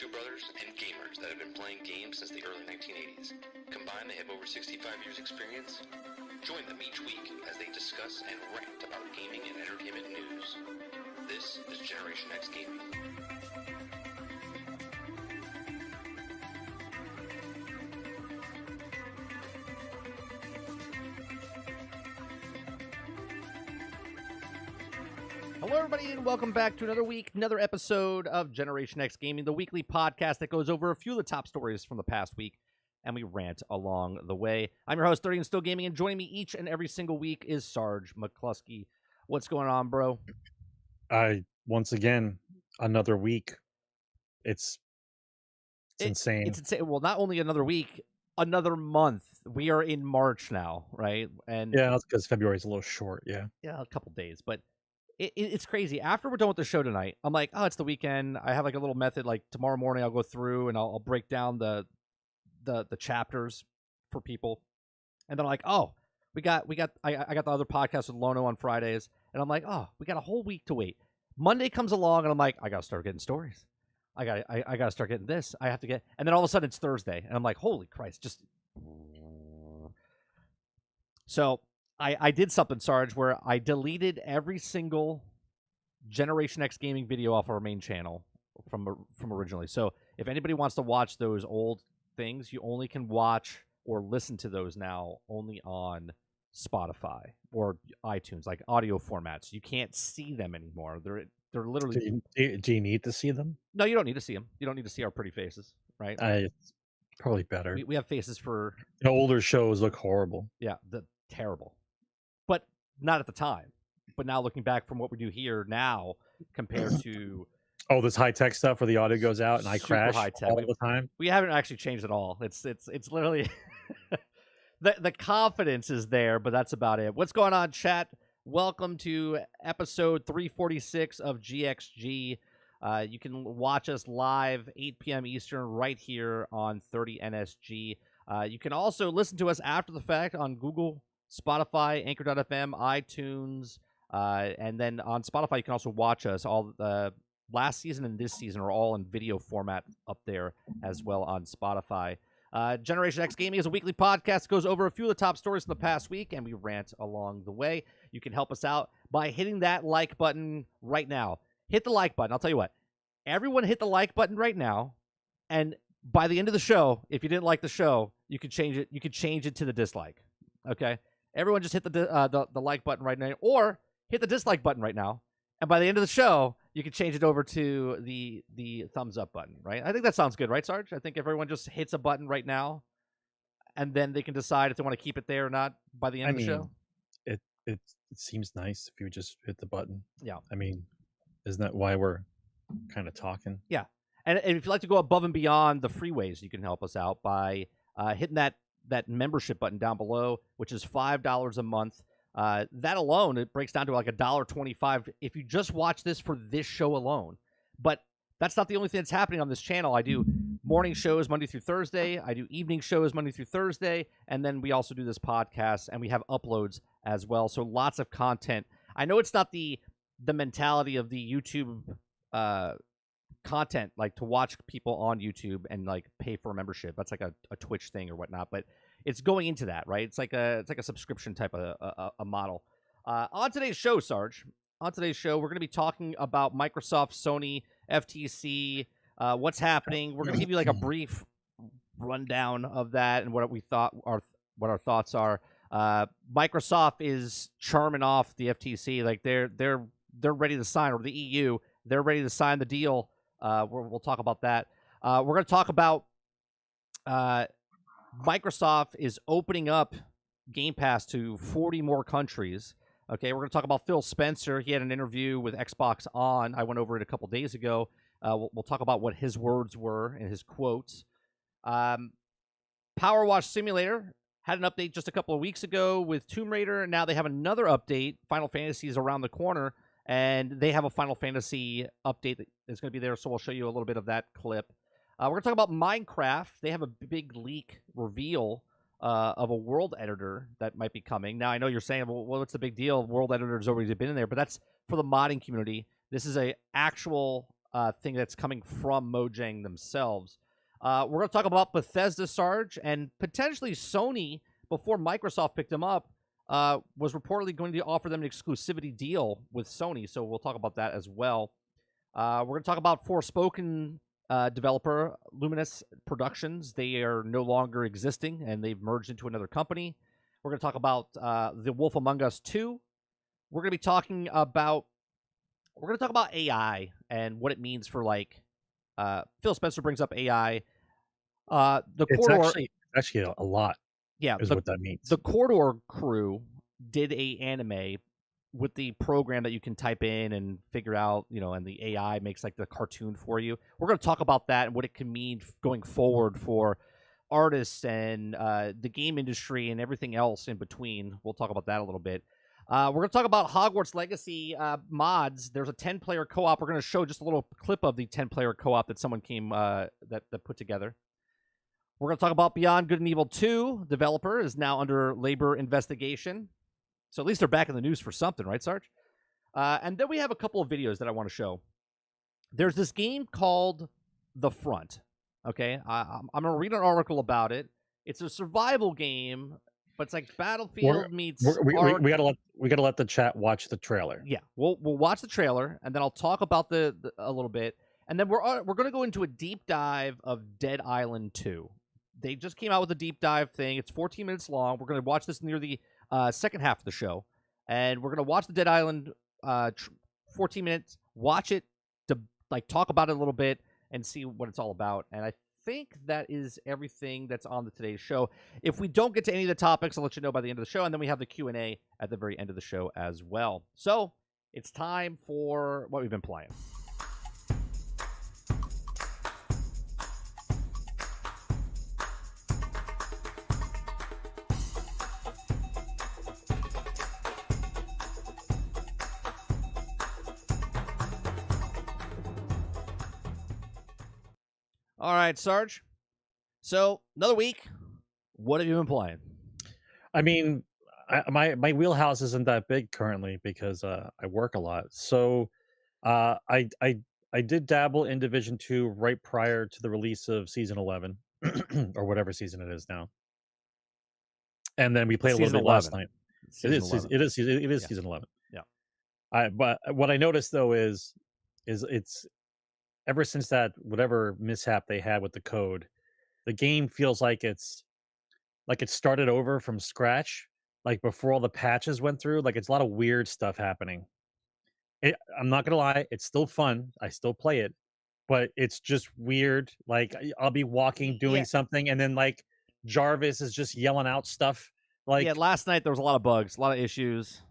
two brothers and gamers that have been playing games since the early 1980s. Combined, they have over 65 years experience. Join them each week as they discuss and rant about gaming and entertainment news. This is Generation X Gaming. Hello, everybody, and welcome back to another week, another episode of Generation X Gaming, the weekly podcast that goes over a few of the top stories from the past week, and we rant along the way. I'm your host, 30 and Still Gaming, and joining me each and every single week is Sgt McClusky. What's going on, bro? Once again, another week. It's insane. It's insane. Well, not only another week, another month. We are in March now, right? And yeah, that's because February's a little short. Yeah, a couple days, but it's crazy. After we're done with the show tonight, I'm like, oh, it's the weekend. I have like a little method. Like tomorrow morning, I'll go through and I'll break down the chapters for people, and then I'm like, oh, I got the other podcast with Lono on Fridays, and I'm like, oh, we got a whole week to wait. Monday comes along, and I'm like, I gotta start getting stories. I gotta start getting this. I have to get, and then all of a sudden it's Thursday, and I'm like, holy Christ, just so. I did something, Sarge, where I deleted every single Generation X Gaming video off our main channel from originally. So if anybody wants to watch those old things, you only can watch or listen to those now only on Spotify or iTunes, like audio formats. You can't see them anymore. They're literally. Do you need to see them? No, you don't need to see them. You don't need to see our pretty faces, right? It's probably better. We have faces for the older shows look horrible. Yeah, terrible. But not at the time. But now looking back from what we do here now compared to this high-tech stuff where the audio goes out and I crash all the time. We haven't actually changed at all. It's literally the confidence is there, but that's about it. What's going on, chat? Welcome to episode 346 of GXG. You can watch us live 8 p.m. Eastern right here on 30NSG. You can also listen to us after the fact on Google, Spotify, Anchor.fm, iTunes, and then on Spotify you can also watch us. All the last season and this season are all in video format up there as well on Spotify. Generation X Gaming is a weekly podcast that goes over a few of the top stories from the past week, and we rant along the way. You can help us out by hitting that like button right now. Hit the like button. I'll tell you what. Everyone hit the like button right now, and by the end of the show, if you didn't like the show, you could change it. You could change it to the dislike. Okay? Everyone just hit the like button right now, or hit the dislike button right now, and by the end of the show, you can change it over to the thumbs up button, right? I think that sounds good, right, Sarge? I think if everyone just hits a button right now, and then they can decide if they want to keep it there or not by the end of the show. It seems nice if you just hit the button. Yeah. I mean, isn't that why we're kind of talking? Yeah. And if you'd like to go above and beyond the free ways, you can help us out by hitting that membership button down below, which is $5 a month. That alone, it breaks down to like $1.25 if you just watch this for this show alone. But that's not the only thing that's happening on this channel. I do morning shows Monday through Thursday. I do evening shows Monday through Thursday. And then we also do this podcast, and we have uploads as well. So lots of content. I know it's not the mentality of the YouTube content, like to watch people on YouTube and like pay for a membership. That's like a Twitch thing or whatnot, but it's going into that, right? It's like a subscription type of a model. On today's show, Sarge, we're going to be talking about Microsoft, Sony, FTC, what's happening. We're going to give you like a brief rundown of that and what our thoughts are. Microsoft is charming off the FTC, like they're ready to sign, or the EU, they're ready to sign the deal. We'll talk about that. We're going to talk about Microsoft is opening up Game Pass to 40 more countries. Okay, we're going to talk about Phil Spencer. He had an interview with Xbox On. I went over it a couple days ago. We'll talk about what his words were and his quotes. Power Wash Simulator had an update just a couple of weeks ago with Tomb Raider. Now they have another update. Final Fantasy is around the corner, and they have a Final Fantasy update that is going to be there, so we'll show you a little bit of that clip. We're going to talk about Minecraft. They have a big leak reveal of a world editor that might be coming. Now, I know you're saying, well, what's the big deal? World editor's already been in there, but that's for the modding community. This is a actual thing that's coming from Mojang themselves. We're going to talk about Bethesda, Sarge, and potentially Sony, before Microsoft picked them up, was reportedly going to offer them an exclusivity deal with Sony, so we'll talk about that as well. We're going to talk about Forspoken developer Luminous Productions. They are no longer existing, and they've merged into another company. We're going to talk about The Wolf Among Us 2. We're going to be talking about AI and what it means for, like, Phil Spencer brings up AI. It's actually a lot. Yeah, what that means. The Corridor crew did a anime with the program that you can type in and figure out, and the AI makes like the cartoon for you. We're going to talk about that and what it can mean going forward for artists and the game industry and everything else in between. We'll talk about that a little bit. We're going to talk about Hogwarts Legacy mods. There's a 10-player co-op. We're going to show just a little clip of the 10-player co-op that someone came that put together. We're going to talk about Beyond Good and Evil 2. Developer is now under labor investigation. So at least they're back in the news for something, right, Sarge? And then we have a couple of videos that I want to show. There's this game called The Front. Okay, I'm going to read an article about it. It's a survival game, but it's like Battlefield meets. We gotta let the chat watch the trailer. Yeah, we'll watch the trailer, and then I'll talk about the a little bit, and then we're going to go into a deep dive of Dead Island 2. They just came out with a deep dive thing. It's 14 minutes long. We're going to watch this near the second half of the show, and we're going to watch the Dead Island 14 minutes, watch it, to talk about it a little bit, and see what it's all about. And I think that is everything that's on today's show. If we don't get to any of the topics, I'll let you know by the end of the show, and then we have the Q&A at the very end of the show as well. So it's time for what we've been playing. All right, Sarge. So another week. What have you been playing? I mean, my wheelhouse isn't that big currently because I work a lot. So I did dabble in Division 2 right prior to the release of Season 11 or whatever season it is now. And then we played a little bit last night. It is Season 11. Yeah. But what I noticed though is it's ever since that whatever mishap they had with the code, the game feels like it started over from scratch, like before all the patches went through. Like it's a lot of weird stuff happening. I'm not gonna lie, it's still fun. I still play it, but it's just weird. Like I'll be walking, doing something, and then like Jarvis is just yelling out stuff. Like last night there was a lot of bugs, a lot of issues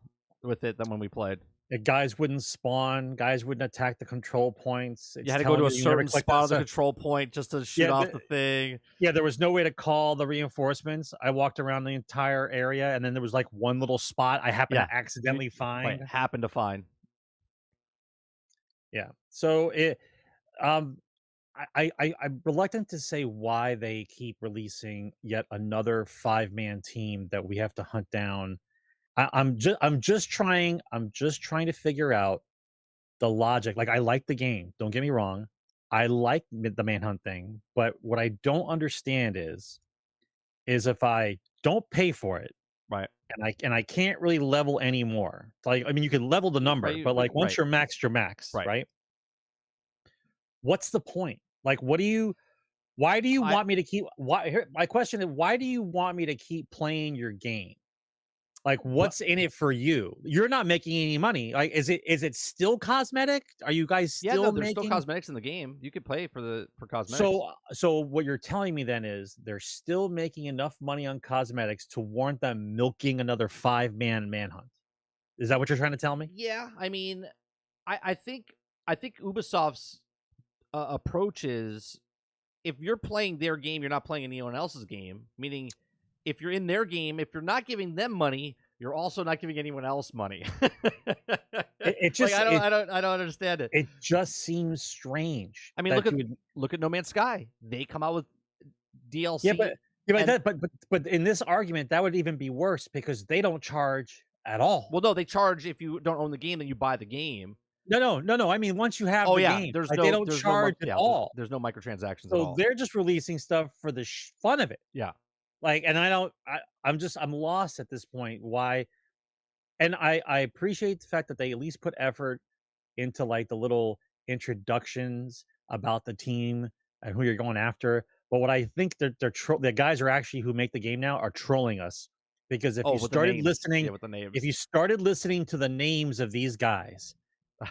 with it than when we played. Guys wouldn't spawn. Guys wouldn't attack the control points. You had to go to a certain spot of the control point just to shoot off the thing. Yeah, there was no way to call the reinforcements. I walked around the entire area, and then there was like one little spot I happened to accidentally find. Yeah. So I'm reluctant to say why they keep releasing yet another 5-man team that we have to hunt down. I'm just trying to figure out the logic. Like I like the game, don't get me wrong. I like the manhunt thing, but what I don't understand is if I don't pay for it, right? And I can't really level anymore. Like I mean, you can level the number, but like once you're max, right? What's the point? Like, why do you want me to keep? My question is, why do you want me to keep playing your game? Like, what's in it for you? You're not making any money. Like, is it still cosmetic? Are you guys still there's still cosmetics in the game. You could pay for cosmetics. So what you're telling me then is they're still making enough money on cosmetics to warrant them milking another 5-man manhunt. Is that what you're trying to tell me? Yeah, I mean, I think Ubisoft's approach is, if you're playing their game, you're not playing anyone else's game. Meaning, if you're in their game, if you're not giving them money, you're also not giving anyone else money. It just I don't understand it. It just seems strange. I mean, look at No Man's Sky. They come out with DLC. But in this argument, that would even be worse because they don't charge at all. Well, no, they charge if you don't own the game, then you buy the game. No. I mean, once you have Oh the yeah, game, like, they don't charge at all. there's no microtransactions at So all. they're just releasing stuff for the fun of it. Yeah. Like, and I'm lost at this point. Why? And I appreciate the fact that they at least put effort into like the little introductions about the team and who you're going after. But what I think the guys are actually who make the game now are trolling us, because Oh, with the names. Yeah, with the if names. you started listening to the names of these guys,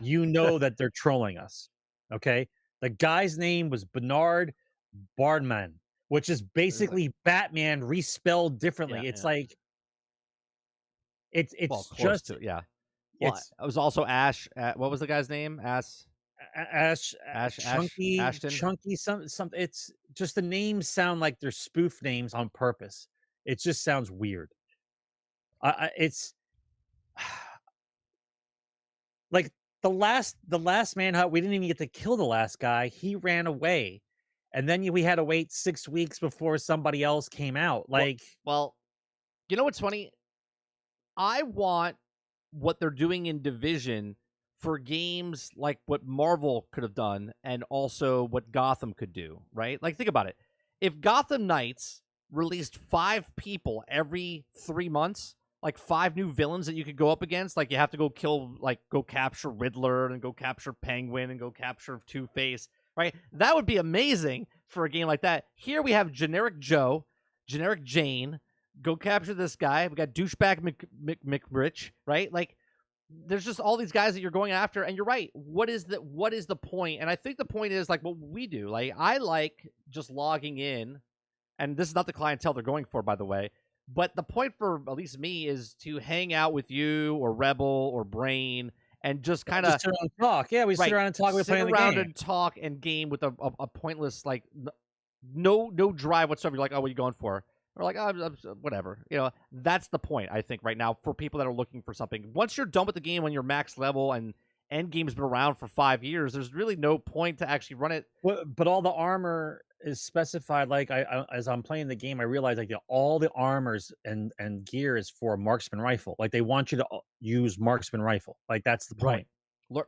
you know that they're trolling us. Okay, the guy's name was Bernard Bardman, which is basically Batman respelled differently. Yeah, It's yeah. like Well, it's close just to it, yeah. Well, it's it was also Ash. What was the guy's name? Ashton. chunky some. It's just the names sound like they're spoof names on purpose. It just sounds weird. It's like the last manhunt. We didn't even get to kill the last guy. He ran away, and then we had to wait 6 weeks before somebody else came out. Like, Well, you know what's funny? I want what they're doing in Division for games like what Marvel could have done and also what Gotham could do, right? Like, think about it. If Gotham Knights released 5 people every 3 months, like 5 new villains that you could go up against, like you have to go capture Riddler and go capture Penguin and go capture Two-Face, right? That would be amazing for a game like that. Here we have generic Joe, generic Jane, go capture this guy. We got douchebag McRich, right? Like, there's just all these guys that you're going after, and you're right. What is the point? And I think the point is like what we do. Like, I like just logging in, and this is not the clientele they're going for, by the way. But the point for at least me is to hang out with you or Rebel or Brain and just kind of sit around and talk. Yeah, we sit around and talk. We're playing the game. and talk and game with a pointless, like, no drive whatsoever. You're like, oh, what are you going for? Or like, oh, whatever. You know, that's the point, I think, right now for people that are looking for something. Once you're done with the game on your max level and end game's been around for 5 years, there's really no point to actually run it. But all the armor is specified. Like, I as I'm playing the game, I realize like all the armors and gear is for a marksman rifle. Like, they want you to use marksman rifle. Like, that's the point.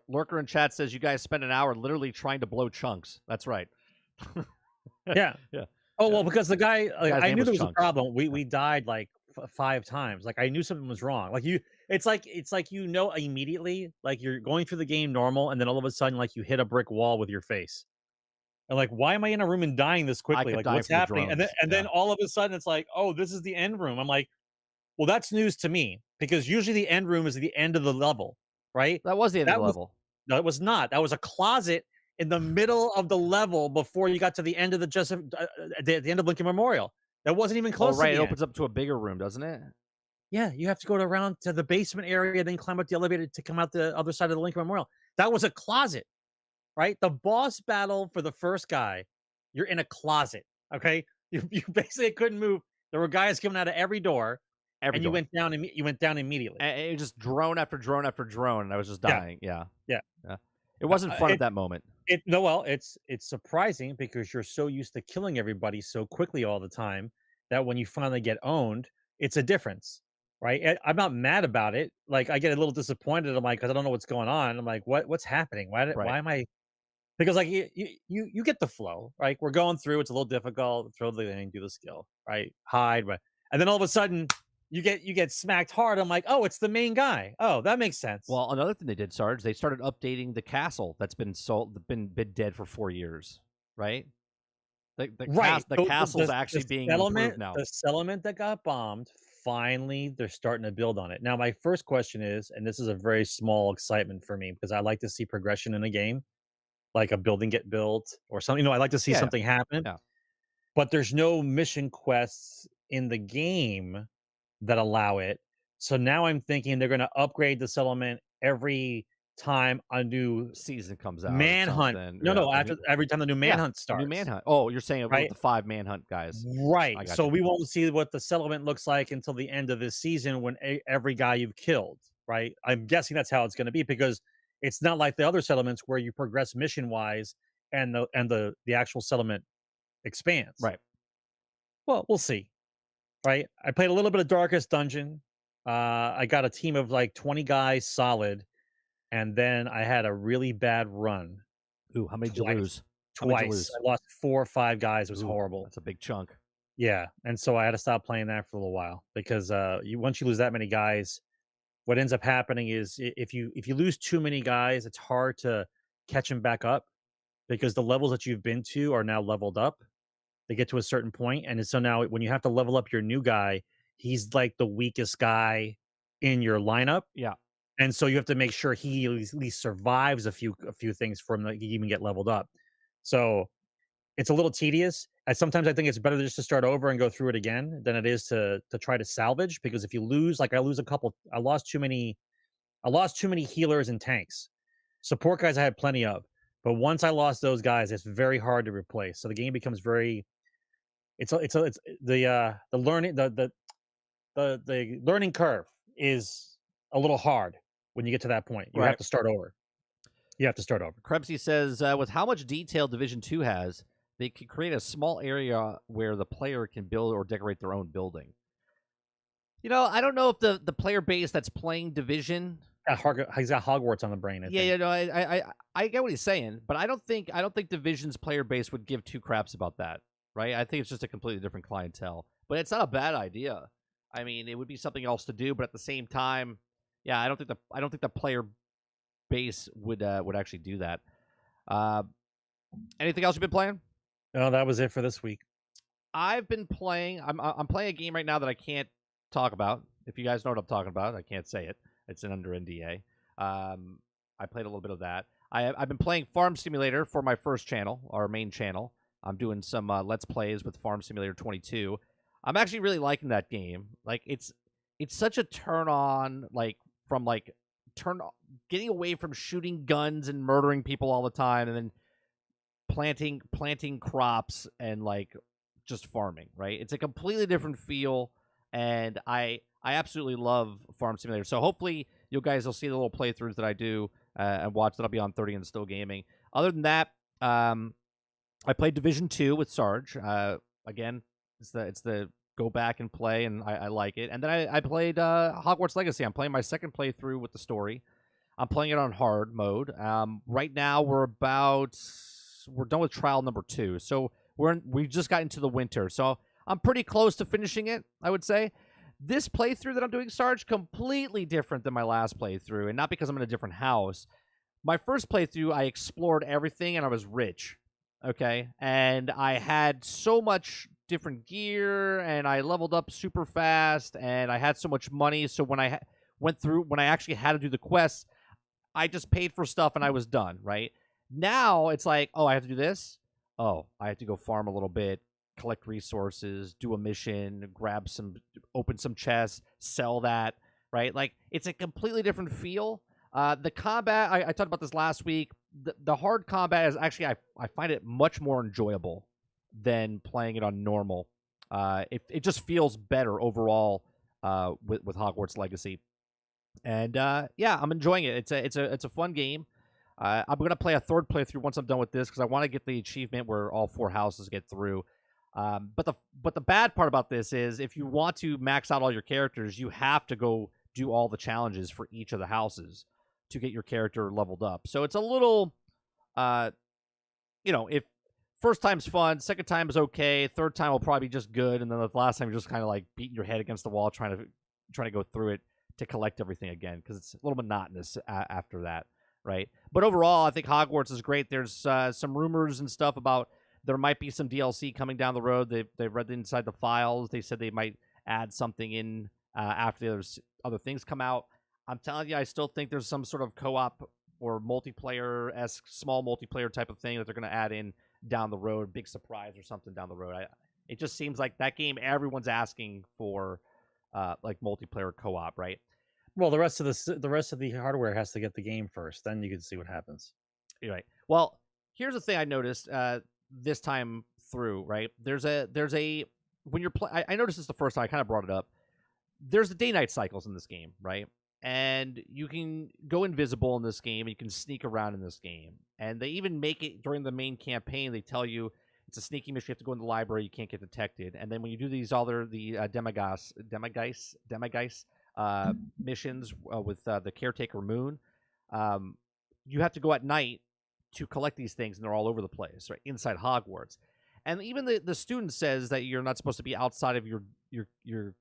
Lurker in chat says you guys spent an hour literally trying to blow chunks. That's right. Yeah. Yeah. Oh, well, because the guy, like, guy's I name knew was there was Chunks. a problem. We died like 5 times. Like, I knew something was wrong. Like, it's like immediately, like, you're going through the game normal, and then all of a sudden, like, you hit a brick wall with your face. And like, why am I in a room and dying this quickly? Like, what's happening? And then all of a sudden, it's like, oh, this is the end room. I'm like, well, that's news to me, because usually the end room is the end of the level, right? That was the end of the level. No, it was not. That was a closet in the middle of the level before you got to the end of the end of Lincoln Memorial. That wasn't even close. Oh, right. To It the opens up to a bigger room, doesn't it? Yeah, you have to go around to the basement area, then climb up the elevator to come out the other side of the Lincoln Memorial. That was a closet, right? The boss battle for the first guy, you're in a closet. Okay, you basically couldn't move. There were guys coming out of every door. You went down immediately. And it just drone after drone after drone, and I was just dying. Yeah. Yeah. It wasn't fun at that moment. It's surprising because you're so used to killing everybody so quickly all the time that when you finally get owned, it's a difference, right? I'm not mad about it. Like, I get a little disappointed. I'm like, because I don't know what's going on. I'm like, what's happening? Why am I? Because like you get the flow, right? We're going through. It's a little difficult. Throw the thing, do the skill, right? Hide, and then all of a sudden you get smacked hard. I'm like, oh, it's the main guy. Oh, that makes sense. Well, another thing they did, Sarge, they started updating the castle that's been been dead for 4 years, right? The castle's actually being improved now. The settlement that got bombed, finally, they're starting to build on it. Now, my first question is, and this is a very small excitement for me because I like to see progression in a game, like a building get built or something. I like to see something happen. Yeah. But there's no mission quests in the game that allow it. So now I'm thinking they're going to upgrade the settlement every time a new season comes out. Manhunt. After every time the new manhunt starts. New manhunt. Oh, you're saying about the 5 manhunt guys. Right. So we won't see what the settlement looks like until the end of this season when every guy you've killed, right? I'm guessing that's how it's going to be because it's not like the other settlements where you progress mission wise and the actual settlement expands. Right. Well, we'll see. Right. I played a little bit of Darkest Dungeon. I got a team of like 20 guys solid. and then I had a really bad run Ooh, how many did you twice. lose? How many did you Twice. lose? I lost 4 or 5 guys. It was Ooh, horrible. that's a big chunk. Yeah, and so I had to stop playing that for a little while because once you lose that many guys, what ends up happening is if you lose too many guys, it's hard to catch them back up because the levels that you've been to are now leveled up. They get to a certain point, and so now when you have to level up your new guy, he's like the weakest guy in your lineup, Yeah. and so you have to make sure he at least survives a few things for him to even get leveled up. So it's a little tedious. And sometimes I think it's better just to start over and go through it again than it is to try to salvage. Because if you lose, like I lost too many healers and tanks. Support guys I had plenty of, but once I lost those guys, it's very hard to replace. So the game becomes very it's the learning the learning curve is a little hard when you get to that point. You Right. have to start over. You have to start over. Krebsy says, with how much detail Division 2 has, they could create a small area where the player can build or decorate their own building. You know, I don't know if the player base that's playing Division. He's got Hogwarts on the brain. I think. You know, I get what he's saying, but I don't think Division's player base would give two craps about that, right? I think it's just a completely different clientele, but it's not a bad idea. I mean, it would be something else to do, but at the same time, yeah, I don't think the player base would actually do that. Anything else you've been playing? No, that was it for this week. I've been playing. I'm playing a game right now that I can't talk about. If you guys know what I'm talking about, I can't say it. It's under NDA. I played a little bit of that. I've been playing Farm Simulator for my first channel, our main channel. I'm doing some Let's Plays with Farm Simulator 22. I'm actually really liking that game. Like it's such a turn on, like from like getting away from shooting guns and murdering people all the time, and then planting crops and like just farming. Right? It's a completely different feel, and I absolutely love Farm Simulator. So hopefully you guys will see the little playthroughs that I do and watch that. I'll be on 30 and Still Gaming. Other than that, I played Division 2 with Sarge. Again, it's the go back and play, and I like it. And then I played Hogwarts Legacy. I'm playing my second playthrough with the story. I'm playing it on hard mode. Right now we're done with trial number 2. So we just got into the winter. So I'm pretty close to finishing it, I would say. This playthrough that I'm doing, Sarge, completely different than my last playthrough, and not because I'm in a different house. My first playthrough, I explored everything, and I was rich, okay? And I had so much different gear, and I leveled up super fast, and I had so much money, so when I when I actually had to do the quests, I just paid for stuff, and I was done, right? Now, it's like, oh, I have to do this? Oh, I have to go farm a little bit, collect resources, do a mission, open some chests, sell that, right? Like, it's a completely different feel. The combat, I talked about this last week. The hard combat is actually, I find it much more enjoyable than playing it on normal. It just feels better overall with Hogwarts Legacy. And yeah, I'm enjoying it. It's a fun game. I'm gonna play a third playthrough once I'm done with this because I want to get the achievement where all 4 houses get through. But the bad part about this is if you want to max out all your characters, you have to go do all the challenges for each of the houses to get your character leveled up. So it's a little, if first time's fun, second time is okay, third time will probably be just good, and then the last time you're just kind of like beating your head against the wall trying to go through it to collect everything again because it's a little monotonous after that, right? But overall, I think Hogwarts is great. There's some rumors and stuff about there might be some DLC coming down the road. They've read inside the files. They said they might add something in after there's other things come out. I'm telling you, I still think there's some sort of co-op or multiplayer-esque, small multiplayer type of thing that they're going to add in down the road, big surprise or something down the road. It just seems like that game everyone's asking for, like multiplayer co-op, right? Well, the rest of the hardware has to get the game first. Then you can see what happens. You're right. Well, here's the thing I noticed this time through. Right, there's a when you're I noticed this the first time I kind of brought it up. There's the day-night cycles in this game, right? And you can go invisible in this game. You can sneak around in this game, and they even make it during the main campaign. They tell you it's a sneaky mission. You have to go in the library. You can't get detected. And then when you do these Demigeist missions with the caretaker Moon, you have to go at night to collect these things, and they're all over the place, right, inside Hogwarts. And even the student says that you're not supposed to be outside of your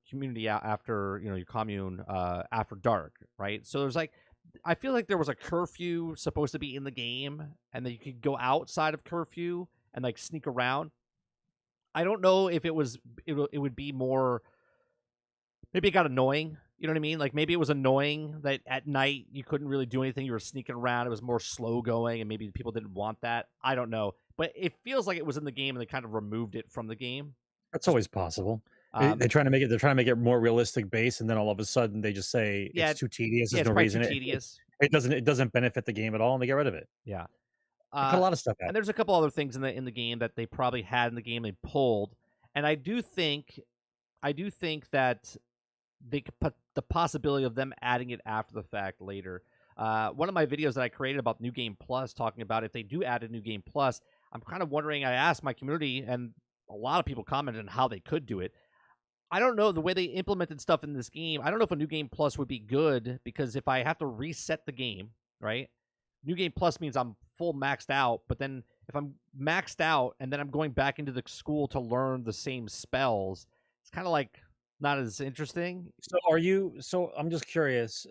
community after, your commune after dark, right? So there's like, I feel like there was a curfew supposed to be in the game, and that you could go outside of curfew and like sneak around. I don't know if it would be more. Maybe it got annoying. You know what I mean? Like maybe it was annoying that at night you couldn't really do anything. You were sneaking around. It was more slow going, and maybe people didn't want that. I don't know, but it feels like it was in the game, and they kind of removed it from the game. That's always possible. They're trying to make it more realistic base, and then all of a sudden they just say it's too tedious. There's no reason. It doesn't benefit the game at all, and they get rid of it. Yeah, they cut a lot of stuff out. And there's a couple other things in the game that they probably had in the game they pulled, and I do think that they could put the possibility of them adding it after the fact later. One of my videos that I created about New Game Plus, talking about if they do add a New Game Plus, I'm kind of wondering. I asked my community, and a lot of people commented on how they could do it. I don't know the way they implemented stuff in this game. I don't know if a New Game Plus would be good, because if I have to reset the game, right? New Game Plus means I'm full maxed out, but then if I'm maxed out and then I'm going back into the school to learn the same spells, it's kind of like not as interesting. So I'm just curious.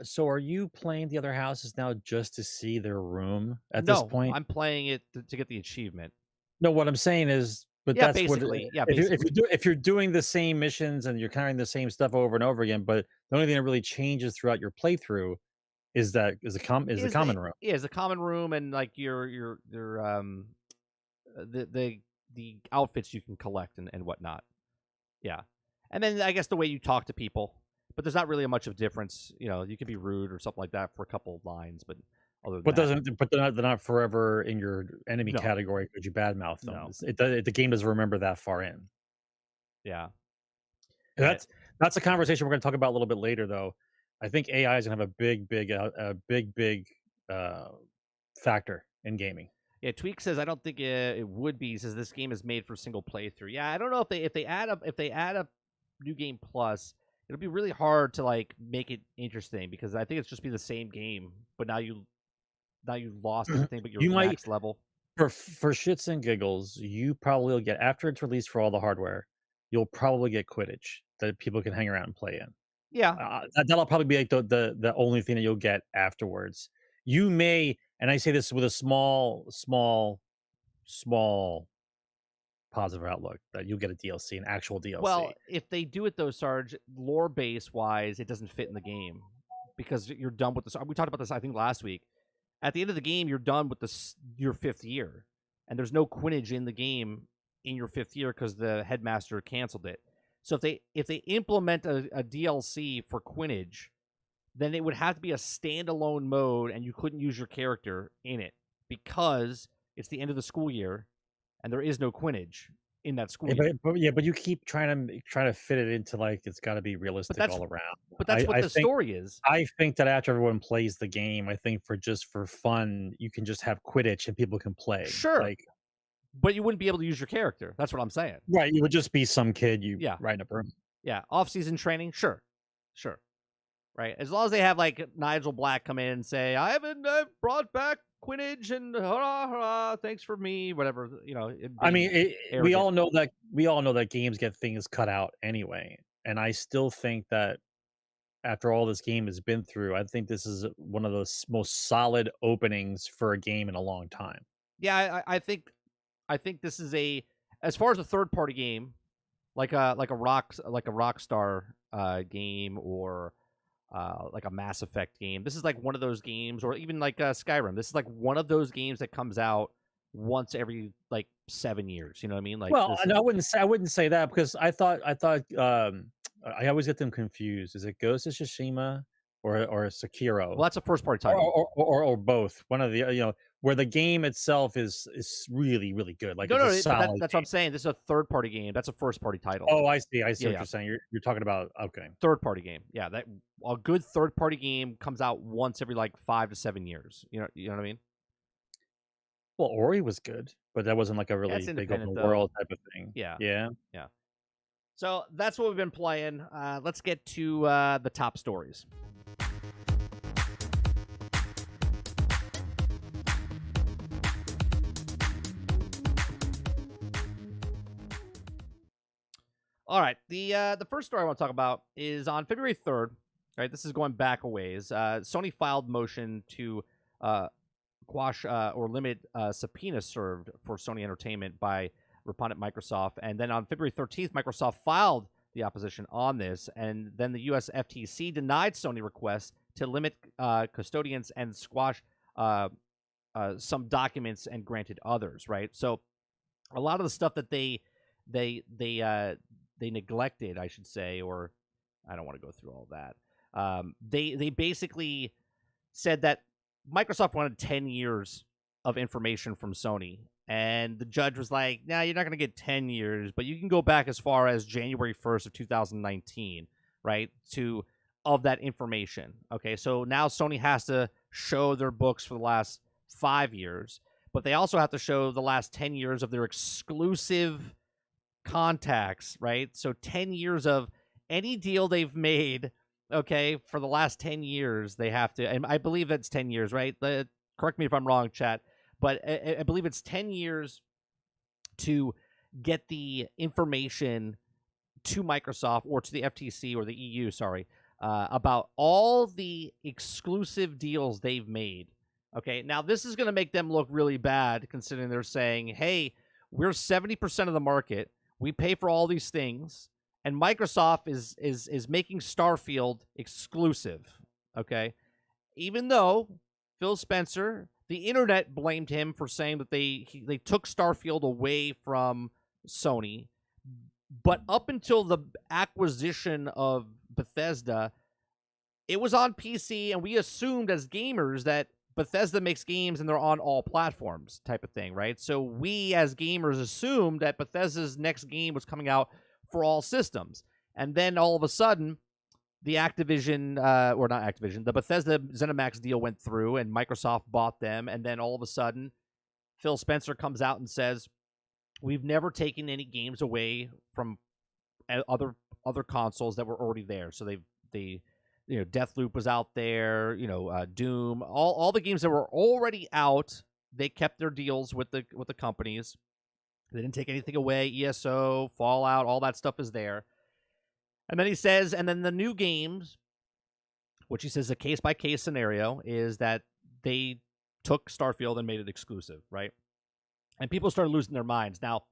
So are you playing the other houses now just to see their room at this point? I'm playing it to get the achievement. No, what I'm saying is, but yeah, that's basically, if you're doing the same missions and you're carrying the same stuff over and over again, but the only thing that really changes throughout your playthrough is the common room. Yeah, it's a common room, and like your the outfits you can collect and whatnot. Yeah. And then I guess the way you talk to people, but there's not really much of a difference. You can be rude or something like that for a couple of lines, but other than they're not forever in your enemy category because you badmouth them. No. The game doesn't remember that far in. Yeah. And that's a conversation we're going to talk about a little bit later, though. I think AI is going to have a big factor in gaming. Yeah, Tweak says I don't think it would be. He says this game is made for single playthrough. Yeah, I don't know if they add a New Game Plus, it'll be really hard to like make it interesting, because I think it's just be the same game, but now you lost everything but your max level. For shits and giggles, you probably will get, after it's released for all the hardware, you'll probably get Quidditch that people can hang around and play in. Yeah, that'll probably be like the only thing that you'll get afterwards. You may, and I say this with a small positive outlook, that you'll get a DLC, an actual DLC. Well, if they do it though, Sarge, lore base wise, it doesn't fit in the game, because you're done with this. We talked about this, I think, last week. At the end of the game, you're done with your 5th year, and there's no Quidditch in the game in your 5th year because the headmaster canceled it. So if they implement a DLC for Quidditch, then it would have to be a standalone mode, and you couldn't use your character in it because it's the end of the school year, and there is no Quidditch in that school year. But you keep trying to fit it into like it's got to be realistic all around. But that's what the story is. I think that after everyone plays the game, I think for fun, you can just have Quidditch and people can play. Sure. But you wouldn't be able to use your character. That's what I'm saying. Right. You would just be some kid riding a broom. Yeah. Off-season training. Sure. Right. As long as they have like Nigel Black come in and say, I've brought back Quidditch and hurrah, hurrah, thanks for me, whatever. I mean, we all know that games get things cut out anyway. And I still think that after all this game has been through, I think this is one of the most solid openings for a game in a long time. Yeah, I think this is as far as a third-party game, like a Rockstar game, or like a Mass Effect game. This is like one of those games, or even like Skyrim. This is like one of those games that comes out once every like 7 years. You know what I mean? Like, well, I wouldn't say that, because I thought I always get them confused. Is it Ghost of Tsushima or Sekiro? Well, that's a first-party title, or both. One of the where the game itself is really, really good. Like, that's what I'm saying. This is a third-party game. That's a first-party title. Oh, I see what you're saying. You're talking about third-party game. Yeah, that a good third-party game comes out once every like 5 to 7 years. You know what I mean? Well, Ori was good, but that wasn't like a really big open world type of thing. Yeah. So that's what we've been playing. Let's get to the top stories. All right. The first story I want to talk about is on February 3rd. Right, this is going back a ways. Sony filed motion to quash or limit subpoena served for Sony Entertainment by respondent Microsoft, and then on February 13th, Microsoft filed the opposition on this, and then the U.S. FTC denied Sony requests to limit custodians and squash some documents and granted others. Right, so a lot of the stuff that they neglected, I should say, or I don't want to go through all that. They basically said that Microsoft wanted 10 years of information from Sony, and the judge was like, "Nah, you're not going to get 10 years, but you can go back as far as January 1st of 2019, right, of that information." Okay, so now Sony has to show their books for the last 5 years, but they also have to show the last 10 years of their exclusive contacts, right? So 10 years of any deal they've made, okay, for the last 10 years, they have to, and I believe that's 10 years, right? Correct me if I'm wrong, chat, but I believe it's 10 years to get the information to Microsoft or to the FTC or the EU, sorry, about all the exclusive deals they've made. Okay, now this is going to make them look really bad, considering they're saying, hey, we're 70% of the market, we pay for all these things, and Microsoft is making Starfield exclusive, okay? Even though Phil Spencer, the internet blamed him for saying that they took Starfield away from Sony, but up until the acquisition of Bethesda, it was on PC, and we assumed as gamers that Bethesda makes games and they're on all platforms type of thing, right? So we as gamers assumed that Bethesda's next game was coming out for all systems. And then all of a sudden, the Activision, or not Activision, the Bethesda ZeniMax deal went through and Microsoft bought them. And then all of a sudden, Phil Spencer comes out and says, we've never taken any games away from other consoles that were already there. So they Deathloop was out there, Doom, all the games that were already out, they kept their deals with the companies. They didn't take anything away. ESO, Fallout, all that stuff is there. And then he says, and then the new games, which he says a case-by-case scenario, is that they took Starfield and made it exclusive, right? And people started losing their minds. Now,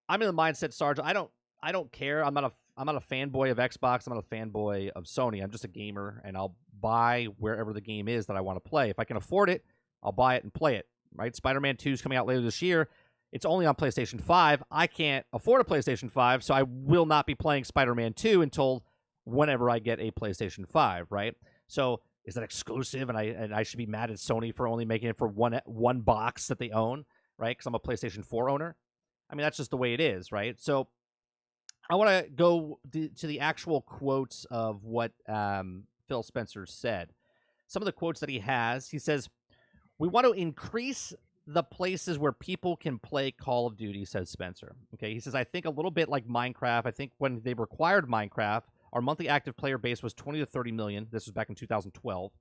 I'm in the mindset, Sarge, I don't care. I'm not a fanboy of Xbox. I'm not a fanboy of Sony. I'm just a gamer, and I'll buy wherever the game is that I want to play. If I can afford it, I'll buy it and play it, right? Spider-Man 2 is coming out later this year. It's only on PlayStation 5. I can't afford a PlayStation 5, so I will not be playing Spider-Man 2 until whenever I get a PlayStation 5, right? So is that exclusive, and I should be mad at Sony for only making it for one box that they own, right? Because I'm a PlayStation 4 owner. I mean, that's just the way it is, right? So I want to go to the actual quotes of what Phil Spencer said. Some of the quotes that he has, he says, "We want to increase the places where people can play Call of Duty," says Spencer. Okay, he says, "I think a little bit like Minecraft. I think when they required Minecraft, our monthly active player base was 20 to 30 million. This was back in 2012.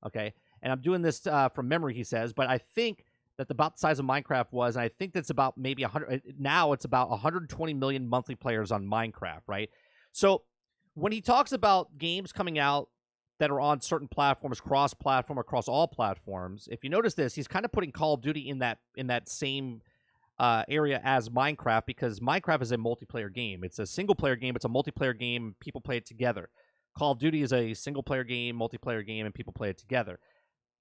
Okay, and I'm doing this from memory," he says, "but I think that about the size of Minecraft was, and I think that's about maybe 100. Now it's about 120 million monthly players on Minecraft, right?" So when he talks about games coming out that are on certain platforms, cross-platform, across all platforms, if you notice this, he's kind of putting Call of Duty in that same area as Minecraft, because Minecraft is a multiplayer game. It's a single-player game. It's a multiplayer game. People play it together. Call of Duty is a single-player game, multiplayer game, and people play it together.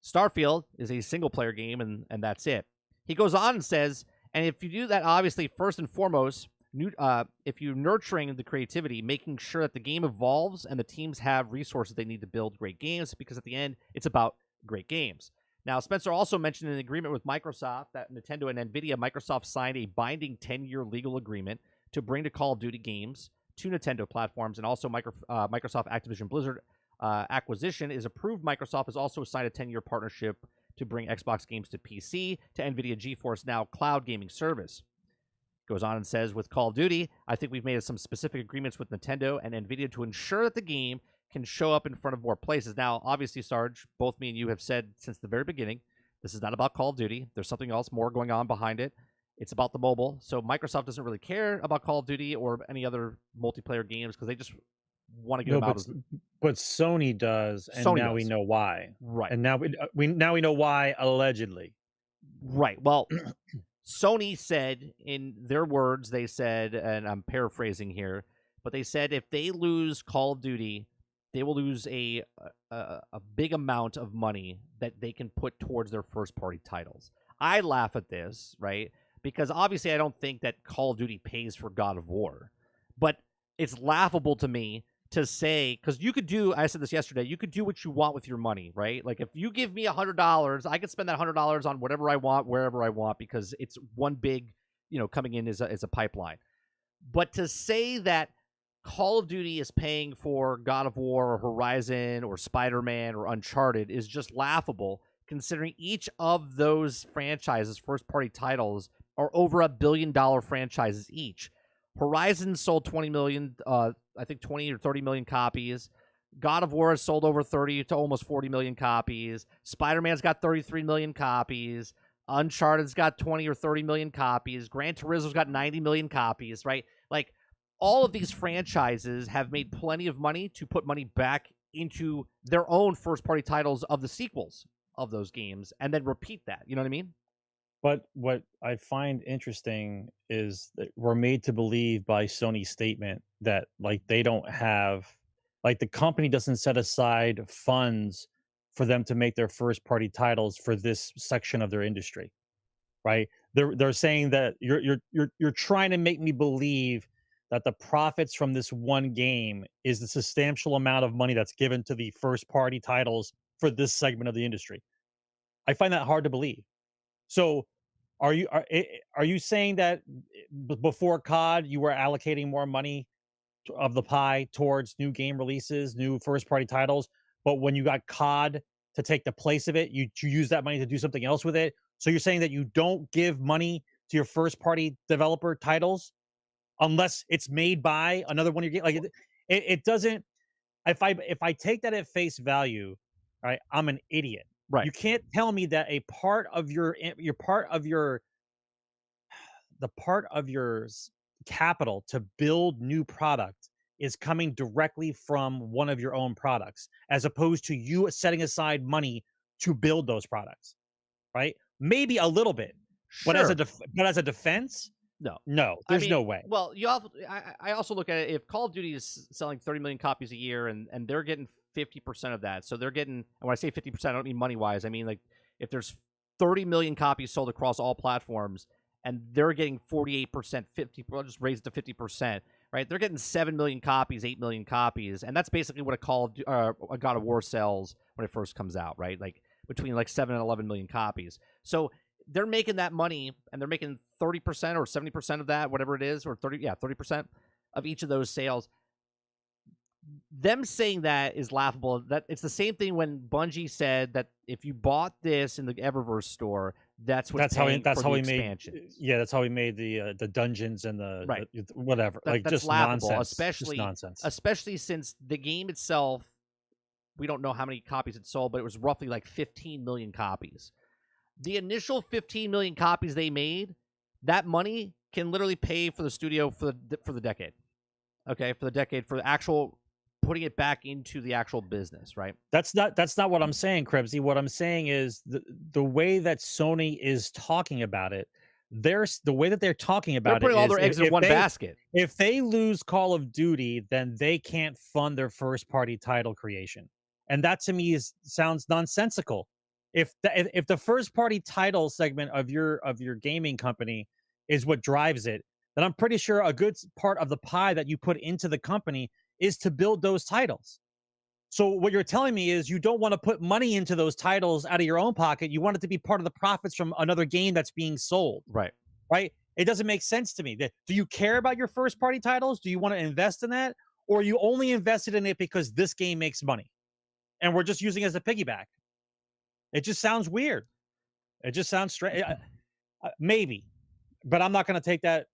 Starfield is a single-player game, and that's it. He goes on and says, and if you do that, obviously, first and foremost, if you're nurturing the creativity, making sure that the game evolves and the teams have resources they need to build great games, because at the end, it's about great games. Now, Spencer also mentioned an agreement with Microsoft that Nintendo and NVIDIA, Microsoft signed a binding 10-year legal agreement to bring the Call of Duty games to Nintendo platforms, and also Microsoft Activision Blizzard acquisition is approved. Microsoft has also signed a 10-year partnership to bring Xbox games to PC to NVIDIA GeForce Now cloud gaming service. Goes on and says, with Call of Duty, I think we've made some specific agreements with Nintendo and NVIDIA to ensure that the game can show up in front of more places. Now, obviously, Sarge, both me and you have said since the very beginning, this is not about Call of Duty. There's something else more going on behind it. It's about the mobile. So Microsoft doesn't really care about Call of Duty or any other multiplayer games because they just want to get No, them out. but Sony does, and Sony now we does. know why. Right. And now we know why, allegedly. Right. Well, Sony said in their words, they said, and I'm paraphrasing here, but they said if they lose Call of Duty, they will lose a big amount of money that they can put towards their first party titles. I laugh at this, right? Because obviously I don't think that Call of Duty pays for God of War. But it's laughable to me to say, because you could do, I said this yesterday, you could do what you want with your money, right? Like if you give me $100, I could spend that $100 on whatever I want, wherever I want, because it's one big, coming in as a pipeline. But to say that Call of Duty is paying for God of War or Horizon or Spider-Man or Uncharted is just laughable, considering each of those franchises, first-party titles, are over $1 billion franchises each. Horizon sold 20 million, I think 20 or 30 million copies. God of War has sold over 30 to almost 40 million copies. Spider-Man's got 33 million copies. Uncharted's got 20 or 30 million copies. Gran Turismo's got 90 million copies, right? Like, all of these franchises have made plenty of money to put money back into their own first-party titles of the sequels of those games and then repeat that. You know what I mean? But what I find interesting is that we're made to believe by Sony's statement that like they don't have, like the company doesn't set aside funds for them to make their first party titles for this section of their industry, right? They're saying that you're trying to make me believe that the profits from this one game is the substantial amount of money that's given to the first party titles for this segment of the industry. I find that hard to believe. So are you saying that before COD you were allocating more money of the pie towards new game releases, new first party titles, but when you got COD to take the place of it, you use that money to do something else with it? So you're saying that you don't give money to your first party developer titles unless it's made by another one of your games? Like it doesn't. If I take that at face value, right, I'm an idiot. Right. You can't tell me that a part of your capital to build new product is coming directly from one of your own products, as opposed to you setting aside money to build those products, right? Maybe a little bit, Sure. but as a defense, no, there's no way. Well, I also look at it, if Call of Duty is selling 30 million copies a year and they're getting 50% of that. So they're getting, and when I say 50%, I don't mean money-wise. I mean, like, if there's 30 million copies sold across all platforms and they're getting 48%, I'll just raise it to 50%, right? They're getting 7 million copies, 8 million copies, and that's basically what a God of War sells when it first comes out, right? Like, between like 7 and 11 million copies. So they're making that money, and they're making 30% or 70% of that, whatever it is, or 30% of each of those sales. Them saying that is laughable. That it's the same thing when Bungie said that if you bought this in the Eververse store, that's how we made. Yeah, that's how we made the dungeons and the whatever. That's just laughable, nonsense. Especially since the game itself, we don't know how many copies it sold, but it was roughly like 15 million copies. The initial 15 million copies they made, that money can literally pay for the studio for the decade. Okay, for the actual putting it back into the actual business, right? That's not what I'm saying, Krebsy. What I'm saying is the way that Sony is talking about it, they're putting all their eggs in one basket. If they lose Call of Duty, then they can't fund their first party title creation. And that to me sounds nonsensical. If the first party title segment of your gaming company is what drives it, then I'm pretty sure a good part of the pie that you put into the company is to build those titles. So what you're telling me is you don't want to put money into those titles out of your own pocket. You want it to be part of the profits from another game that's being sold. Right. It doesn't make sense to me. Do you care about your first party titles? Do you want to invest in that? Or are you only invested in it because this game makes money and we're just using it as a piggyback? It just sounds weird. It just sounds strange. Maybe, but I'm not going to take that.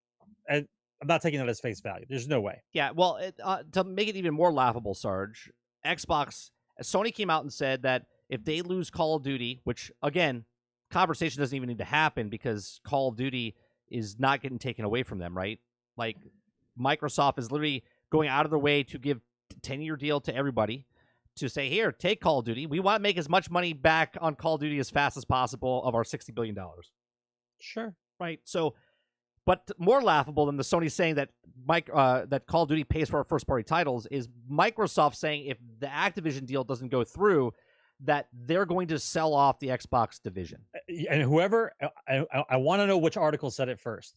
I'm not taking that as face value. There's no way. Yeah, well, to make it even more laughable, Sarge, Sony came out and said that if they lose Call of Duty, which, again, conversation doesn't even need to happen because Call of Duty is not getting taken away from them, right? Like Microsoft is literally going out of their way to give a 10-year deal to everybody to say, here, take Call of Duty. We want to make as much money back on Call of Duty as fast as possible of our $60 billion. Sure. Right? So, but more laughable than the Sony saying that that Call of Duty pays for our first-party titles is Microsoft saying if the Activision deal doesn't go through, that they're going to sell off the Xbox division. And whoever, I want to know which article said it first.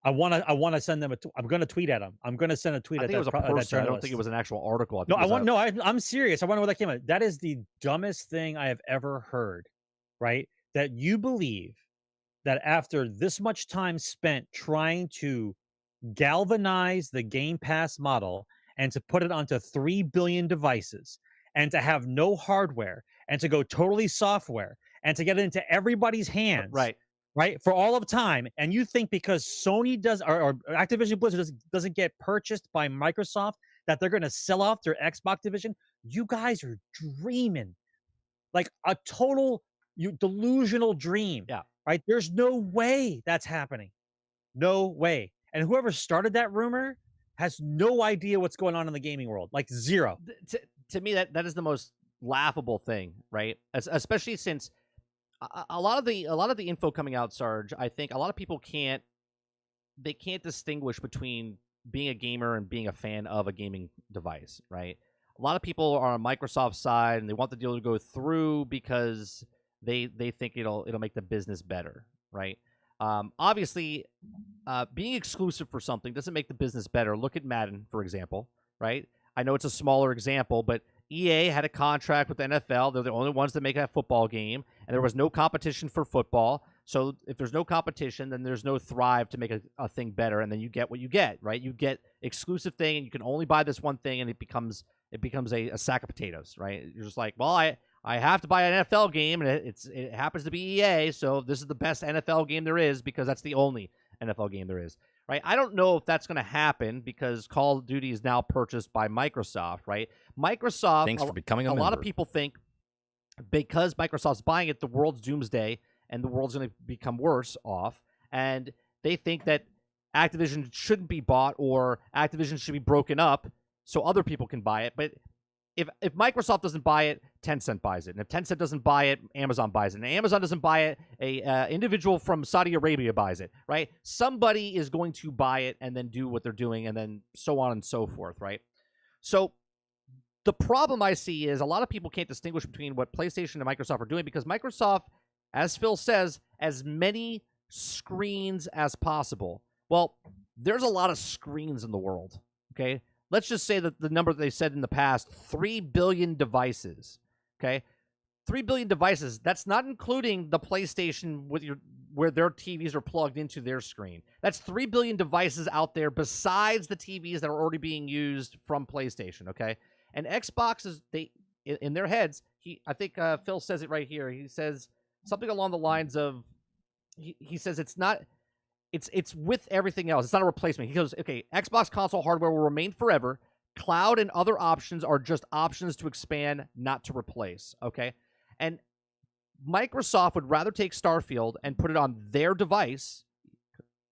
I want to send them I'm going to tweet at them. I'm going to send a tweet I think at it was a person. I don't think it was an actual article. I'm serious. I want to know where that came out. That is the dumbest thing I have ever heard, right? That you believe that after this much time spent trying to galvanize the Game Pass model and to put it onto 3 billion devices and to have no hardware and to go totally software and to get it into everybody's hands. Right, for all of time, and you think because Sony does or Activision Blizzard doesn't get purchased by Microsoft that they're going to sell off their Xbox division? You guys are dreaming, like a total delusional dream. Yeah, right. There's no way that's happening, no way. And whoever started that rumor has no idea what's going on in the gaming world, like zero. To me, that is the most laughable thing, right? Especially since. A lot of the info coming out, Sarge, I think a lot of people can't distinguish between being a gamer and being a fan of a gaming device, right? A lot of people are on Microsoft's side and they want the deal to go through because they think it'll make the business better, right? Obviously, being exclusive for something doesn't make the business better. Look at Madden, for example, right? I know it's a smaller example, but EA had a contract with the NFL. They're the only ones that make a football game, and there was no competition for football. So if there's no competition, then there's no thrive to make a thing better, and then you get what you get, right? You get exclusive thing, and you can only buy this one thing, and it becomes a sack of potatoes, right? You're just like, well, I have to buy an NFL game, and it happens to be EA, so this is the best NFL game there is because that's the only NFL game there is. Right, I don't know if that's going to happen because Call of Duty is now purchased by Microsoft, right? Microsoft, thanks for becoming a member. lot of people think because Microsoft's buying it, the world's doomsday and the world's going to become worse off. And they think that Activision shouldn't be bought or Activision should be broken up so other people can buy it. But if Microsoft doesn't buy it, Tencent buys it. And if Tencent doesn't buy it, Amazon buys it. And Amazon doesn't buy it, a individual from Saudi Arabia buys it, right? Somebody is going to buy it and then do what they're doing and then so on and so forth, right? So the problem I see is a lot of people can't distinguish between what PlayStation and Microsoft are doing because Microsoft, as Phil says, as many screens as possible. Well, there's a lot of screens in the world, okay? Let's just say that the number they said in the past, 3 billion devices, okay? 3 billion devices, that's not including the PlayStation where their TVs are plugged into their screen. That's 3 billion devices out there besides the TVs that are already being used from PlayStation, okay? And Xbox is, in their heads, I think Phil says it right here. He says something along the lines of, he says it's not... It's with everything else. It's not a replacement. He goes, okay, Xbox console hardware will remain forever. Cloud and other options are just options to expand, not to replace, okay? And Microsoft would rather take Starfield and put it on their device,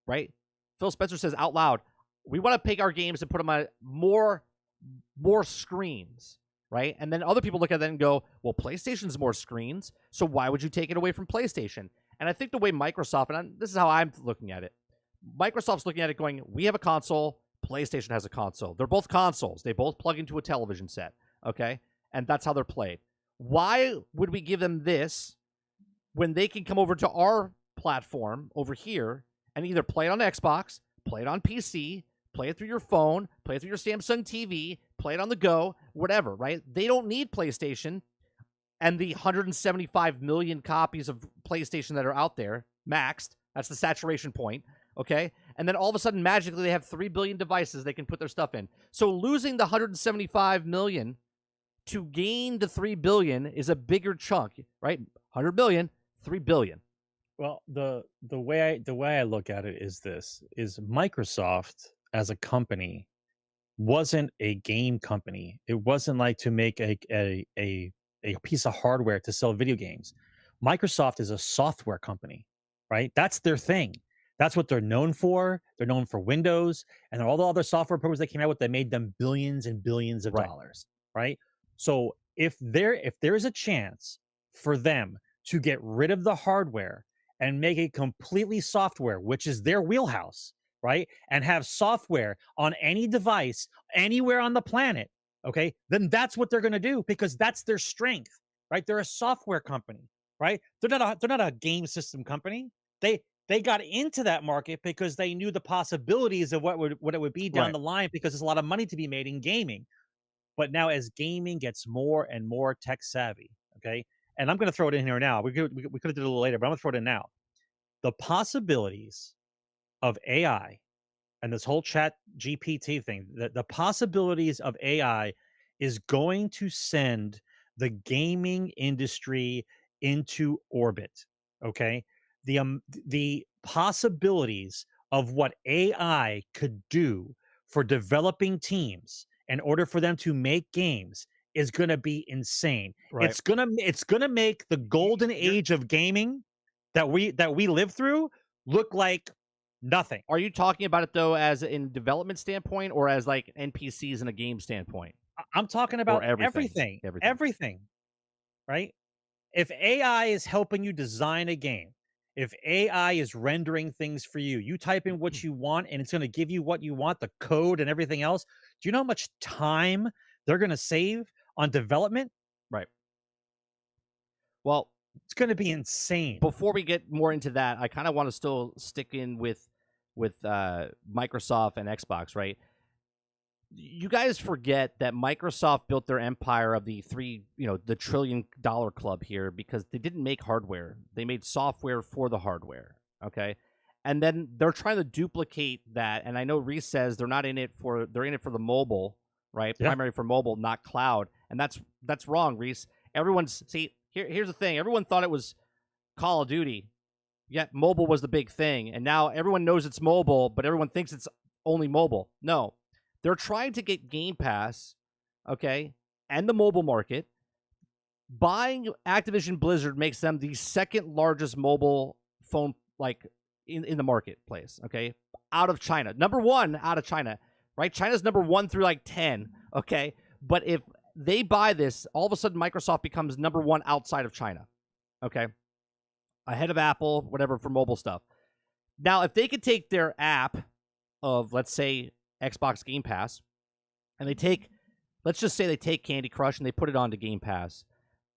right? Phil Spencer says out loud, we want to take our games and put them on more screens, right? And then other people look at that and go, well, PlayStation's more screens, so why would you take it away from PlayStation? And I think the way Microsoft, and this is how I'm looking at it, Microsoft's looking at it going, we have a console, PlayStation has a console. They're both consoles. They both plug into a television set, okay? And that's how they're played. Why would we give them this when they can come over to our platform over here and either play it on Xbox, play it on PC, play it through your phone, play it through your Samsung TV, play it on the go, whatever, right? They don't need PlayStation and the 175 million copies of PlayStation that are out there, maxed. That's the saturation point, okay? And then all of a sudden, magically, they have 3 billion devices they can put their stuff in. So losing the 175 million to gain the 3 billion is a bigger chunk, right? 100 million, 3 billion. Well, the way I look at it is this: is Microsoft as a company wasn't a game company. It wasn't like to make a piece of hardware to sell video games. Microsoft is a software company, right? That's their thing. That's what they're known for. They're known for Windows and all the other software programs they came out with that made them billions and billions of Right. dollars, right? So if there is a chance for them to get rid of the hardware and make it completely software, which is their wheelhouse, right? And have software on any device anywhere on the planet, okay? Then that's what they're going to do because that's their strength, right? They're a software company, right? They're not a game system company. They got into that market because they knew the possibilities of what it would be down Right. the line because there's a lot of money to be made in gaming. But now as gaming gets more and more tech savvy, okay? And I'm going to throw it in here now. We could have did it a little later, but I'm going to throw it in now. The possibilities of AI and this whole chat GPT thing, the possibilities of AI is going to send the gaming industry into orbit. Okay. The possibilities of what AI could do for developing teams in order for them to make games is going to be insane. Right. It's gonna make the golden age of gaming that we live through look like nothing. Are you talking about it though as in development standpoint or as like NPCs in a game standpoint? I'm talking about everything? everything, right? If AI is helping you design a game, if AI is rendering things for you, you type in what you want and it's going to give you what you want, the code and everything else. Do you know how much time they're going to save on development? Right. Well, it's going to be insane. Before we get more into that, I kind of want to still stick in with Microsoft and Xbox, right? You guys forget that Microsoft built their empire of the $1 trillion club here because they didn't make hardware. They made software for the hardware. Okay. And then they're trying to duplicate that. And I know Reese says they're in it for the mobile, right? Yeah. Primarily for mobile, not cloud. And that's wrong, Reese. Here's the thing. Everyone thought it was Call of Duty. Yet mobile was the big thing. And now everyone knows it's mobile, but everyone thinks it's only mobile. No. They're trying to get Game Pass, okay, and the mobile market. Buying Activision Blizzard makes them the second largest mobile phone, like, in the marketplace, okay, out of China. Number one out of China, right? China's number 1 through, like, 10, okay? But if they buy this, all of a sudden Microsoft becomes number 1 outside of China, okay? Ahead of Apple, whatever, for mobile stuff. Now, if they could take their app of, let's say, Xbox Game Pass, and let's just say they take Candy Crush and they put it onto Game Pass,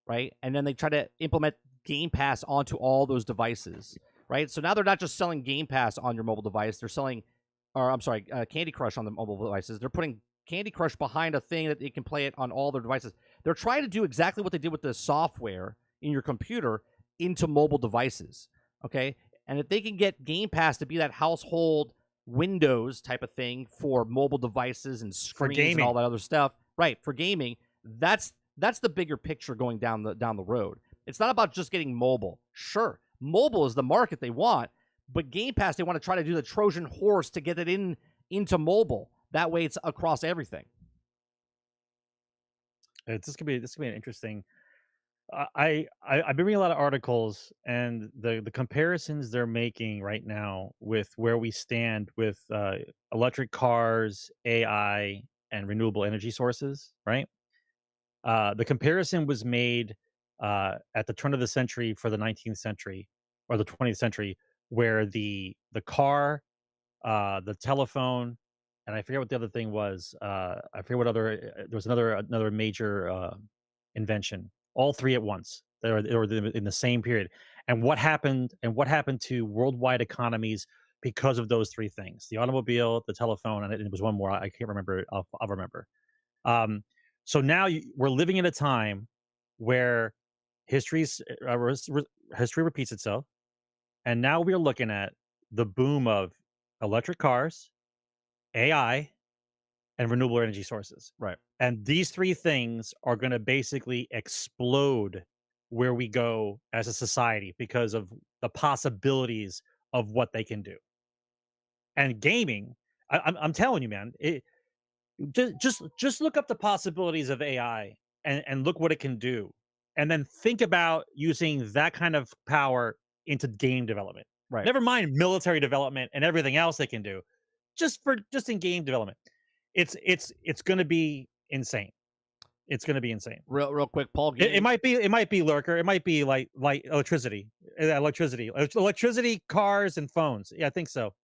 right? And then they try to implement Game Pass onto all those devices, right? So now they're not just selling Game Pass on your mobile device. They're selling, Candy Crush on the mobile devices. They're putting Candy Crush behind a thing that they can play it on all their devices. They're trying to do exactly what they did with the software in your computer into mobile devices, okay? And if they can get Game Pass to be that household Windows type of thing for mobile devices and screens and all that other stuff, right? For gaming, that's the bigger picture going down the road. It's not about just getting mobile. Sure, mobile is the market they want, but Game Pass they want to try to do the Trojan horse to get it into mobile. That way, it's across everything. This could be an interesting. I've been reading a lot of articles and the comparisons they're making right now with where we stand with electric cars, AI, and renewable energy sources, right? The comparison was made at the turn of the century for the 19th century or the 20th century, where the car, the telephone, and I forget what the other thing was. I forget what other. There was another major invention. All three at once. They were in the same period. And what happened to worldwide economies because of those three things? The automobile, the telephone, and it was one more. I can't remember. I'll remember. So now we're living in a time where history repeats itself. And now we're looking at the boom of electric cars, AI, and renewable energy sources. Right. And these three things are going to basically explode where we go as a society because of the possibilities of what they can do. And gaming, I'm telling you, man, just look up the possibilities of AI and look what it can do. And then think about using that kind of power into game development. Right. Never mind military development and everything else they can do. Just in game development. It's going to be insane. It's going to be insane. Real quick, Paul It Gaming. might be lurker. It might be like electricity, cars and phones. Yeah, I think so.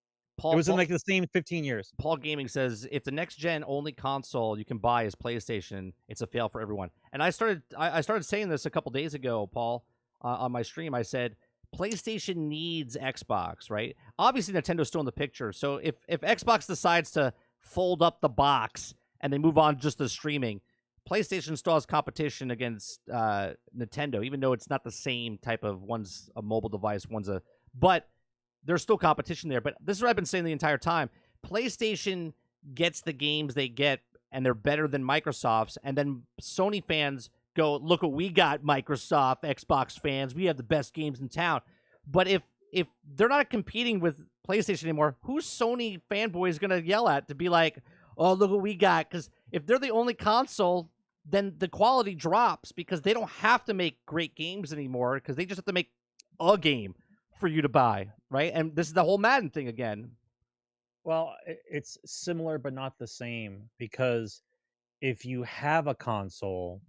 It was in like the same 15 years. Paul Gaming says if the next gen only console you can buy is PlayStation, it's a fail for everyone. And I started saying this a couple days ago, Paul, on my stream. I said PlayStation needs Xbox, right? Obviously, Nintendo's still in the picture. So if Xbox decides to fold up the box and they move on just to streaming, PlayStation still has competition against Nintendo, even though it's not the same type of, one's a mobile device, but there's still competition there. But this is what I've been saying the entire time. PlayStation gets the games they get, and they're better than Microsoft's. And then Sony fans go, look what we got, Microsoft, Xbox fans. We have the best games in town. But if they're not competing with PlayStation anymore, who's Sony fanboys going to yell at to be like, oh, look what we got? Because if they're the only console, then the quality drops because they don't have to make great games anymore because they just have to make a game for you to buy, right? And this is the whole Madden thing again. Well, it's similar but not the same, because if you have a console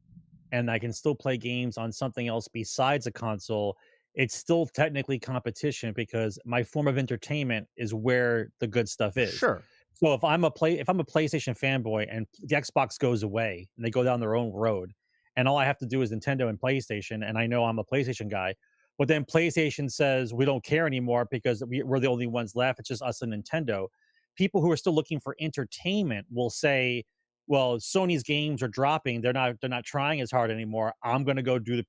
and I can still play games on something else besides a console, it's still technically competition because my form of entertainment is where the good stuff is. Sure. So if I'm a PlayStation fanboy and the Xbox goes away and they go down their own road, and all I have to do is Nintendo and PlayStation, and I know I'm a PlayStation guy, but then PlayStation says we don't care anymore because we're the only ones left. It's just us and Nintendo. People who are still looking for entertainment will say, "Well, Sony's games are dropping. They're not trying as hard anymore. I'm gonna go get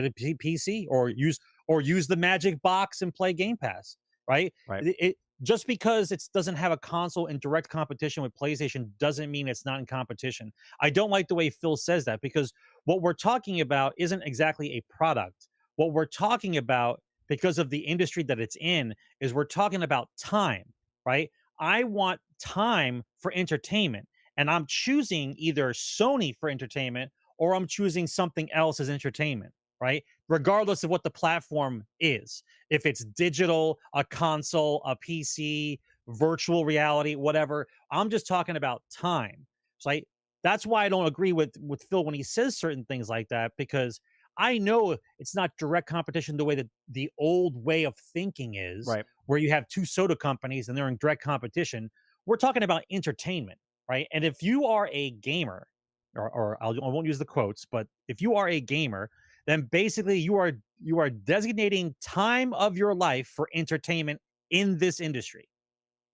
a PC or use the Magic Box and play Game Pass." Right? Right. Just because it doesn't have a console in direct competition with PlayStation doesn't mean it's not in competition. I don't like the way Phil says that, because what we're talking about isn't exactly a product. What we're talking about, because of the industry that it's in, is we're talking about time, right? I want time for entertainment, and I'm choosing either Sony for entertainment or I'm choosing something else as entertainment, right? Regardless of what the platform is. If it's digital, a console, a PC, virtual reality, whatever, I'm just talking about time. So that's why I don't agree with Phil when he says certain things like that, because I know it's not direct competition the way that the old way of thinking is, Right. where you have two soda companies and they're in direct competition. We're talking about entertainment, right? And if you are a gamer, or I won't use the quotes, but if you are a gamer, then basically you are designating time of your life for entertainment in this industry.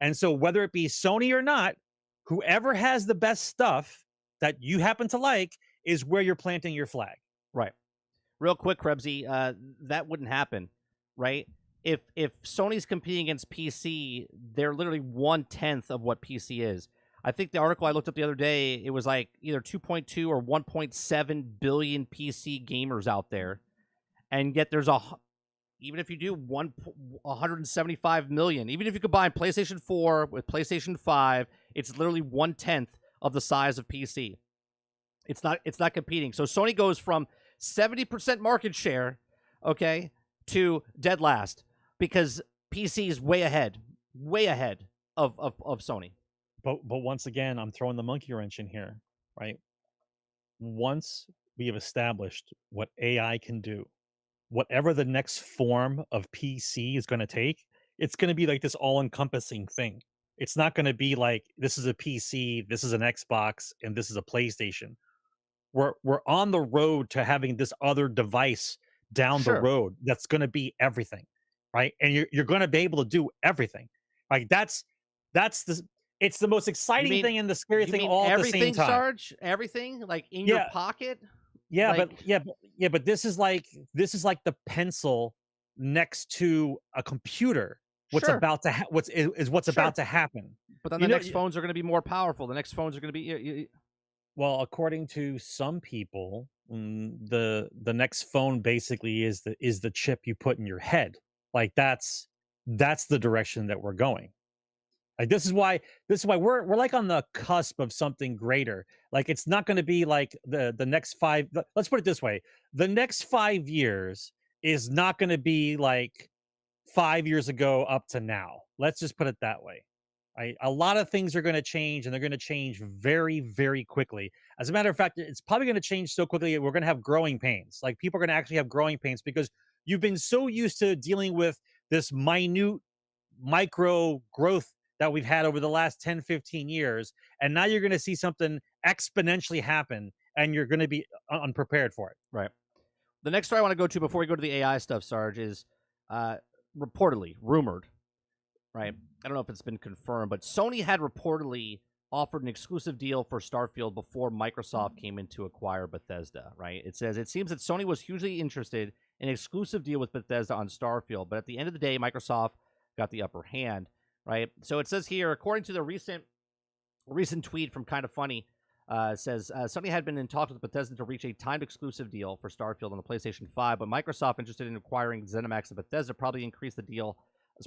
And so whether it be Sony or not, whoever has the best stuff that you happen to like is where you're planting your flag. Right. Real quick, Krebsy, that wouldn't happen, right? If Sony's competing against PC, they're literally 1/10 of what PC is. I think the article I looked up the other day, it was like either 2.2 or 1.7 billion PC gamers out there, and yet there's even if you do 175 million, even if you combine PlayStation 4 with PlayStation 5, it's literally 1/10 of the size of PC. It's not competing. So Sony goes from 70% market share, okay, to dead last because PC is way ahead of Sony. But once again, I'm throwing the monkey wrench in here, right? Once we have established what AI can do, whatever the next form of PC is going to take, it's going to be like this all-encompassing thing. It's not going to be like this is a PC, this is an Xbox, and this is a PlayStation. We're on the road to having this other device down the road that's going to be everything, right? And you're going to be able to do everything. Like it's the most exciting thing and the scary thing all at the same time. Sarge? Everything like in your pocket? Yeah, but this is like the pencil next to a computer. What's about to about to happen. But then the next phones are going to be more powerful. The next phones are going to be well, according to some people, the next phone basically is the chip you put in your head. Like that's the direction that we're going. Like this is why we're like on the cusp of something greater. Like it's not going to be like the next five. Let's put it this way: the next 5 years is not going to be like 5 years ago up to now. Let's just put it that way. Right? A lot of things are going to change, and they're going to change very, very quickly. As a matter of fact, it's probably going to change so quickly we're going to have growing pains. Like, people are going to actually have growing pains because you've been so used to dealing with this minute micro growth that we've had over the last 10, 15 years. And now you're going to see something exponentially happen, and you're going to be unprepared for it. Right. The next story I want to go to before we go to the AI stuff, Sarge, is reportedly, rumored, right? I don't know if it's been confirmed, but Sony had reportedly offered an exclusive deal for Starfield before Microsoft came in to acquire Bethesda, right? It says, it seems that Sony was hugely interested in an exclusive deal with Bethesda on Starfield, but at the end of the day, Microsoft got the upper hand, right? So it says here, according to the recent tweet from Kind of Funny, says Sony had been in talks with Bethesda to reach a timed exclusive deal for Starfield on the PlayStation 5, but Microsoft, interested in acquiring ZeniMax and Bethesda, probably increased the deal's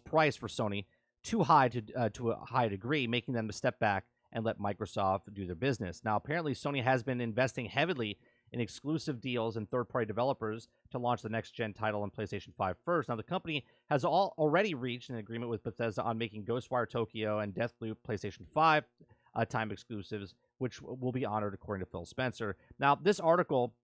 price for Sony too high to a high degree, making them to step back and let Microsoft do their business. Now, apparently, Sony has been investing heavily in exclusive deals and third-party developers to launch the next-gen title on PlayStation 5 first. Now, the company has already reached an agreement with Bethesda on making Ghostwire Tokyo and Deathloop PlayStation 5 time exclusives, which will be honored according to Phil Spencer. Now, this article,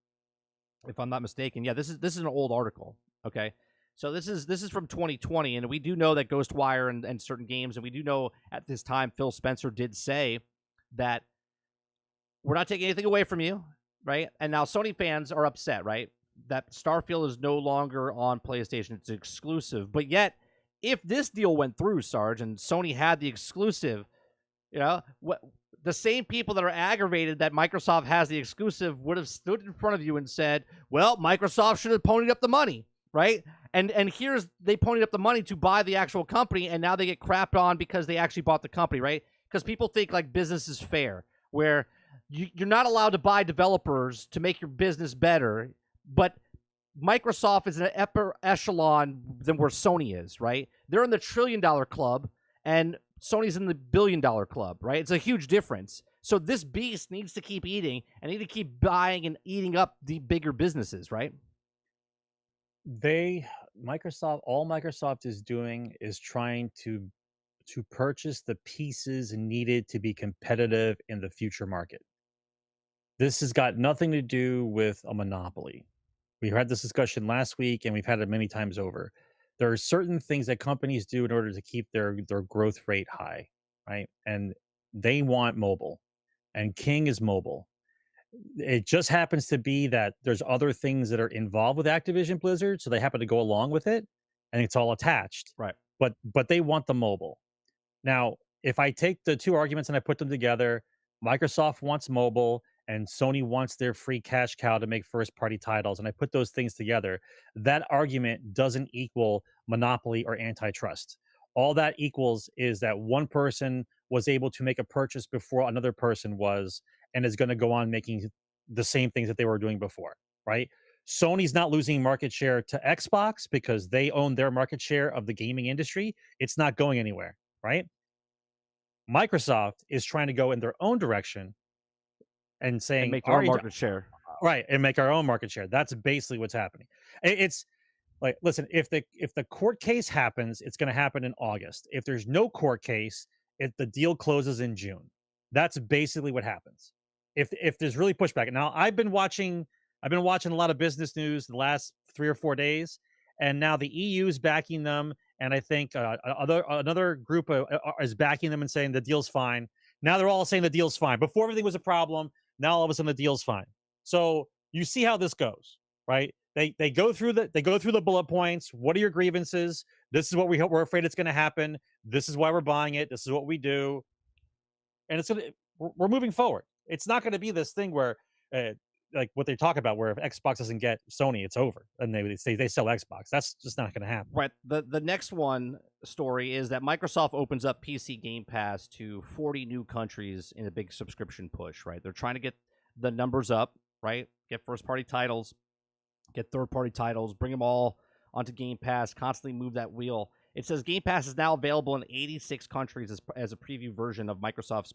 if I'm not mistaken, yeah, this is an old article, okay? So this is from 2020, and we do know that Ghostwire and certain games, and we do know at this time Phil Spencer did say that we're not taking anything away from you, right? And now Sony fans are upset, right? That Starfield is no longer on PlayStation. It's exclusive. But yet, if this deal went through, Sarge, and Sony had the exclusive, you know, the same people that are aggravated that Microsoft has the exclusive would have stood in front of you and said, well, Microsoft should have ponied up the money, right? And here's, they ponied up the money to buy the actual company, and now they get crapped on because they actually bought the company, right? Because people think like business is fair, where you're not allowed to buy developers to make your business better, but Microsoft is in an upper echelon than where Sony is, right? They're in the $1 trillion club, and Sony's in the $1 billion club, right? It's a huge difference. So this beast needs to keep eating and need to keep buying and eating up the bigger businesses, right? All Microsoft is doing is trying to purchase the pieces needed to be competitive in the future market. This has got nothing to do with a monopoly. We had this discussion last week, and we've had it many times over. There are certain things that companies do in order to keep their growth rate high, right? And they want mobile, and King is mobile. It just happens to be that there's other things that are involved with Activision Blizzard, so they happen to go along with it, and it's all attached. Right. But they want the mobile. Now, if I take the two arguments and I put them together, Microsoft wants mobile and Sony wants their free cash cow to make first-party titles, and I put those things together, that argument doesn't equal monopoly or antitrust. All that equals is that one person was able to make a purchase before another person was, and is going to go on making the same things that they were doing before, right? Sony's not losing market share to Xbox because they own their market share of the gaming industry. It's not going anywhere, right? Microsoft is trying to go in their own direction and saying, and make our market share. Right, and make our own market share. That's basically what's happening. It's like, listen, if the court case happens, it's going to happen in August. If there's no court case, the deal closes in June. That's basically what happens. If there's really pushback. Now, I've been watching a lot of business news the last 3 or 4 days, and now the EU is backing them, and I think another group is backing them and saying the deal's fine. Now they're all saying the deal's fine. Before, everything was a problem. Now all of a sudden the deal's fine. So you see how this goes, right? They go through the bullet points. What are your grievances? This is what we're afraid it's going to happen. This is why we're buying it. This is what we do, and we're moving forward. It's not going to be this thing where, like what they talk about, where if Xbox doesn't get Sony, it's over, and they say they sell Xbox. That's just not going to happen. Right. The next one story is that Microsoft opens up PC Game Pass to 40 new countries in a big subscription push. Right. They're trying to get the numbers up. Right. Get first-party titles, get third-party titles, bring them all onto Game Pass. Constantly move that wheel. It says Game Pass is now available in 86 countries as a preview version of Microsoft's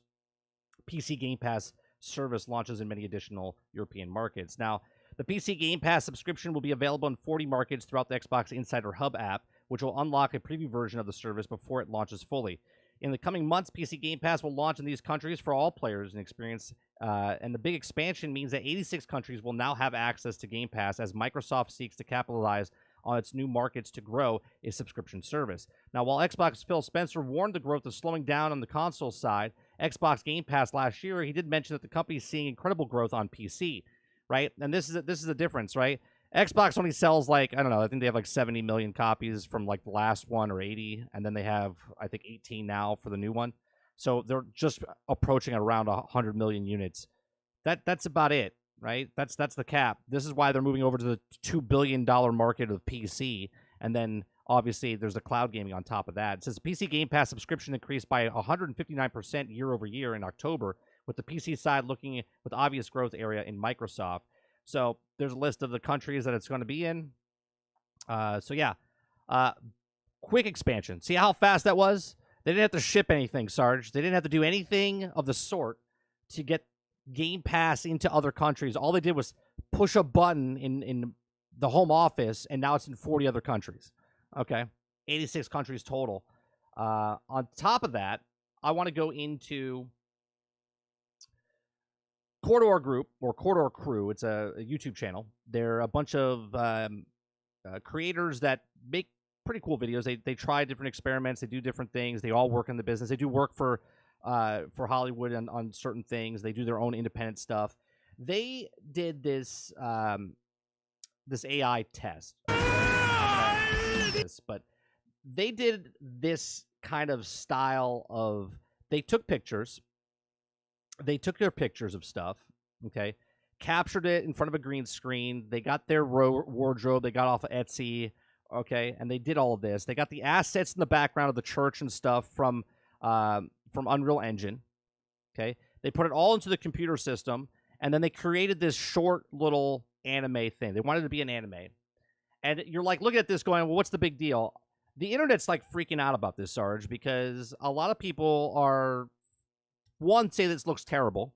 PC Game Pass service launches in many additional European markets. Now, the PC Game Pass subscription will be available in 40 markets throughout the Xbox Insider Hub app, which will unlock a preview version of the service before it launches fully. In the coming months, PC Game Pass will launch in these countries for all players and experience. And the big expansion means that 86 countries will now have access to Game Pass as Microsoft seeks to capitalize on its new markets to grow its subscription service. Now, while Xbox Phil Spencer warned the growth is slowing down on the console side, Xbox Game Pass last year, he did mention that the company is seeing incredible growth on PC, right? And this is a difference, right? Xbox only sells like, I don't know, I think they have like 70 million copies from like the last one or 80, and then they have, I think, 18 now for the new one. So they're just approaching around 100 million units. That's about it, right? That's the cap. This is why they're moving over to the $2 billion market of PC, and then obviously there's the cloud gaming on top of that. It says PC Game Pass subscription increased by 159% year over year in October, with the PC side looking with obvious growth area in Microsoft. So there's a list of the countries that it's going to be in. Quick expansion. See how fast that was? They didn't have to ship anything, Sarge. They didn't have to do anything of the sort to get Game Pass into other countries. All they did was push a button in the home office, and now it's in 40 other countries. Okay? 86 countries total. On top of that, I want to go into Corridor Group, or Corridor Crew. It's a YouTube channel. They're a bunch of creators that make pretty cool videos. They try different experiments. They do different things. They all work in the business. They do work for Hollywood on certain things. They do their own independent stuff. They did this this AI test. But they did this kind of style of, they took pictures. They took their pictures of stuff, okay, captured it in front of a green screen. They got their wardrobe. They got off of Etsy, okay, and they did all of this. They got the assets in the background of the church and stuff from Unreal Engine, okay. They put it all into the computer system, and then they created this short little anime thing. They wanted it to be an anime. And you're like looking at this going, well, what's the big deal? The internet's like freaking out about this, Sarge, because a lot of people are, one, say this looks terrible,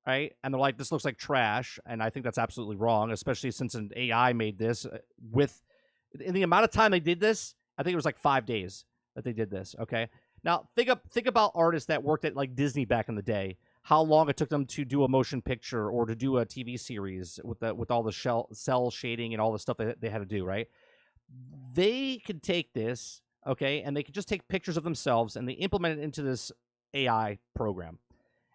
right? And they're like, this looks like trash. And I think that's absolutely wrong, especially since an AI made this in the amount of time they did this, I think it was like 5 days that they did this, okay? Now, think about artists that worked at like Disney back in the day, how long it took them to do a motion picture or to do a TV series with all the cell shading and all the stuff that they had to do, right? They could take this, okay, and they could just take pictures of themselves and they implement it into this AI program.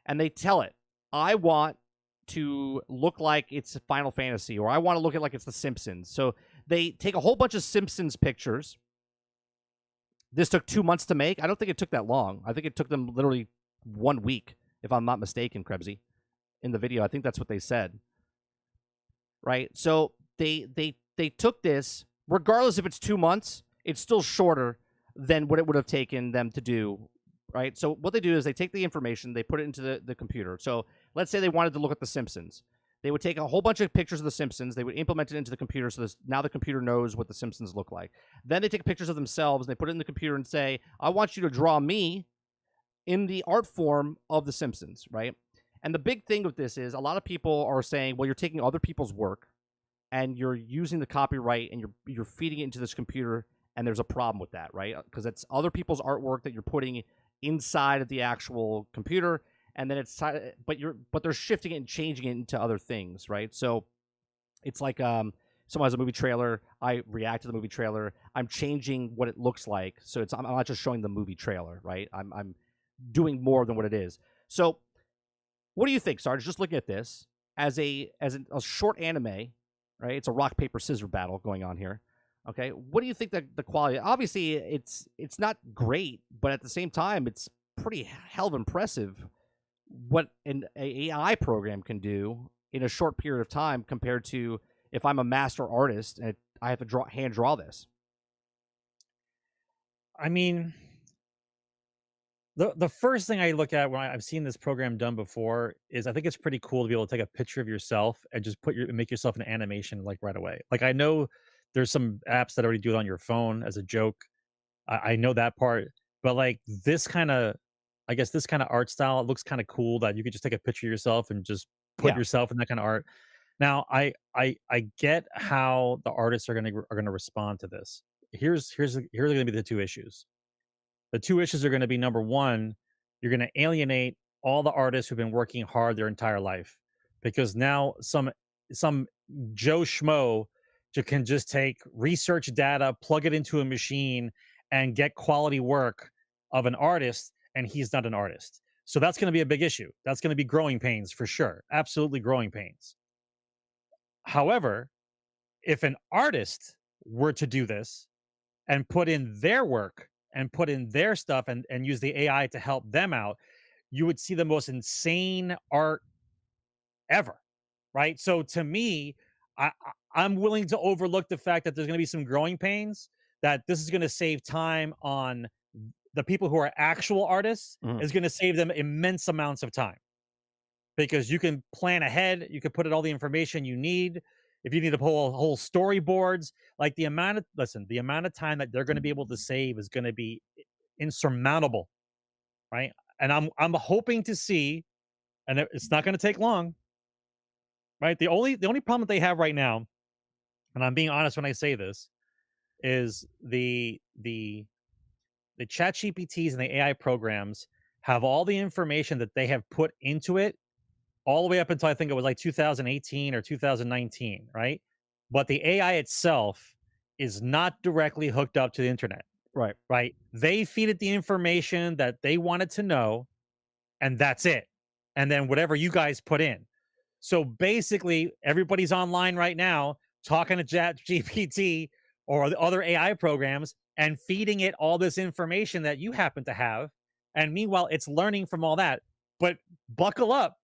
And they tell it, I want to look like it's Final Fantasy, or I want to look at like it's The Simpsons. So they take a whole bunch of Simpsons pictures. This took 2 months to make. I don't think it took that long. I think it took them literally 1 week, if I'm not mistaken, Krebsy, in the video. I think that's what they said. Right? So they took this, regardless if it's 2 months, it's still shorter than what it would have taken them to do. Right? So what they do is they take the information, they put it into the computer. So let's say they wanted to look at The Simpsons. They would take a whole bunch of pictures of The Simpsons. They would implement it into the computer so now the computer knows what The Simpsons look like. Then they take pictures of themselves and they put it in the computer and say, I want you to draw me in the art form of The Simpsons, right? And the big thing with this is a lot of people are saying, well, you're taking other people's work and you're using the copyright and you're feeding it into this computer, and there's a problem with that, right? Because it's other people's artwork that you're putting inside of the actual computer, and then but they're shifting it and changing it into other things, right? So it's like someone has a movie trailer, I react to the movie trailer, I'm changing what it looks like, so I'm not just showing the movie trailer, right? I'm doing more than what it is. So what do you think, Sarge? Just looking at this as a short anime, right? It's a rock paper scissors battle going on here. Okay, what do you think that the quality? Obviously, it's not great, but at the same time, it's pretty hell of impressive what an AI program can do in a short period of time compared to if I'm a master artist and I have to hand draw this. I mean, the first thing I look at when I've seen this program done before is I think it's pretty cool to be able to take a picture of yourself and just make yourself an animation like right away. Like I know there's some apps that already do it on your phone as a joke. I know that part, but like this kind of, I guess this kind of art style, it looks kind of cool that you could just take a picture of yourself and just put yourself in that kind of art. Now, I get how the artists are gonna respond to this. here's going to be the two issues. The two issues are going to be, number one, you're going to alienate all the artists who've been working hard their entire life, because now some Joe Schmo can just take research data, plug it into a machine, and get quality work of an artist, and he's not an artist. So that's going to be a big issue. That's going to be growing pains for sure. Absolutely growing pains. However, if an artist were to do this and put in their work and put in their stuff and use the AI to help them out, you would see the most insane art ever, right? So to me, I'm willing to overlook the fact that there's going to be some growing pains, that this is going to save time on the people who are actual artists. Is going to save them immense amounts of time, because you can plan ahead. You can put in all the information you need. If you need to pull whole storyboards, like the amount of time that they're going to be able to save is going to be insurmountable, right? And I'm hoping to see, and it's not going to take long, right? The only problem that they have right now, and I'm being honest when I say this, is the chat GPTs and the AI programs have all the information that they have put into it all the way up until I think it was like 2018 or 2019, right? But the AI itself is not directly hooked up to the internet. Right. They feed it the information that they wanted to know, and that's it. And then whatever you guys put in. So basically, everybody's online right now talking to chat GPT or the other AI programs and feeding it all this information that you happen to have. And meanwhile, it's learning from all that. But buckle up.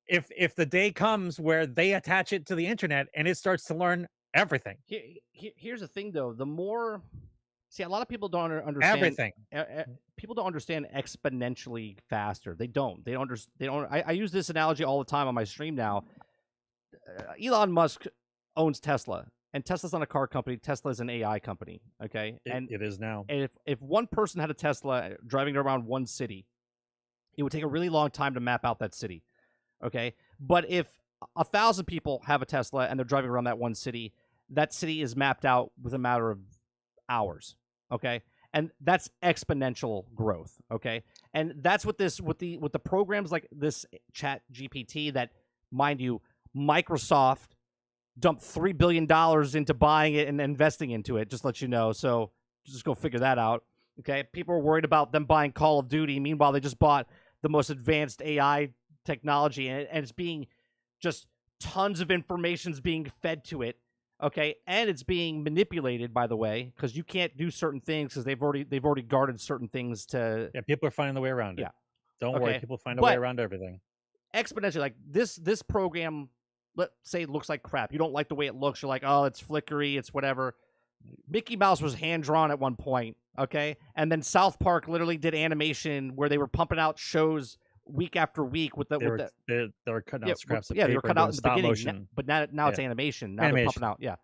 If the day comes where they attach it to the internet and it starts to learn everything. Here's the thing, though. The more... See, a lot of people don't understand everything. People don't understand exponentially faster. They don't. I use this analogy all the time on my stream now. Elon Musk owns Tesla, and Tesla's not a car company. Tesla is an AI company. Okay, and it is now. And if one person had a Tesla driving around one city, it would take a really long time to map out that city. Okay, but if 1,000 people have a Tesla and they're driving around that one city, that city is mapped out with a matter of hours. Okay, and that's exponential growth. Okay, and that's what this with the programs like this Chat GPT that, mind you, Microsoft dumped $3 billion into buying it and investing into it. Just let you know. So just go figure that out. Okay, people are worried about them buying Call of Duty. Meanwhile, they just bought the most advanced AI technology, and it's being just tons of information's being fed to it. Okay, and it's being manipulated, by the way, because you can't do certain things because they've already guarded certain things to. Yeah, people are finding the way around it. Yeah, don't worry, people find a way around everything. Exponentially, like this program, let's say, looks like crap. You don't like the way it looks. You're like, oh, it's flickery, it's whatever. Mickey Mouse was hand drawn at one point, okay, and then South Park literally did animation where they were pumping out shows week after week with the they were cutting out scraps of paper. They were cut out in the beginning, motion. but now it's animation. Now they're pumping out. Yeah,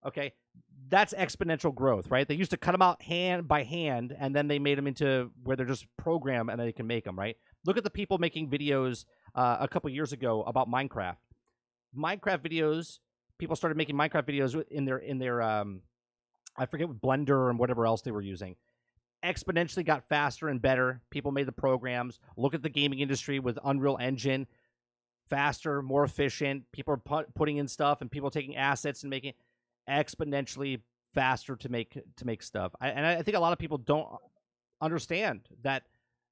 okay, that's exponential growth, right? They used to cut them out hand by hand, and then they made them into where they're just program and they can make them, right? Look at the people making videos a couple years ago about Minecraft. Minecraft videos. People started making Minecraft videos in their I forget what Blender and whatever else they were using. Exponentially got faster and better. People made the programs. Look at the gaming industry with Unreal Engine. Faster, more efficient. People are putting in stuff, and people are taking assets and making exponentially faster to make stuff. I think a lot of people don't understand that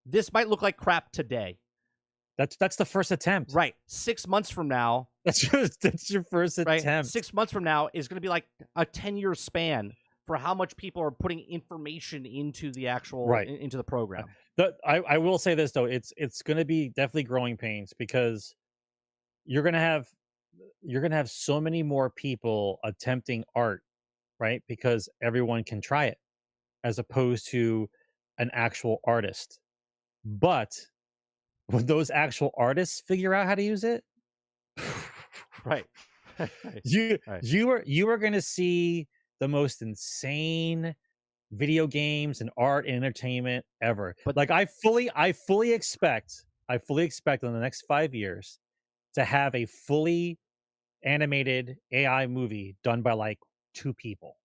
this might look like crap today. That's the first attempt, right? 6 months from now, that's your first attempt. Right? 6 months from now is going to be like a 10-year span for how much people are putting information into the actual into the program. I will say this though, it's going to be definitely growing pains, because you're going to have so many more people attempting art, right? Because everyone can try it, as opposed to an actual artist. But when those actual artists figure out how to use it, right, you are going to see the most insane video games and art and entertainment ever. But like, I fully expect in the next 5 years to have a fully animated AI movie done by like 2 people.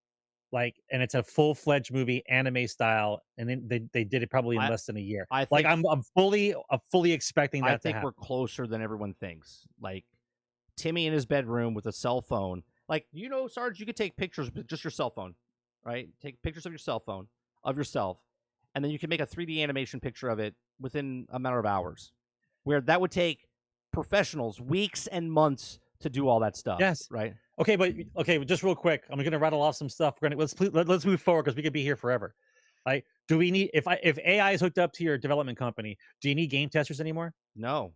and it's a full-fledged movie, anime style, and then they did it probably in less than a year. I Like, think I'm fully expecting that I to think happen. we're closer than everyone thinks. Like Timmy in his bedroom with a cell phone. Like, Sarge, you could take pictures with just your cell phone, right? Take pictures of your cell phone of yourself, and then you can make a 3D animation picture of it within a matter of hours. Where that would take professionals weeks and months to do all that stuff. Yes. Right. Okay, just real quick, I'm gonna rattle off some stuff. Let's move forward because we could be here forever. Like, do we need if AI is hooked up to your development company? Do you need game testers anymore? No.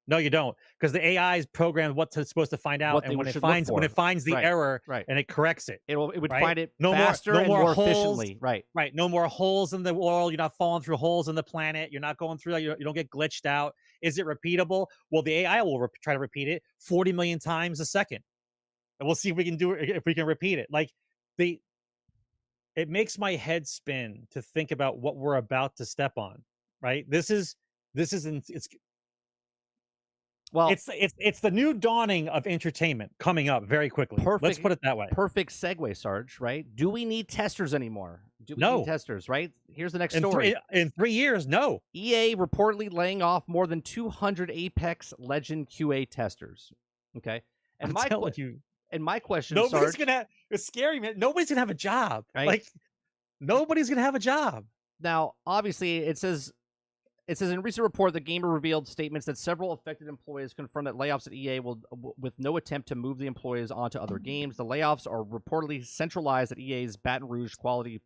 No, you don't, because the AI is programmed what it's supposed to find out, What and they when it should look finds the for. error, Right. and it corrects it. It would right? find it No faster more and more holes. efficiently. Right. Right. No more holes in the world. You're not falling through holes in the planet. You're not going through. You don't get glitched out. Is it repeatable? Well, the AI will try to repeat it 40 million times a second, and we'll see if we can do it. If we can repeat it, it makes my head spin to think about what we're about to step on. Right. It's the new dawning of entertainment coming up very quickly. Let's put it that way. Perfect segue, Sarge, right? Do we need testers anymore? Do we need testers, right? Here's the next in story. In 3 years, no. EA reportedly laying off more than 200 Apex Legend QA testers. Okay. And my question, nobody's Sarge, gonna it's scary, man. Nobody's gonna have a job. Right? Like, nobody's gonna have a job. Now, obviously, it says in a recent report, the Gamer revealed statements that several affected employees confirmed that layoffs at EA will, with no attempt to move the employees onto other games. The layoffs are reportedly centralized at EA's Baton Rouge quality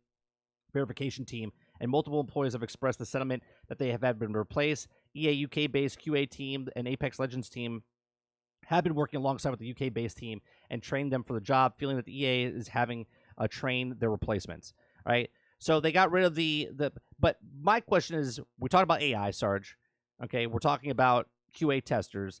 verification team, and multiple employees have expressed the sentiment that they have been replaced. EA UK-based QA team and Apex Legends team have been working alongside with the UK-based team and trained them for the job, feeling that the EA is having train their replacements. Right. So they got rid of but my question is, we talked about AI, Sarge. Okay, we're talking about QA testers.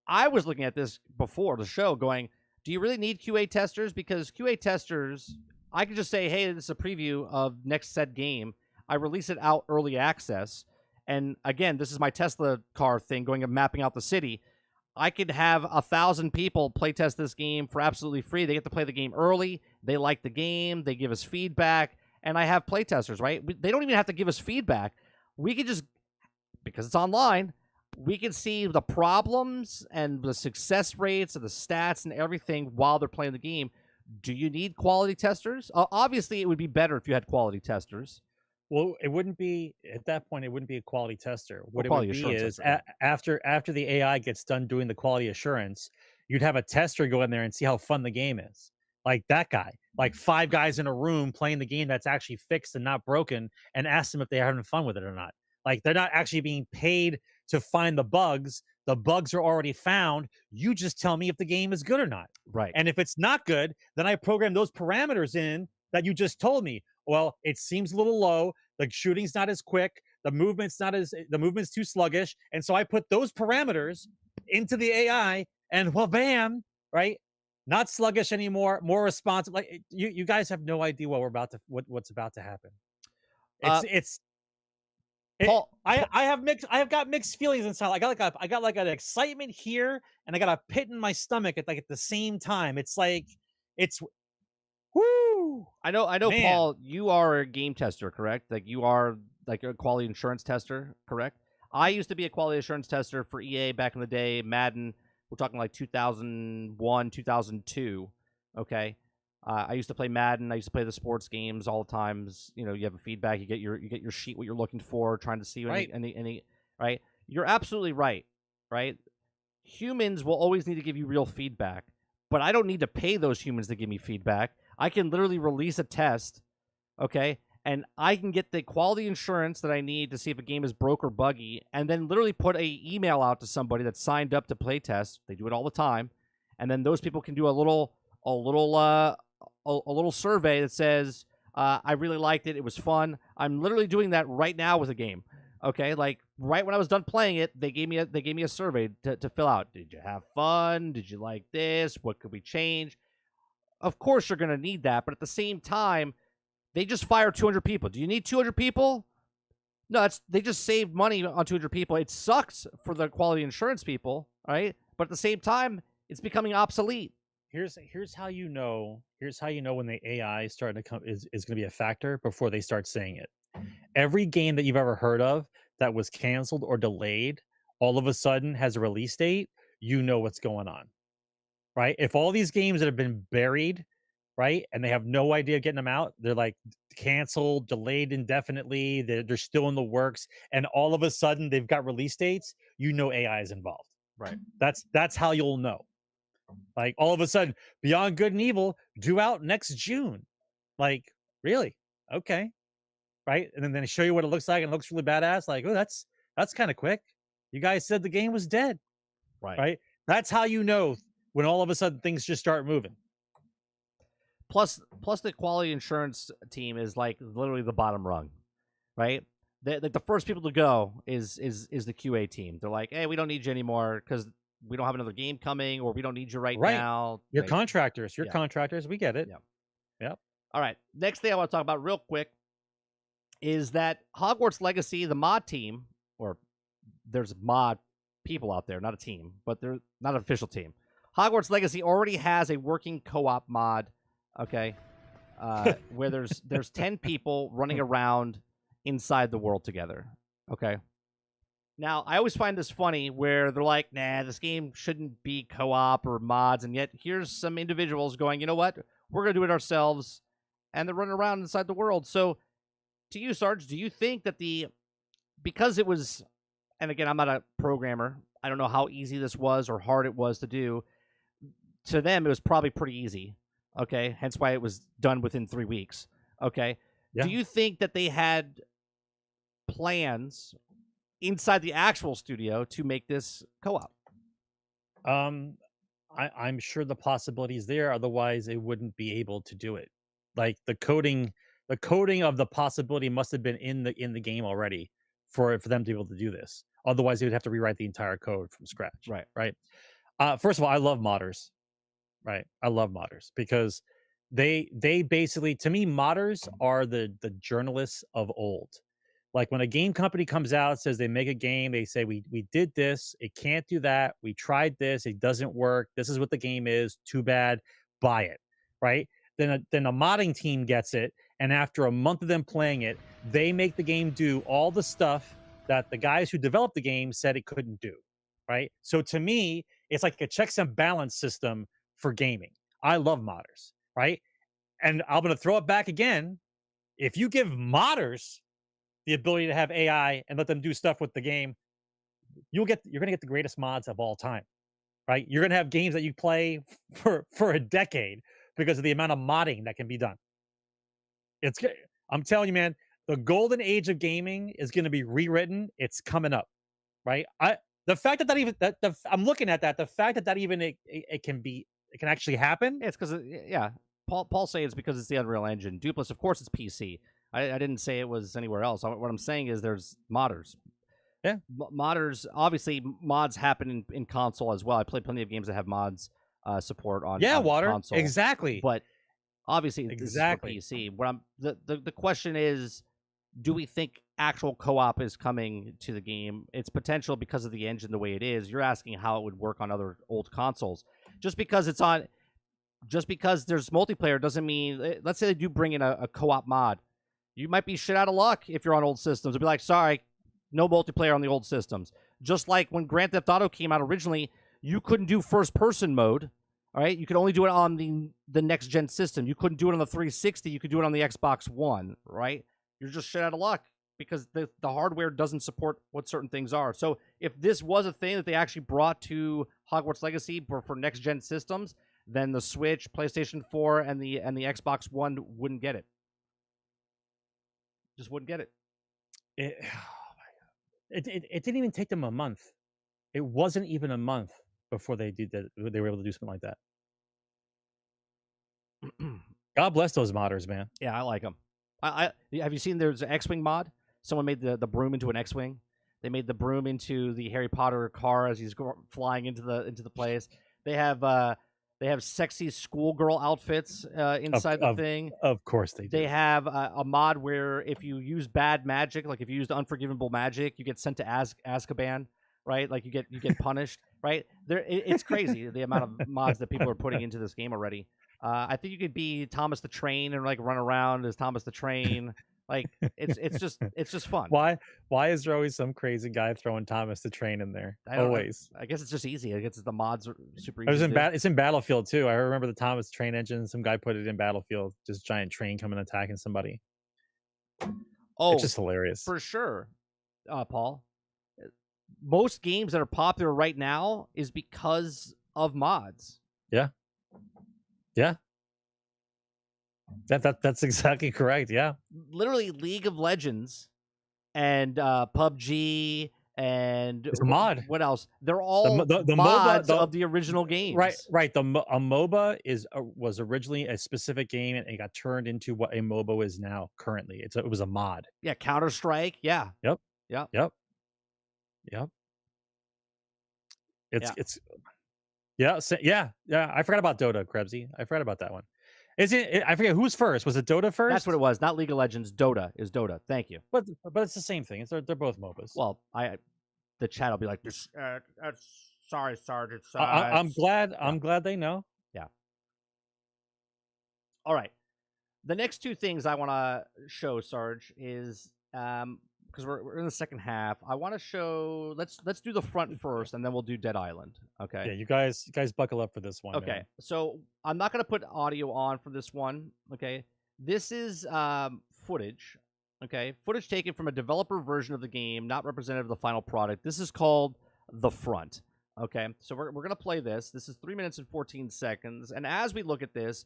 I was looking at this before the show going, do you really need QA testers? Because QA testers, I could just say, hey, this is a preview of next said game. I release it out early access. And again, this is my Tesla car thing going and mapping out the city. I could have 1,000 people play test this game for absolutely free. They get to play the game early. They like the game. They give us feedback. And I have playtesters, right? They don't even have to give us feedback. We could just, because it's online, we can see the problems and the success rates and the stats and everything while they're playing the game. Do you need quality testers? Obviously, it would be better if you had quality testers. Well, it wouldn't be, at that point, it wouldn't be a quality tester. What it quality would be assurance is after the AI gets done doing the quality assurance, you'd have a tester go in there and see how fun the game is. Like that guy, like 5 guys in a room playing the game that's actually fixed and not broken, and ask them if they're having fun with it or not. Like, they're not actually being paid to find the bugs. The bugs are already found. You just tell me if the game is good or not. Right. And if it's not good, then I program those parameters in that you just told me. Well, it seems a little low. The shooting's not as quick. The movement's too sluggish. And so I put those parameters into the AI, and well, bam, right? Not sluggish anymore, more responsive. Like, you guys have no idea what's about to happen. Paul, I have got mixed feelings inside. I got like an excitement here, and I got a pit in my stomach at the same time. It's whoo. I know, Man. Paul, you are a game tester, correct? Like, you are like a quality assurance tester, correct? I used to be a quality assurance tester for EA back in the day, Madden. We're talking like 2001, 2002. Okay. I used to play Madden. I used to play the sports games all the times. You have a feedback. You get your sheet, what you're looking for, trying to see any right. You're absolutely right. Right. Humans will always need to give you real feedback, but I don't need to pay those humans to give me feedback. I can literally release a test. Okay. And I can get the quality assurance that I need to see if a game is broke or buggy, and then literally put a email out to somebody that's signed up to play test. They do it all the time, and then those people can do a little survey that says, "I really liked it. It was fun." I'm literally doing that right now with a game. Okay, like right when I was done playing it, they gave me a survey to fill out. Did you have fun? Did you like this? What could we change? Of course, you're going to need that, but at the same time, they just fired 200 people. Do you need 200 people? No, they just saved money on 200 people. It sucks for the quality insurance people, right? But at the same time, it's becoming obsolete. here's how you know. Here's how you know when the AI is starting to come is going to be a factor before they start saying it. Every game that you've ever heard of that was canceled or delayed, all of a sudden has a release date. You know what's going on, right? If all these games that have been buried, right, and they have no idea getting them out, they're like canceled, delayed indefinitely, they're still in the works, and all of a sudden they've got release dates, you know AI is involved. Right. That's how you'll know. Like all of a sudden, Beyond Good and Evil due out next June. Like, really? Okay. Right? And then they show you what it looks like, and it looks really badass. Like, oh, that's kind of quick. You guys said the game was dead. Right? That's how you know when all of a sudden things just start moving. Plus the quality insurance team is like literally the bottom rung, right? The first people to go is the QA team. They're like, hey, we don't need you anymore because we don't have another game coming, or we don't need you right now. You're contractors. You're contractors. We get it. Yep. All right. Next thing I want to talk about real quick is that Hogwarts Legacy, the mod team, or there's mod people out there, not a team, but they're not an official team. Hogwarts Legacy already has a working co-op mod, okay, where there's 10 people running around inside the world together, okay? Now, I always find this funny where they're like, nah, this game shouldn't be co-op or mods, and yet here's some individuals going, you know what, we're going to do it ourselves, and they're running around inside the world. So, to you, Sarge, do you think that because it was, and again, I'm not a programmer, I don't know how easy this was or hard it was to do, to them, it was probably pretty easy, okay? Hence why it was done within 3 weeks, okay? Yeah. Do you think that they had plans inside the actual studio to make this co-op? I'm sure the possibility is there. Otherwise, it wouldn't be able to do it. Like the coding of the possibility must have been in the game already for them to be able to do this. Otherwise, they would have to rewrite the entire code from scratch. Right. First of all, I love modders. Right. I love modders because they basically, to me, modders are the journalists of old. Like when a game company comes out, says they make a game, they say, we did this, it can't do that, we tried this, it doesn't work, this is what the game is, too bad, buy it, right? Then a modding team gets it, and after a month of them playing it, they make the game do all the stuff that the guys who developed the game said it couldn't do, right? So to me, it's like a checks and balance system for gaming. I love modders, right? And I'm going to throw it back again. If you give modders the ability to have AI and let them do stuff with the game, you're going to get the greatest mods of all time, right? You're going to have games that you play for a decade because of the amount of modding that can be done. I'm telling you, man, the golden age of gaming is going to be rewritten. It's coming up, right? The fact that I'm looking at that, the fact that even it can actually happen. It's because Paul say it's because it's the Unreal Engine. Dupless, of course, it's PC. I didn't say it was anywhere else. What I'm saying is there's modders. Yeah. Modders, obviously, mods happen in console as well. I played plenty of games that have mods support on Water. console. Exactly. But obviously, this is for PC. The question is, do we think actual co-op is coming to the game? It's potential because of the engine the way it is. You're asking how it would work on other old consoles. Just because there's multiplayer doesn't mean, let's say they do bring in a co-op mod. You might be shit out of luck if you're on old systems. It'd be like, sorry, no multiplayer on the old systems. Just like when Grand Theft Auto came out originally, you couldn't do first-person mode. All right, you could only do it on the next-gen system. You couldn't do it on the 360. You could do it on the Xbox One, right? You're just shit out of luck because the hardware doesn't support what certain things are. So if this was a thing that they actually brought to Hogwarts Legacy for next-gen systems, then the Switch, PlayStation 4, and the Xbox One wouldn't get it. Just wouldn't get it. It didn't even take them a month. It wasn't even a month before they did that. They were able to do something like that. God bless those modders, man. Yeah, I like them. Have you seen there's an X-Wing mod? Someone made the broom into an X-Wing. They made the broom into the Harry Potter car as he's flying into the place. They have sexy schoolgirl outfits inside the thing. Of course they do. They have a mod where if you use bad magic, like if you use unforgivable magic, you get sent to Azkaban. right? Like you get punished, right? It's crazy the amount of mods that people are putting into this game already. I think you could be Thomas the Train and like run around as Thomas the Train. Like it's just fun. Why is there always some crazy guy throwing Thomas the Train in there? I don't know. Always. I guess it's just easy. I guess the mods are super It was easy. it's in Battlefield too. I remember the Thomas Train engine. Some guy put it in Battlefield. Just giant train coming attacking somebody. Oh, it's just hilarious. For sure, Paul. Most games that are popular right now is because of mods. Yeah. That's exactly correct. Yeah. Literally, League of Legends and PUBG and it's a mod. What else? They're all the mods MOBA, of the original games. Right. A MOBA was originally a specific game, and it got turned into what a MOBA is now. Currently, it was a mod. Yeah, Counter-Strike. Yeah. Yep. I forgot about Dota, Krebsy. I forgot about that one. I forget who's first. Was it Dota first? That's what it was. Not League of Legends. Dota is Dota. Thank you. But it's the same thing. They're both MOBAs. Well, the chat will be like, sorry, Sergeant. I'm glad they know. Yeah. All right. The next two things I want to show, Sarge, is because we're in the second half. I want to show. Let's do the front first, and then we'll do Dead Island. Okay. Yeah, you guys buckle up for this one. Okay. Man. So I'm not going to put audio on for this one. Okay. This is footage. Okay. Footage taken from a developer version of the game, not representative of the final product. This is called The Front. Okay. So we're going to play this. This is 3 minutes and 14 seconds. And as we look at this,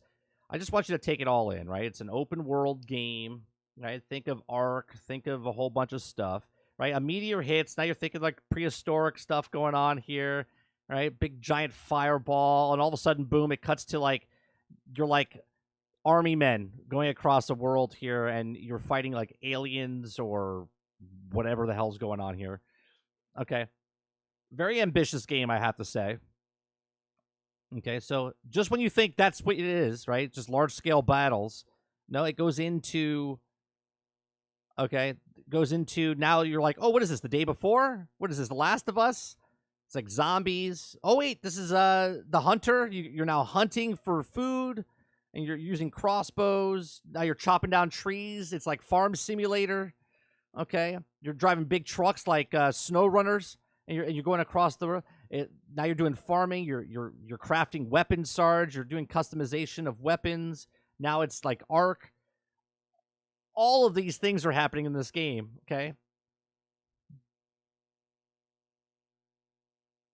I just want you to take it all in, right? It's an open world game, right? Think of Ark, think of a whole bunch of stuff, right? A meteor hits. Now you're thinking like prehistoric stuff going on here, right? Big giant fireball, and all of a sudden, boom, it cuts to like you're like army men going across the world here, and you're fighting like aliens or whatever the hell's going on here. Okay. Very ambitious game, I have to say. Okay, so just when you think that's what it is, right? Just large-scale battles. No, it goes into... Okay, goes into... Now you're like, oh, what is this, the day before? What is this, The Last of Us? It's like zombies. Oh, wait, this is the hunter. You're now hunting for food, and you're using crossbows. Now you're chopping down trees. It's like Farm Simulator. Okay, you're driving big trucks like snow runners, and you're going across the... now you're doing farming. You're crafting weapons, Sarge. You're doing customization of weapons. Now it's like Ark. All of these things are happening in this game. Okay.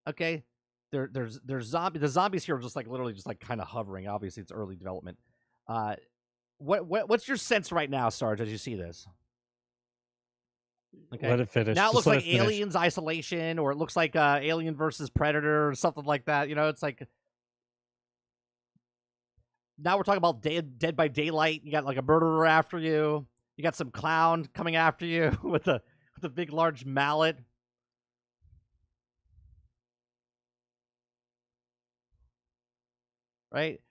Okay. There's zombies. The zombies here are just like literally just like kind of hovering. Obviously, it's early development. What's your sense right now, Sarge, as you see this? Okay. Let it finish. Now it looks Just like Aliens Isolation, or it looks like Alien versus Predator, or something like that. You know, it's like now we're talking about Dead by Daylight. You got like a murderer after you. You got some clown coming after you with a big large mallet. Right?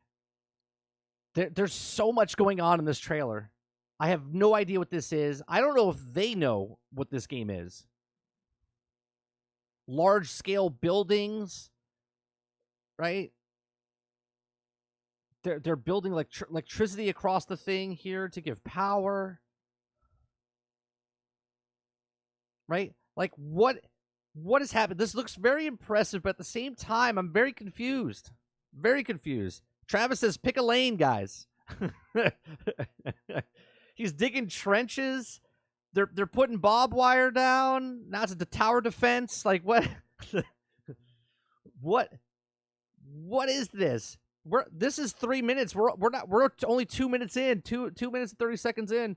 There's so much going on in this trailer. I have no idea what this is. I don't know if they know what this game is. Large-scale buildings, right? They're building electricity across the thing here to give power. Right? Like, what has happened? This looks very impressive, but at the same time, I'm very confused. Very confused. Travis says, pick a lane, guys. He's digging trenches. They're putting barbed wire down. Now it's the tower defense. Like what? What is this? This is 3 minutes. We're only 2 minutes in. 2 minutes and 30 seconds in.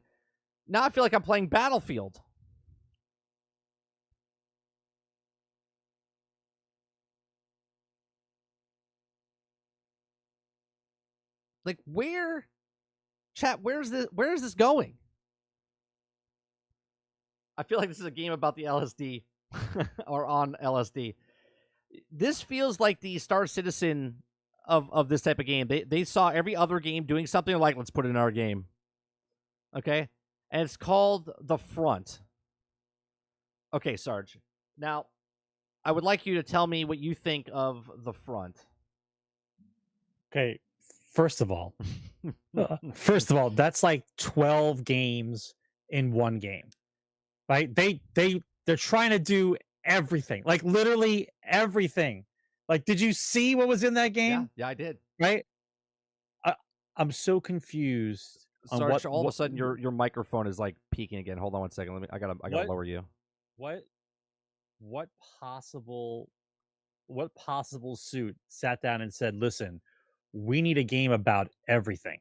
Now I feel like I'm playing Battlefield. Like where? Chat, where is this going? I feel like this is a game about the LSD or on LSD. This feels like the Star Citizen of this type of game. They saw every other game doing something like, let's put it in our game. Okay? And it's called The Front. Okay, Sarge. Now, I would like you to tell me what you think of the front. Okay, first of all, that's like 12 games in one game, right? They're trying to do everything, like literally everything. Like, did you see what was in that game? Yeah, I did. Right? I'm so confused on Sarge, what all of a sudden your microphone is like peaking again. Hold on one second. I gotta lower you. What possible suit sat down and said, "Listen, we need a game about everything."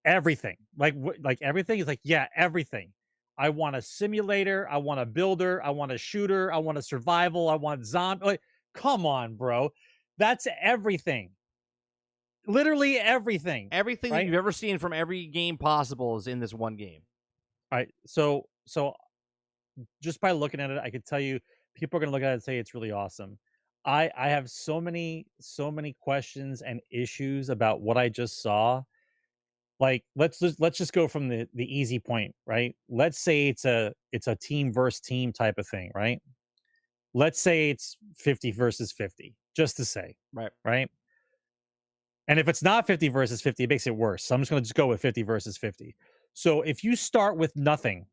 Everything. Like everything is like, yeah, everything. I want a simulator, I want a builder, I want a shooter, I want a survival, I want zombie. Like, come on, bro. That's everything. Literally everything. Everything right? that you've ever seen from every game possible is in this one game. All right. So just by looking at it, I could tell you people are gonna look at it and say it's really awesome. I have so many questions and issues about what I just saw. Like, let's just go from the easy point, right? Let's say it's a team versus team type of thing, right? Let's say it's 50 versus 50, just to say, right? And if it's not 50 versus 50, it makes it worse. So I'm just going to just go with 50 versus 50. So if you start with nothing,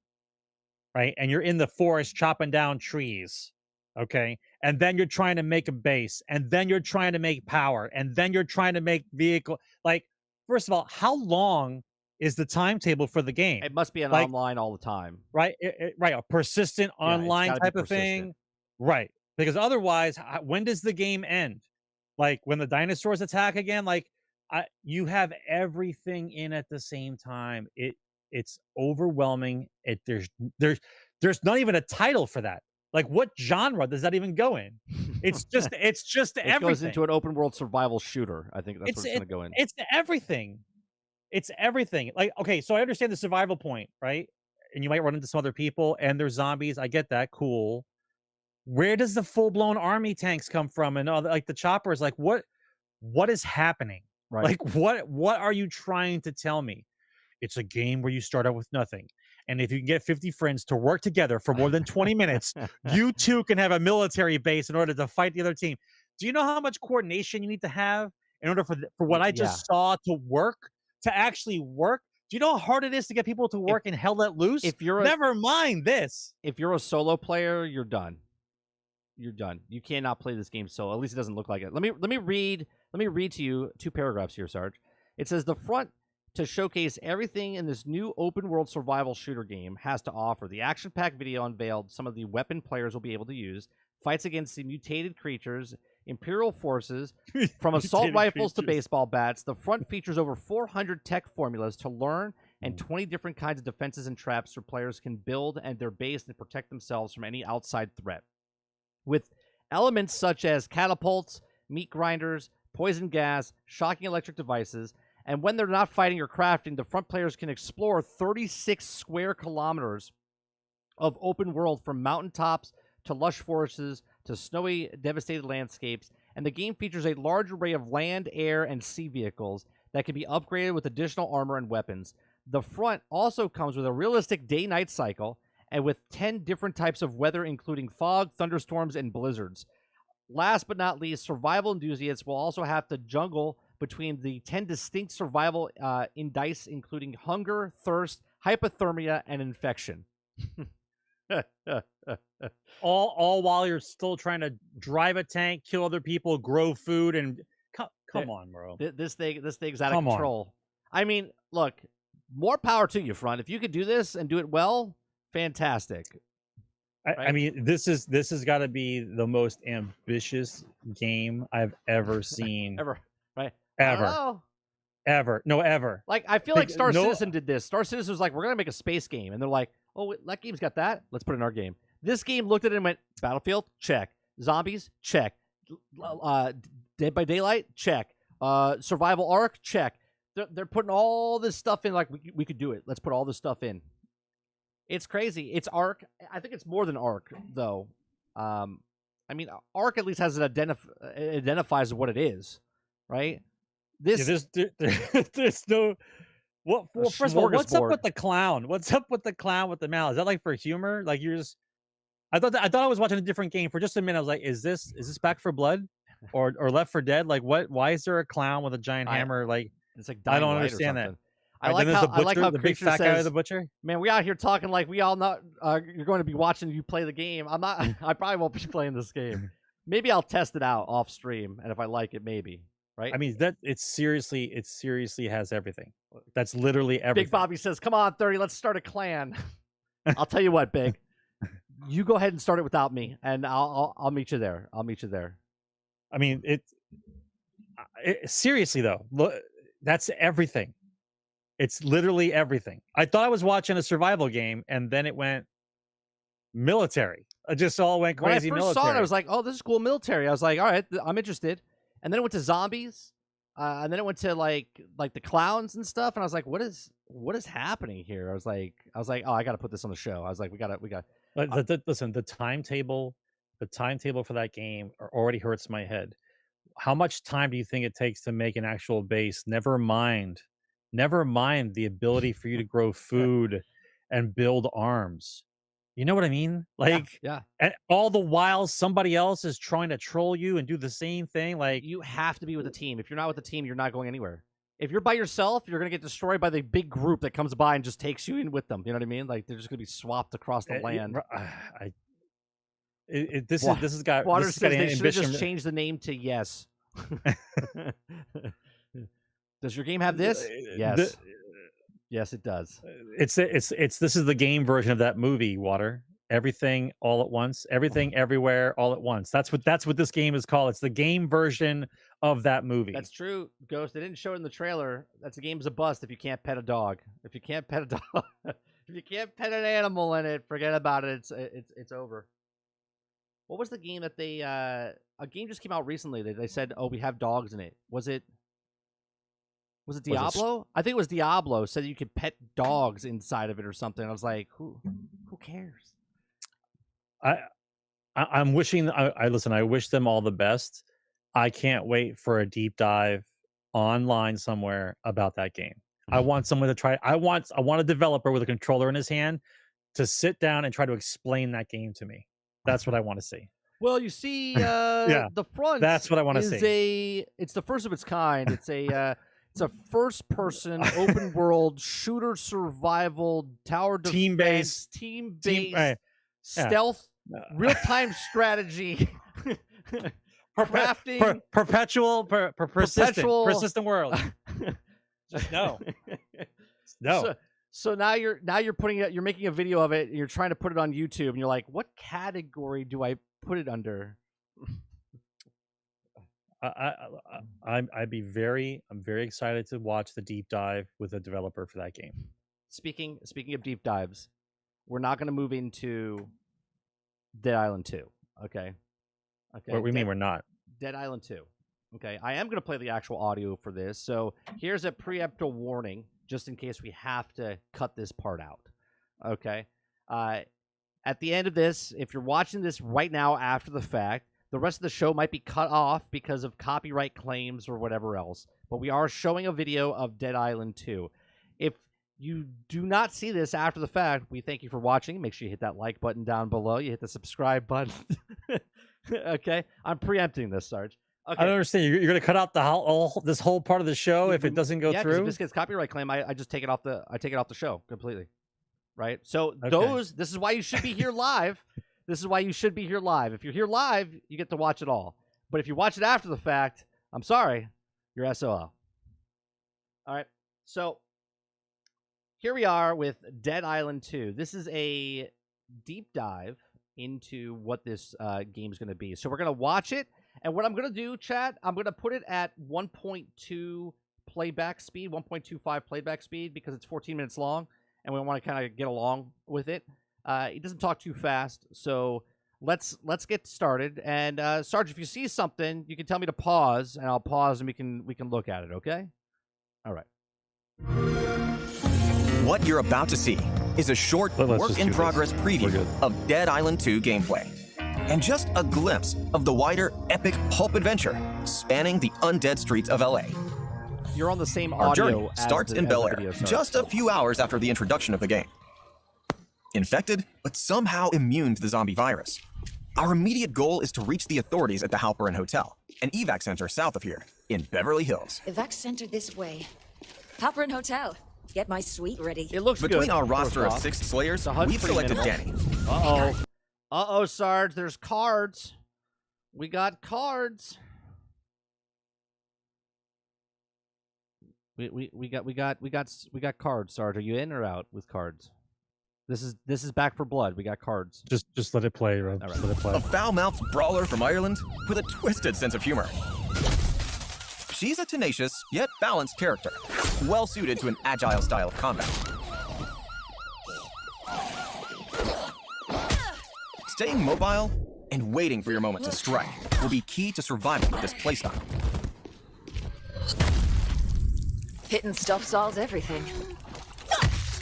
right, and you're in the forest chopping down trees, okay, and then you're trying to make a base, and then you're trying to make power, and then you're trying to make vehicle, like, first of all, how long is the timetable for the game? It must be an online all the time, right? Right, a persistent online type of thing, right? Because otherwise, when does the game end? Like when the dinosaurs attack again? Like, you have everything in at the same time. It's overwhelming. There's not even a title for that. Like, what genre does that even go in? It's just it everything. goes into an open world survival shooter. I think that's what it's going to go in. It's everything. It's everything. Like, okay, so I understand the survival point, right? And you might run into some other people and there's zombies. I get that. Cool. Where does the full-blown army tanks come from? And all like the choppers, like what is happening? Right. Like, what are you trying to tell me? It's a game where you start out with nothing. And if you can get 50 friends to work together for more than 20 minutes, you too can have a military base in order to fight the other team. Do you know how much coordination you need to have in order for what I just saw to work, to actually work? Do you know how hard it is to get people to work and hell let loose? Never mind this. If you're a solo player, you're done. You're done. You cannot play this game solo. At least it doesn't look like it. Let me read to you 2 paragraphs here, Sarge. It says the front to showcase everything in this new open world survival shooter game has to offer. The action-packed video unveiled some of the weapon players will be able to use, fights against the mutated creatures, Imperial forces, from assault rifles to baseball bats. The front features over 400 tech formulas to learn and 20 different kinds of defenses and traps so players can build and their base and protect themselves from any outside threat. With elements such as catapults, meat grinders, poison gas, shocking electric devices, and when they're not fighting or crafting, the front players can explore 36 square kilometers of open world from mountaintops to lush forests to snowy, devastated landscapes, and the game features a large array of land, air, and sea vehicles that can be upgraded with additional armor and weapons. The front also comes with a realistic day-night cycle and with 10 different types of weather, including fog, thunderstorms, and blizzards. Last but not least, survival enthusiasts will also have to jungle between the 10 distinct survival indices, including hunger, thirst, hypothermia, and infection. all while you're still trying to drive a tank, kill other people, grow food, and come on, bro. This thing's out of control. I mean, look, more power to you, Front. If you could do this and do it well, fantastic. I mean, this has got to be the most ambitious game I've ever seen. Ever, right? Ever. No, ever. Like, I feel like Star Citizen did this. Star Citizen was like, we're going to make a space game. And they're like, oh, that game's got that. Let's put it in our game. This game looked at it and went, Battlefield? Check. Zombies? Check. Dead by Daylight? Check. Survival Arc? Check. They're putting all this stuff in, like, we could do it. Let's put all this stuff in. It's crazy. It's Arc. I think it's more than Arc, though. I mean, Arc at least has identifies what it is, right? There's no. Well, first of all, what's up with the clown? What's up with the clown with the mouth? Is that like for humor? Like you're just, I thought I was watching a different game for just a minute. I was like, is this Back 4 Blood or Left 4 Dead? Like what? Why is there a clown with a giant hammer? Like it's like I Dying don't Light understand or that. something. I like how the big fat guy of the butcher. Man, we out here talking like we all know you're going to be watching you play the game. I'm not. I probably won't be playing this game. Maybe I'll test it out off stream, and if I like it, maybe. Right? I mean, it seriously has everything. That's literally everything. Big Bobby says, "Come on, 30, let's start a clan." I'll tell you what, Big. You go ahead and start it without me, and I'll meet you there. I'll meet you there. I mean, it seriously though. Look, that's everything. It's literally everything. I thought I was watching a survival game, and then it went military. It just all went crazy. When I first military. saw it, I was like, "Oh, this is cool, military." I was like, "All right, I'm interested." And then it went to zombies, and then it went to like the clowns and stuff. And I was like, "What is happening here?" I was like, "Oh, I got to put this on the show." I was like, "We got." Listen, the timetable for that game already hurts my head. How much time do you think it takes to make an actual base? Never mind the ability for you to grow food and build arms. You know what I mean? Like, yeah. And all the while somebody else is trying to troll you and do the same thing. Like, you have to be with a team. If you're not with a team, you're not going anywhere. If you're by yourself, you're gonna get destroyed by the big group that comes by and just takes you in with them. You know what I mean? Like they're just gonna be swapped across the land. This has got Water this says got they should ambition. just change the name to Yes. Does your game have this? Yes. Yes, it does. This is the game version of that movie, Water. Everything all at once, everything everywhere all at once. That's what this game is called. It's the game version of that movie. That's true, Ghost. They didn't show it in the trailer. That's a game's a bust if you can't pet a dog. If you can't pet a dog, if you can't pet an animal in it, forget about it. It's over. What was the game that they a game just came out recently that they said, "Oh, we have dogs in it." Was it Diablo? I think it was Diablo. Said you could pet dogs inside of it or something. I was like, who cares? I'm wishing. I wish them all the best. I can't wait for a deep dive online somewhere about that game. I want someone to try. I want a developer with a controller in his hand to sit down and try to explain that game to me. That's what I want to see. Well, you see, the front. That's what I want to see. It's the first of its kind. It's a first-person open world shooter survival tower defense team based stealth real-time strategy crafting persistent world. Just no. So now you're making a video of it and you're trying to put it on YouTube and you're like, what category do I put it under? I'm very excited to watch the deep dive with a developer for that game. Speaking of deep dives, we're not going to move into Dead Island 2. Okay. What do you mean we're not? Dead Island 2. Okay. I am going to play the actual audio for this. So here's a preemptive warning, just in case we have to cut this part out. Okay. At the end of this, if you're watching this right now after the fact, the rest of the show might be cut off because of copyright claims or whatever else. But we are showing a video of Dead Island 2. If you do not see this after the fact, we thank you for watching. Make sure you hit that like button down below. You hit the subscribe button. Okay? I'm preempting this, Sarge. Okay. I don't understand. You're going to cut out this whole part of the show if it doesn't go through? If this gets copyright claim, I just take it off the show completely. Right? So this is why you should be here live. This is why you should be here live. If you're here live, you get to watch it all. But if you watch it after the fact, I'm sorry, you're SOL. All right. So here we are with Dead Island 2. This is a deep dive into what this game is going to be. So we're going to watch it. And what I'm going to do, chat, I'm going to put it at 1.2 playback speed, 1.25 playback speed, because it's 14 minutes long. And we want to kind of get along with it. It doesn't talk too fast, so let's get started. And Sarge, if you see something, you can tell me to pause, and I'll pause, and we can look at it. Okay? All right. What you're about to see is a short work-in-progress preview of Dead Island 2 gameplay, and just a glimpse of the wider epic pulp adventure spanning the undead streets of LA. You're on the same Our audio. journey starts in Bel Air, just a few hours after the introduction of the game. infected, but somehow immune to the zombie virus. Our immediate goal is to reach the authorities at the Halperin Hotel, an evac center south of here, in Beverly Hills. Evac center this way. Halperin Hotel. Get my suite ready. It looks Between good. our roster of 6 Slayers, we've selected Danny. Uh-oh, Sarge, there's cards. We got cards. We got cards, Sarge. Are you in or out with cards? This is Back for Blood. We got cards. Just let it play, Rob. All right. Just let it play. A foul-mouthed brawler from Ireland with a twisted sense of humor. She's a tenacious, yet balanced character, well-suited to an agile style of combat. Staying mobile and waiting for your moment to strike will be key to surviving with this playstyle. Hitting stuff solves everything.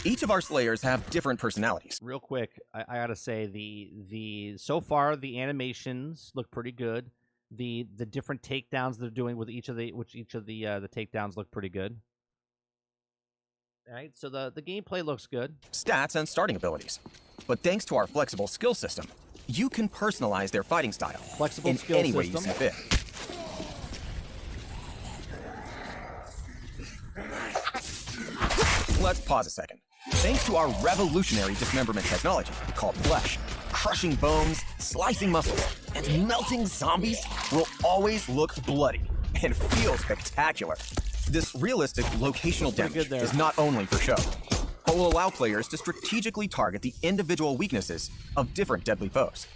Each of our Slayers have different personalities. Real quick, I gotta say the so far the animations look pretty good. The different takedowns they're doing with each of the takedowns look pretty good. All right, so the gameplay looks good. Stats and starting abilities. But thanks to our flexible skill system, you can personalize their fighting style Flexible in skill any way you system. see fit. Let's pause a second. Thanks to our revolutionary dismemberment technology called Flesh, crushing bones, slicing muscles, and melting zombies will always look bloody and feel spectacular. This realistic locational damage is not only for show, but will allow players to strategically target the individual weaknesses of different deadly foes.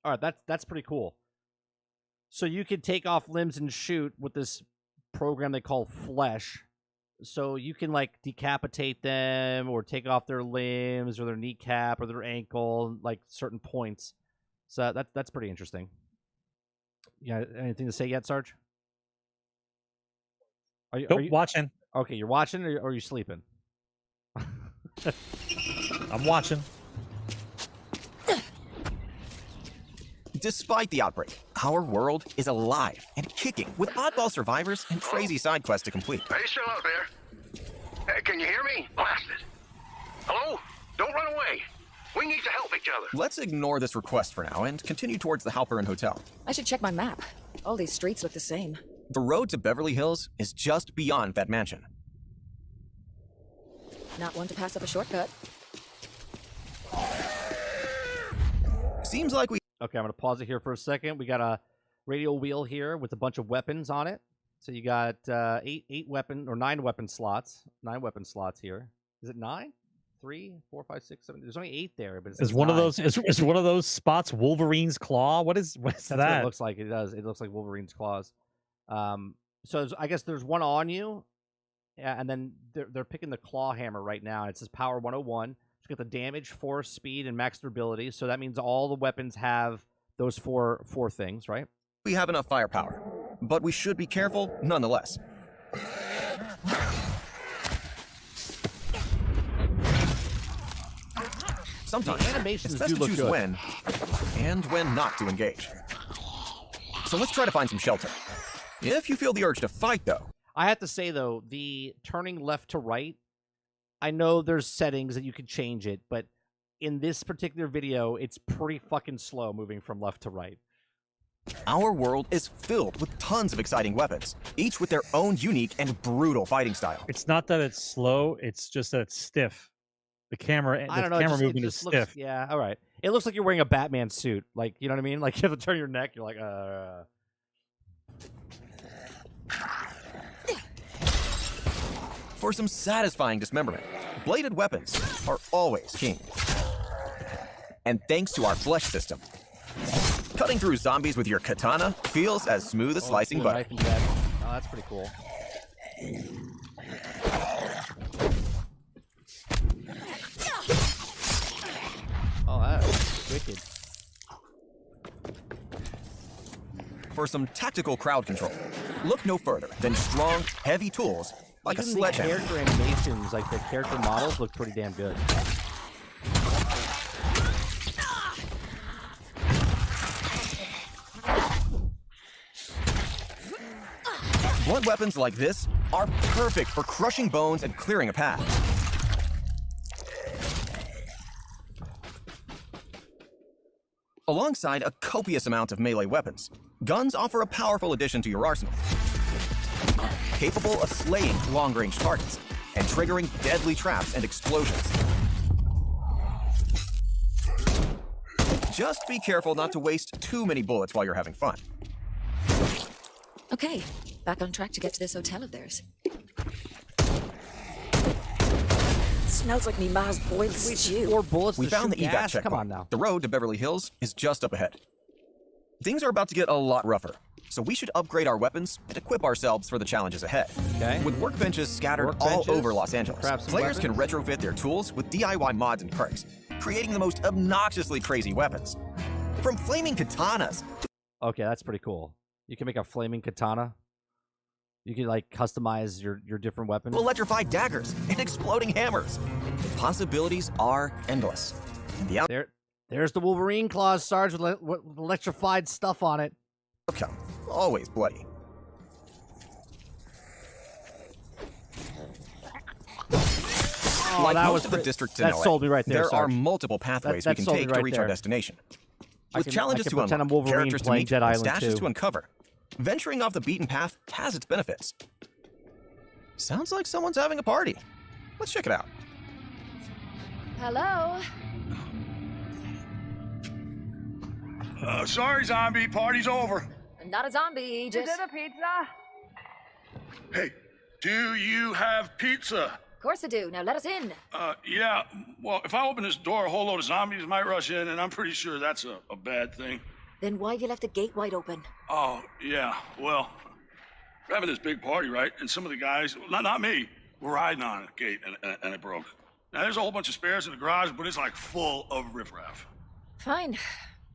All right, that's pretty cool. So you could take off limbs and shoot with this program they call Flesh. So you can like decapitate them or take off their limbs or their kneecap or their ankle, like certain points. So that's pretty interesting. Yeah, anything to say yet, Sarge? Are you watching? Okay, you're watching or are you sleeping? I'm watching. Despite the outbreak, our world is alive and kicking with oddball survivors and crazy side quests to complete. Are you still out there? Can you hear me? Blasted. Hello? Don't run away. We need to help each other. Let's ignore this request for now and continue towards the Halperin Hotel. I should check my map. All these streets look the same. The road to Beverly Hills is just beyond that mansion. Not one to pass up a shortcut. Seems like we... Okay, I'm going to pause it here for a second. We got a radio wheel here with a bunch of weapons on it. So you got 9 weapon slots. 9 weapon slots here. Is it 9? 3, 4, 5, 6, 7. There's only 8 there, but Is one of those is one of those spots Wolverine's claw? What's That's that? what it looks like. It does. It looks like Wolverine's claws. So I guess there's one on you, and then they're picking the claw hammer right now. It says power 101. It's got the damage, force, speed, and max durability. So that means all the weapons have those four things, right? We have enough firepower, but we should be careful nonetheless. Sometimes The animations it's best do to look choose good. when and when not to engage. So let's try to find some shelter. If you feel the urge to fight, though, I have to say, though, the turning left to right, I know there's settings that you could change it, but in this particular video, it's pretty fucking slow moving from left to right. our world is filled with tons of exciting weapons, each with their own unique and brutal fighting style. It's not that it's slow; it's just that it's stiff. The camera, I don't know. camera it movement just is looks, stiff. Yeah, all right. It looks like you're wearing a Batman suit. Like, you know what I mean? Like, you have to turn your neck. You're like, For some satisfying dismemberment, bladed weapons are always king. And thanks to our flesh system, cutting through zombies with your katana feels as smooth as slicing butter. Knife and jab. Oh, that's pretty cool. Oh, that's wicked. For some tactical crowd control, look no further than strong, heavy tools like Even a the sledgehammer. character animations, like the character models, look pretty damn good. Blunt weapons like this are perfect for crushing bones and clearing a path. Alongside a copious amount of melee weapons, guns offer a powerful addition to your arsenal, capable of slaying long-range targets and triggering deadly traps and explosions. Just be careful not to waste too many bullets while you're having fun. Okay, back on track to get to this hotel of theirs. Smells like me ma's boiled stew. 4 bullets We to found shoot the evac gas? checkpoint. Come on now. The road to Beverly Hills is just up ahead. Things are about to get a lot rougher, so we should upgrade our weapons and equip ourselves for the challenges ahead. Okay. With workbenches scattered all Workbenches, over Los Angeles, craft some players weapons. can retrofit their tools with DIY mods and perks, creating the most obnoxiously crazy weapons. From flaming katanas. Okay, that's pretty cool. You can make a flaming katana. You can like customize your different weapons. To electrified daggers and exploding hammers. The possibilities are endless. And the There's the Wolverine claws, Sarge, with electrified stuff on it. outcome, always bloody. Oh, Like that most was of the pretty- districts in that LA, sold me right there, there are Sarge. multiple pathways That we can sold me take to right reach our there. destination. I With can challenges to pretend I'm unlock, Wolverine characters to playing meet, Dead and Island stashes 2. to uncover, venturing off the beaten path has its benefits. Sounds like someone's having a party. Let's check it out. Hello? Sorry, zombie. Party's over. Not a zombie, just... a pizza? Hey, do you have pizza? Of course I do. Now let us in. Yeah. Well, if I open this door, a whole load of zombies might rush in, and I'm pretty sure that's a bad thing. Then why you left the gate wide open? Oh, yeah. Well, we're having this big party, right? And some of the guys, not me, were riding on the gate, and it broke. Now, there's a whole bunch of spares in the garage, but it's like full of riffraff. Fine.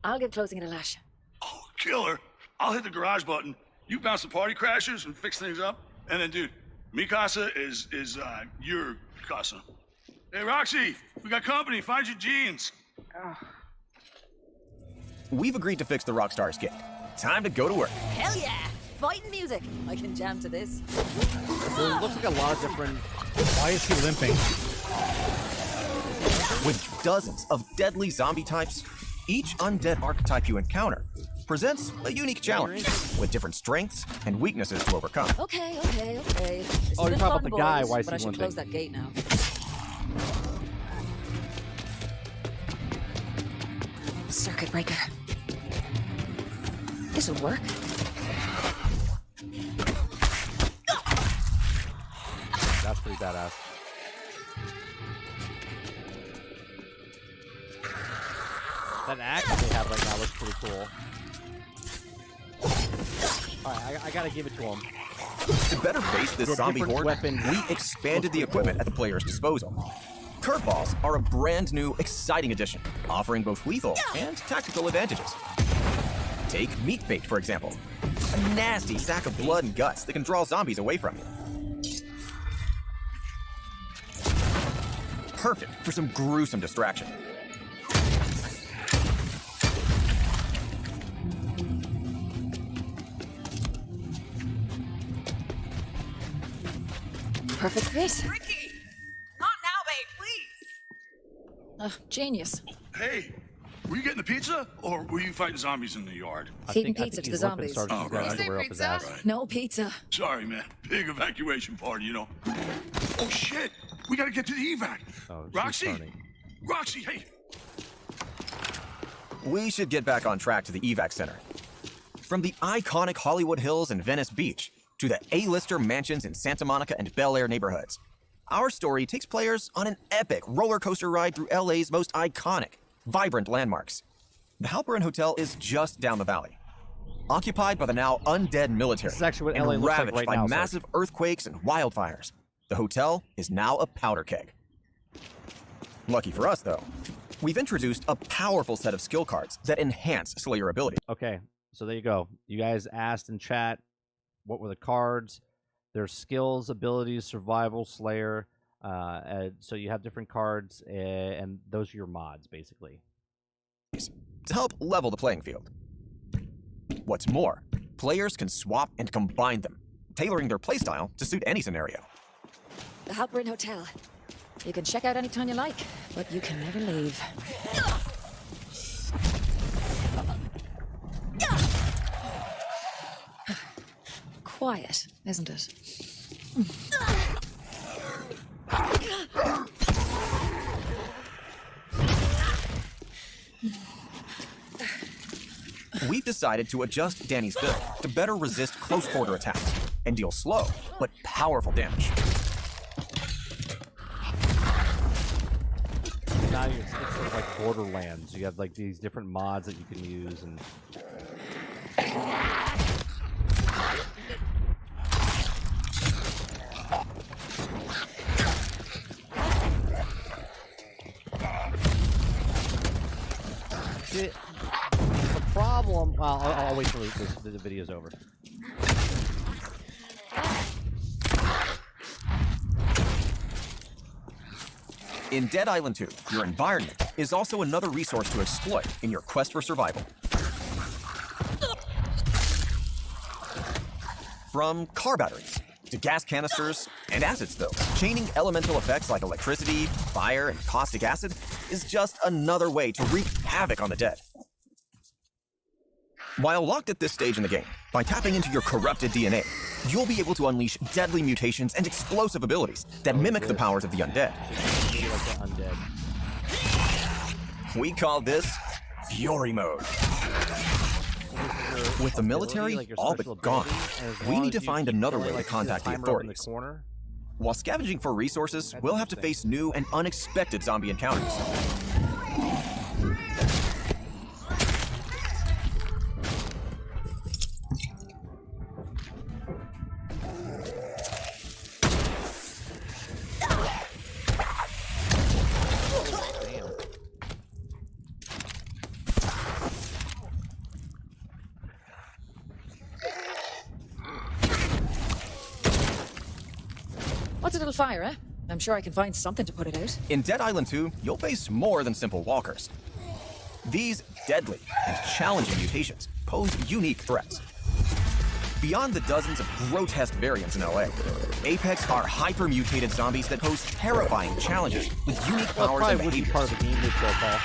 I'll give closing it a lash. Oh, killer. I'll hit the garage button. You bounce the party crashers and fix things up. And then, dude, mi casa is your casa. Hey, Roxy, we got company. Find your jeans. We've agreed to fix the Rockstar's gate. Time to go to work. Hell yeah! Fighting music. I can jam to this. So it looks like a lot of different. Why is he limping? With dozens of deadly zombie types, each undead archetype you encounter presents a unique challenge with different strengths and weaknesses to overcome. Okay. This Oh, has you're been talking fun, about the guy, boys, why is but I he should limping? close that gate now. Circuit breaker. This'll work. That's pretty badass. That axe they have right now looks pretty cool. Alright, I gotta give it to him. To better face this The zombie different horde, weapon- we expanded the equipment at the player's disposal. Curveballs are a brand new, exciting addition, offering both lethal and tactical advantages. Take meat bait, for example. A nasty sack of blood and guts that can draw zombies away from you. Perfect for some gruesome distraction. Perfect fit. Ricky! Not now, babe, please! Genius. Hey, were you getting the pizza, or were you fighting zombies in the yard? Feeding I pizza to the he's limping, zombies. Sarge. He's Oh, got right. underwear up his Pizza? ass. No pizza. Sorry, man. Big evacuation party, you know. Oh, shit. We gotta get to the evac. Oh, she's Roxy? turning. Roxy, hey. We should get back on track to the evac center. From the iconic Hollywood Hills and Venice Beach to the A-lister mansions in Santa Monica and Bel Air neighborhoods, our story takes players on an epic roller coaster ride through LA's most iconic, vibrant landmarks. The Halperin Hotel is just down the valley, occupied by the now undead military This is actually what and LA looks like ravaged right by now, Sarge. massive earthquakes and wildfires. The hotel is now a powder keg. Lucky for us, though, we've introduced a powerful set of skill cards that enhance Slayer ability. Okay, so there you go. You guys asked in chat what were the cards. Their skills, abilities, survival, Slayer. So you have different cards, and those are your mods, basically. To help level the playing field. What's more, players can swap and combine them, tailoring their playstyle to suit any scenario. The Halperin Hotel. You can check out anytime you like, but you can never leave. quiet, isn't it? We've decided to adjust Danny's build to better resist close quarter attacks and deal slow but powerful damage. Now it's sort of like Borderlands. You have like these different mods that you can use, and the problem. Well, I'll wait till the video's over. In Dead Island 2, your environment is also another resource to exploit in your quest for survival. From car batteries to gas canisters and acid spills, chaining elemental effects like electricity, fire, and caustic acid is just another way to wreak havoc on the dead. While locked at this stage in the game, by tapping into your corrupted DNA, you'll be able to unleash deadly mutations and explosive abilities that mimic the powers of the undead. We call this Fury Mode. With the military all but gone, we need to find another way to contact the authorities. While scavenging for resources, we'll have to face new and unexpected zombie encounters. What's a little fire, eh? I'm sure I can find something to put it out. In Dead Island 2, you'll face more than simple walkers. These deadly and challenging mutations pose unique threats. Beyond the dozens of grotesque variants in LA, Apex are hyper-mutated zombies that pose terrifying challenges with unique powers and behaviors. Part of the game loop profile.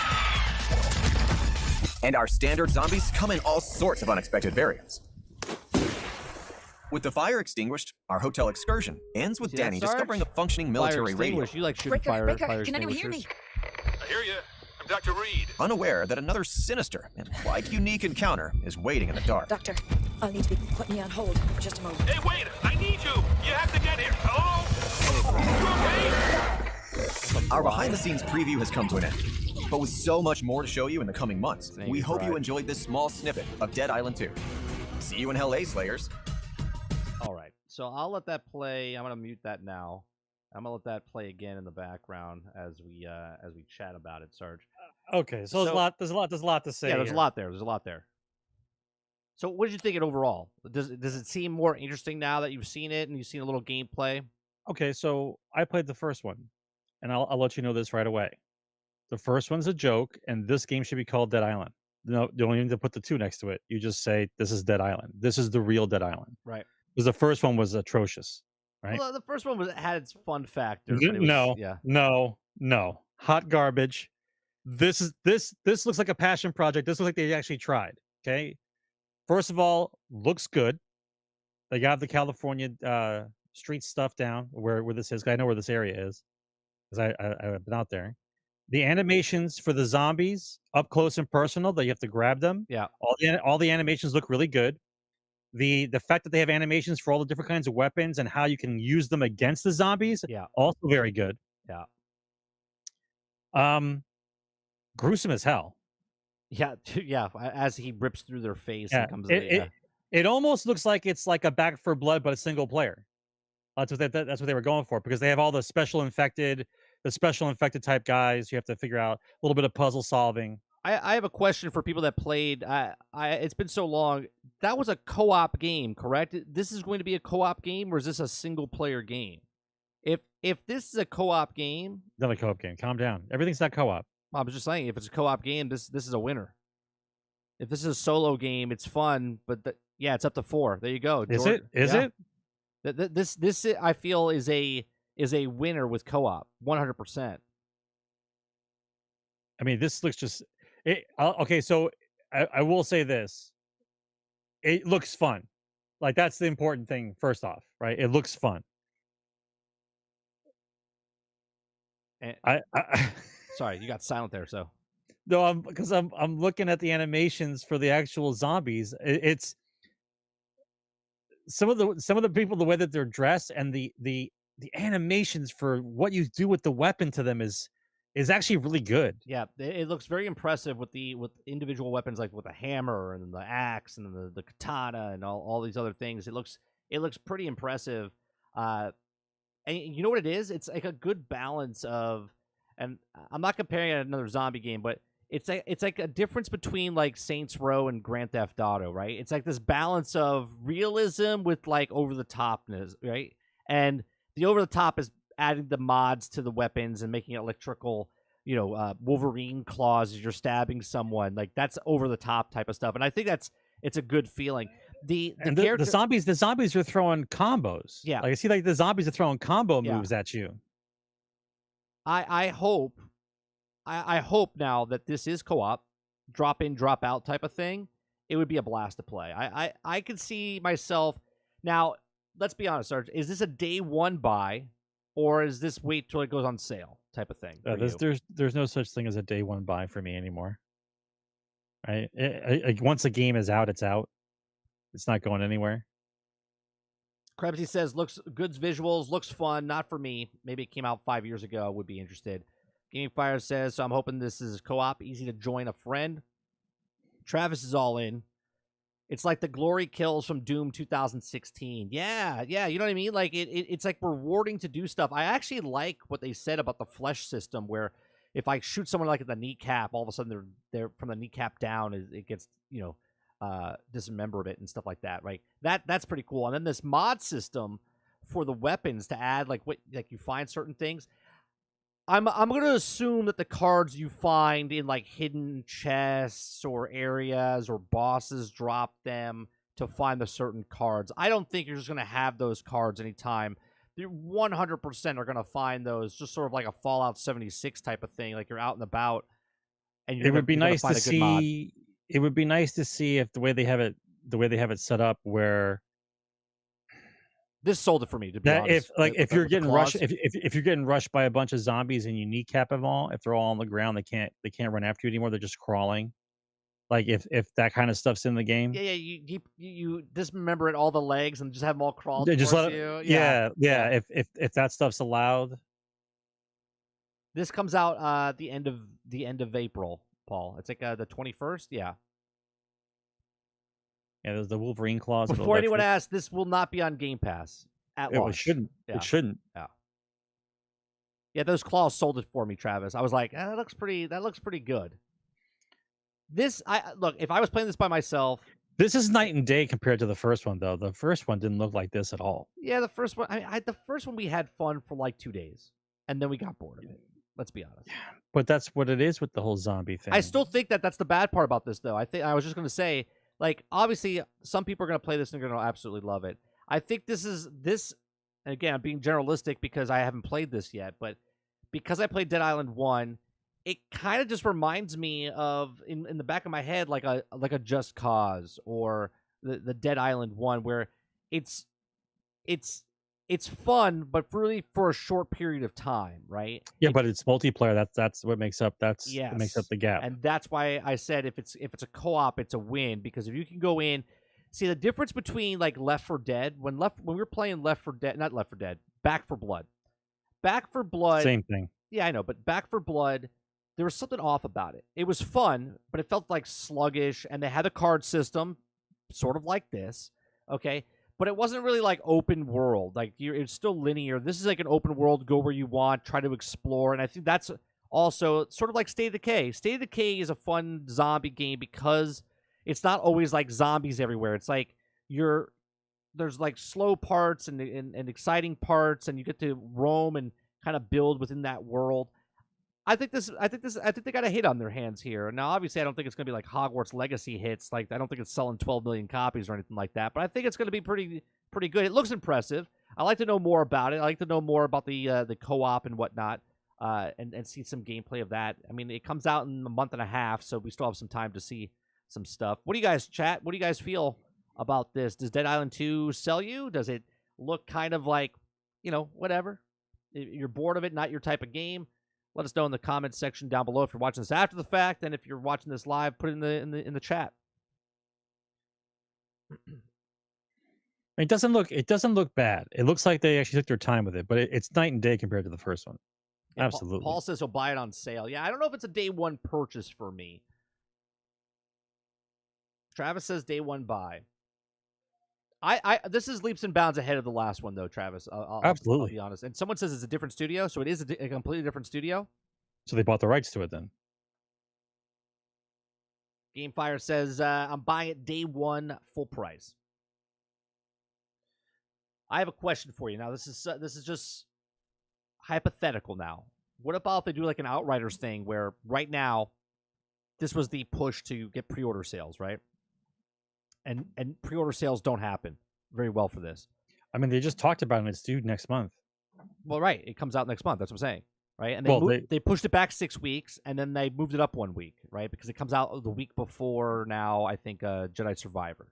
And our standard zombies come in all sorts of unexpected variants. With the fire extinguished, our hotel excursion ends with Danny discovering a functioning military radio. You like shooting Breaker, fire Breaker, can anyone hear me? I hear you. I'm Dr. Reed. Unaware that another sinister and quite unique encounter is waiting in the dark. Doctor, I'll need to be putting me on hold for just a moment. Hey, wait! I need you! You have to get here! Hello? You okay? Our behind-the-scenes preview has come to an end. But with so much more to show you in the coming months, we hope you enjoyed this small snippet of Dead Island 2. See you in LA, Slayers. All right, so I'll let that play. I'm gonna mute that now. I'm gonna let that play again in the background as we chat about it, Sarge. Okay, so there's a lot to say. Yeah, there's here. a lot there. There's a lot there. So, what did you think it overall? Does it seem more interesting now that you've seen it and you've seen a little gameplay? Okay, so I played the first one, and I'll let you know this right away. The first one's a joke, and this game should be called Dead Island. No, you don't even need to put the 2 next to it. You just say, this is Dead Island. This is the real Dead Island. Right. Because the first one was atrocious, right? Well, the first one had its fun factor. But it was, no. Hot garbage. This looks like a passion project. This looks like they actually tried, okay? First of all, looks good. They got the California street stuff down where this is. I know where this area is because I've been out there. The animations for the zombies up close and personal, that you have to grab them. Yeah. All the animations look really good. The fact that they have animations for all the different kinds of weapons and how you can use them against the zombies, also very good. Yeah. Gruesome as hell. Yeah, yeah. As he rips through their face Yeah. and comes. It almost looks like it's like a Back 4 Blood, but a single player. That's what they were going for, because they have all the special infected type guys. You have to figure out a little bit of puzzle solving. I have a question for people that played. It's been so long. That was a co-op game, correct? This is going to be a co-op game, or is this a single-player game? If this is a co-op game, not a co-op game. Calm down. Everything's not co-op. I was just saying, if it's a co-op game, this is a winner. If this is a solo game, it's fun, but it's up to 4. There you go. Is it? This I feel is a winner with co-op, 100%. I mean, this looks just. Okay, so I will say this. It looks fun. Like that's the important thing. First off, right? It looks fun. And, I sorry, you got silent there. So no, I'm looking at the animations for the actual zombies. It's some of the people, the way that they're dressed, and the animations for what you do with the weapon to them is actually really good. yeah, it looks very impressive with individual weapons, like with the hammer and the axe and the katana and all these other things. It looks pretty impressive. And you know what it is? It's like a good balance of, and I'm not comparing it to another zombie game, but it's like a difference between like Saints Row and Grand Theft Auto, right? It's like this balance of realism with like over the topness, right? And the over the top is adding the mods to the weapons and making it electrical, Wolverine claws as you're stabbing someone. Like that's over the top type of stuff, and I think it's a good feeling. The zombies are throwing combos. Yeah, like I see, like the zombies are throwing combo moves at you. I hope now that this is co-op, drop in, drop out type of thing. It would be a blast to play. I could see myself now. Let's be honest, Sarge. Is this a day one buy, or is this wait till it goes on sale type of thing? There's no such thing as a day one buy for me anymore. Right? Once a game is out, it's out. It's not going anywhere. Krebsy says, looks good visuals, looks fun. Not for me. Maybe it came out 5 years ago. Would be interested. Gaming Fire says, so I'm hoping this is co-op, easy to join a friend. Travis is all in. It's like the glory kills from Doom 2016. Yeah, you know what I mean? Like it's like rewarding to do stuff. I actually like what they said about the flesh system, where if I shoot someone like at the kneecap, all of a sudden they're from the kneecap down, it gets dismembered it and stuff like that, right? That's pretty cool. And then this mod system for the weapons to add like you find certain things. I'm going to assume that the cards you find in like hidden chests or areas or bosses drop them to find the certain cards. I don't think you're just going to have those cards anytime. You 100% are going to find those, just sort of like a Fallout 76 type of thing, like you're out and about. And it would be nice to see. It would be nice to see if the way they have it set up, where this sold it for me, to be honest. If you're getting rushed, if you're getting rushed by a bunch of zombies and you kneecap them all, if they're all on the ground, they can't run after you anymore. They're just crawling. Like if that kind of stuff's in the game. Yeah, you dismember it, all the legs, and just have them all crawl just towards you. Yeah. If that stuff's allowed. This comes out the end of April, Paul. It's like the 21st. Yeah. Yeah, there's the Wolverine claws. Before anyone asks, this will not be on Game Pass at launch. It shouldn't. Yeah. It shouldn't. Yeah, those claws sold it for me, Travis. I was like, that looks pretty good. Look, if I was playing this by myself, this is night and day compared to the first one, though. The first one didn't look like this at all. Yeah, the first one. The first one we had fun for like 2 days, and then we got bored of it. Let's be honest. But that's what it is with the whole zombie thing. I still think that's the bad part about this, though. I was just going to say, like, obviously, some people are going to play this and they're going to absolutely love it. I think this. And again, I'm being generalistic because I haven't played this yet, but because I played Dead Island 1. It kind of just reminds me of, in the back of my head, like a Just Cause or the Dead Island 1, where it's fun, but really for a short period of time, right? Yeah, but it's multiplayer. That's what makes up. What makes up the gap. And that's why I said if it's a co-op, it's a win, because if you can go in, see the difference between like Left 4 Dead when we were playing Back 4 Blood, Back 4 Blood, same thing. Yeah, I know, but Back 4 Blood. There was something off about it. It was fun, but it felt like sluggish, and they had a card system, sort of like this, okay? But it wasn't really like open world. Like it's still linear. This is like an open world, go where you want, try to explore, and I think that's also sort of like State of Decay. State of Decay is a fun zombie game because it's not always like zombies everywhere. It's like there's like slow parts and exciting parts, and you get to roam and kind of build within that world. I think they got a hit on their hands here. Now, obviously, I don't think it's going to be like Hogwarts Legacy hits. Like, I don't think it's selling 12 million copies or anything like that. But I think it's going to be pretty good. It looks impressive. I like to know more about it. I like to know more about the co-op and whatnot, and see some gameplay of that. I mean, it comes out in a month and a half, so we still have some time to see some stuff. What do you guys chat? What do you guys feel about this. Does Dead Island 2 sell you? Does it look kind of like, whatever? You're bored of it, not your type of game? Let us know in the comments section down below if you're watching this after the fact, and if you're watching this live, put it in the chat. It doesn't look bad. It looks like they actually took their time with it, but it's night and day compared to the first one. Yeah, Absolutely. Paul says he'll buy it on sale. Yeah, I don't know if it's a day one purchase for me. Travis says day one buy. This is leaps and bounds ahead of the last one, though, Travis. Absolutely. I'll be honest. And someone says it's a different studio, so it is a completely different studio. So they bought the rights to it then. Gamefire says, I'm buying it day one, full price. I have a question for you. Now, this is just hypothetical now. What about if they do like an Outriders thing where right now, this was the push to get pre-order sales, right? And pre-order sales don't happen very well for this. I mean, they just talked about it. It's due next month. Well, right. It comes out next month. That's what I'm saying. Right? And they pushed it back 6 weeks, and then they moved it up 1 week, right? Because it comes out the week before now, I think, Jedi Survivor.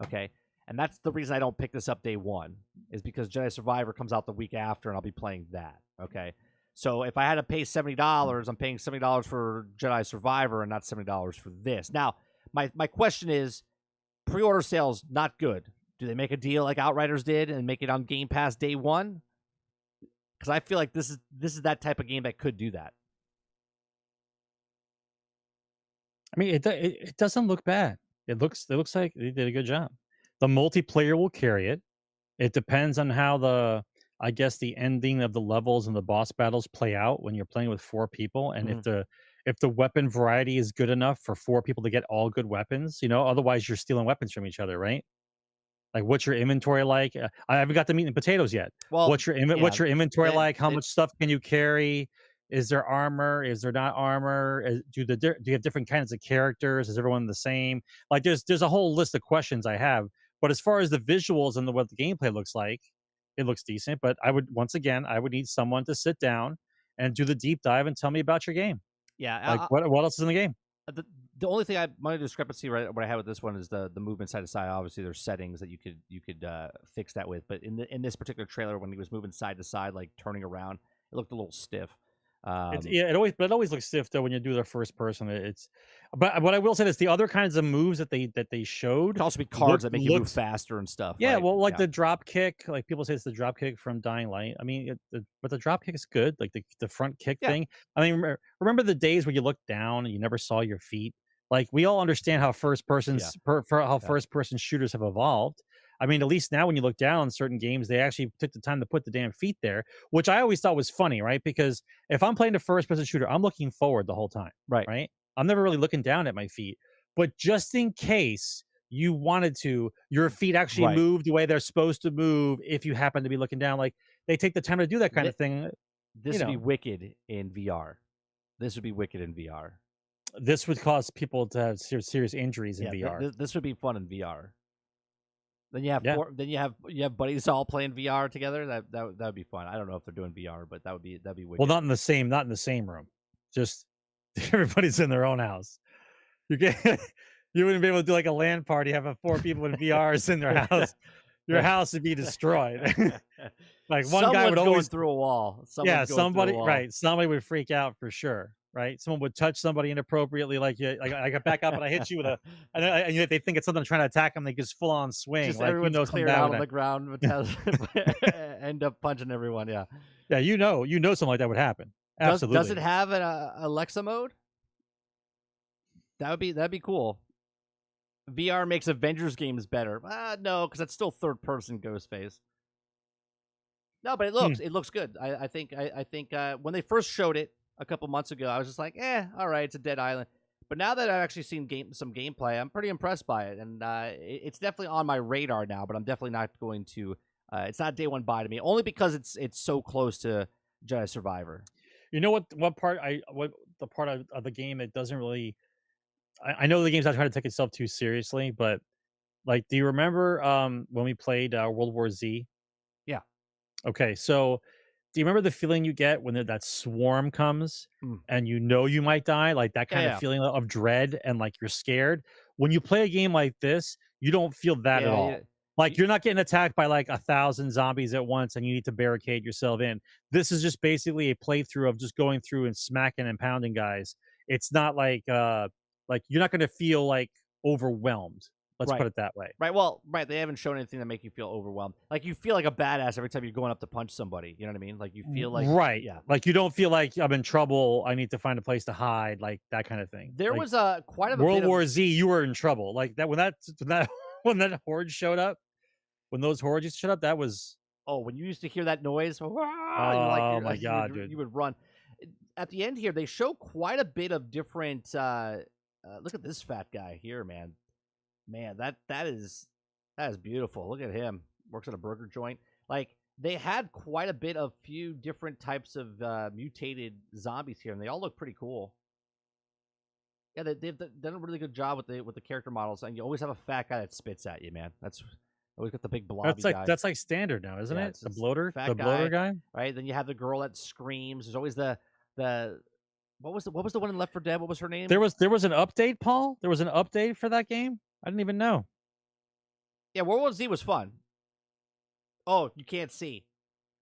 Okay? And that's the reason I don't pick this up day one, is because Jedi Survivor comes out the week after, and I'll be playing that. Okay? So if I had to pay $70, I'm paying $70 for Jedi Survivor and not $70 for this. Now, my question is, pre-order sales, not good. Do they make a deal like Outriders did and make it on Game Pass day one? Because I feel like this is that type of game that could do that. I mean, it doesn't look bad. It looks like they did a good job. The multiplayer will carry it. It depends on how the ending of the levels and the boss battles play out when you're playing with 4 people, and if the weapon variety is good enough for 4 people to get all good weapons, otherwise you're stealing weapons from each other, right? Like, what's your inventory like? I haven't got the meat and potatoes yet. Well, what's your inventory like? How much stuff can you carry? Is there armor? Is there not armor? Do you have different kinds of characters? Is everyone the same? Like, there's a whole list of questions I have. But as far as the visuals and what the gameplay looks like, it looks decent. But I would need someone to sit down and do the deep dive and tell me about your game. Yeah. Like, what else is in the game? The only thing my discrepancy, right, what I have with this one is the movement side to side. Obviously, there's settings that you could fix that with, but in this particular trailer, when he was moving side to side, like turning around, it looked a little stiff. It always looks stiff though when you do the first person. But what I will say is the other kinds of moves that they showed could also be cards that make you move faster and stuff. Yeah, right? well, like the drop kick, like people say it's the drop kick from Dying Light. I mean, but the drop kick is good, like the front kick thing. I mean, remember the days where you looked down and you never saw your feet? Like, we all understand how first person shooters have evolved. I mean, at least now when you look down on certain games, they actually took the time to put the damn feet there, which I always thought was funny, right? Because if I'm playing a first-person shooter, I'm looking forward the whole time, right? I'm never really looking down at my feet. But just in case you wanted to, your feet actually move the way they're supposed to move if you happen to be looking down. Like, they take the time to do that kind of thing. This would be wicked in VR. This would cause people to have serious injuries in VR. This would be fun in VR. Then you have you have buddies all playing VR together. That would be fun. I don't know if they're doing VR, but that'd be wicked. Well, not in the same room. Just everybody's in their own house. You wouldn't be able to do like a LAN party, have 4 people in VRs in their house. Your house would be destroyed. Like, one guy would always go through a wall. Somebody would freak out for sure. Right, someone would touch somebody inappropriately, like I got back up and I hit you with and they think it's something trying to attack them. They just full on swing. Just like, everyone's cleared out on the ground, end up punching everyone. Yeah, something like that would happen. Absolutely. Does it have an Alexa mode? That'd be cool. VR makes Avengers games better. No, because that's still third person Ghostface. No, but it looks good. I think when they first showed it a couple months ago, I was just like, all right, it's a Dead Island. But now that I've actually seen some gameplay, I'm pretty impressed by it, and it's definitely on my radar now. But I'm definitely not going to. It's not day one buy to me, only because it's so close to Jedi Survivor. You know what part the part of the game that doesn't really. I know the game's not trying to take itself too seriously, but like, do you remember when we played World War Z? Yeah. Okay, so. Do you remember the feeling you get when that swarm comes and you might die? Like that kind of feeling of dread and like you're scared. When you play a game like this, You don't feel that at all. Yeah. Like you're not getting attacked by like 1,000 zombies at once and you need to barricade yourself in. This is just basically a playthrough of just going through and smacking and pounding guys. It's not like you're not going to feel like overwhelmed. Let's Right. put it that way. Right. Well, right. They haven't shown anything that make you feel overwhelmed. Like you feel like a badass every time you're going up to punch somebody. You know what I mean? Like you feel like right. Yeah. Like you don't feel like I'm in trouble. I need to find a place to hide. Like that kind of thing. There like, was quite a World bit War of, Z. You were in trouble. Like that when that horde showed up. When those hordes used to shut up, that was when you used to hear that noise. oh my god, dude! You would run. At the end here, they show quite a bit of different. Look at this fat guy here, man. Man, that is beautiful. Look at him. Works at a burger joint. Like they had quite a bit of few different types of mutated zombies here, and they all look pretty cool. Yeah, they've done a really good job with the character models, and you always have a fat guy that spits at you, man. That's always got the big blobby guy. That's like standard now, isn't it? The bloater, fat the bloater guy, right? Then you have the girl that screams. There's always the what was the one in Left 4 Dead? What was her name? There was an update, Paul. There was an update for that game. I didn't even know. Yeah, World War Z was fun. Oh, you can't see.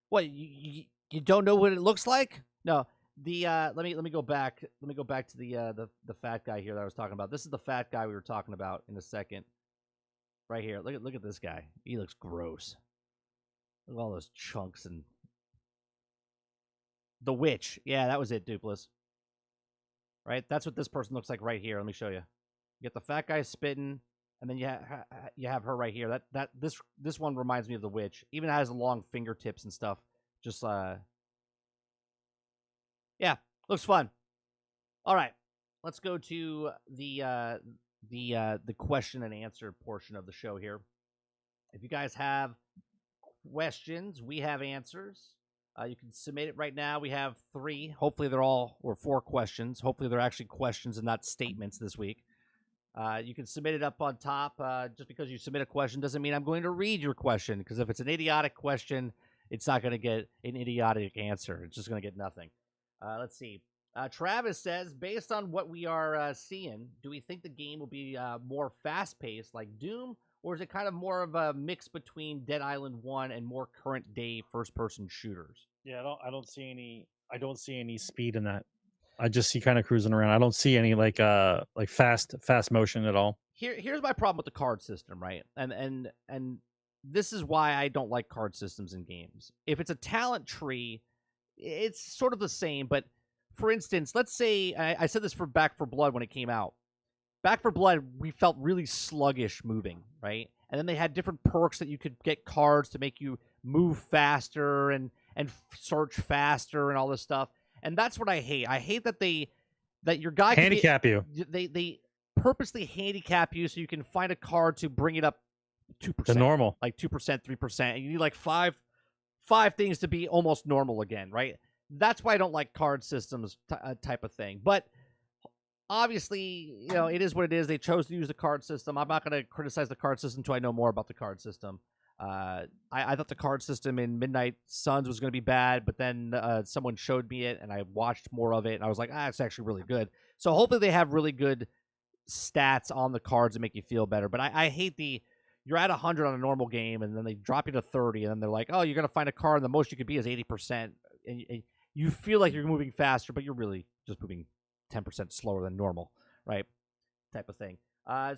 What you don't know what it looks like? No. The let me go back. Let me go back to the fat guy here that I was talking about. This is the fat guy we were talking about in a second. Right here. Look at this guy. He looks gross. Look at all those chunks and the witch. Yeah, that was it, Dupless. Right? That's what this person looks like right here. Let me show you. You get the fat guy spitting, and then you have her right here. This one reminds me of the witch. Even has long fingertips and stuff. Just yeah, looks fun. All right, let's go to the question and answer portion of the show here. If you guys have questions, we have answers. You can submit it right now. We have 3. Hopefully they're all, or 4 questions. Hopefully they're actually questions and not statements this week. You can submit it up on top. Just because you submit a question doesn't mean I'm going to read your question, because if it's an idiotic question, it's not going to get an idiotic answer. It's just going to get nothing. Let's see. Travis says, based on what we are seeing, do we think the game will be more fast-paced like Doom, or is it kind of more of a mix between Dead Island 1 and more current-day first-person shooters? Yeah, I don't see any speed in that. I just see kind of cruising around. I don't see any like fast motion at all. Here's my problem with the card system, right? And this is why I don't like card systems in games. If it's a talent tree, it's sort of the same, but for instance, let's say I said this for Back 4 Blood when it came out. Back 4 Blood, we felt really sluggish moving, right? And then they had different perks that you could get cards to make you move faster and search faster and all this stuff. And that's what I hate. I hate that your guy handicap you. They purposely handicap you so you can find a card to bring it up 2%. To normal. Like 2%, 3%. And you need like five things to be almost normal again, right? That's why I don't like card systems type of thing. But obviously, it is what it is. They chose to use the card system. I'm not going to criticize the card system until I know more about the card system. I thought the card system in Midnight Suns was going to be bad, but then someone showed me it, and I watched more of it, and I was like, it's actually really good. So hopefully they have really good stats on the cards to make you feel better. But I hate you're at 100 on a normal game, and then they drop you to 30, and then they're like, oh, you're going to find a card, and the most you could be is 80%. And you feel like you're moving faster, but you're really just moving 10% slower than normal, right? Type of thing.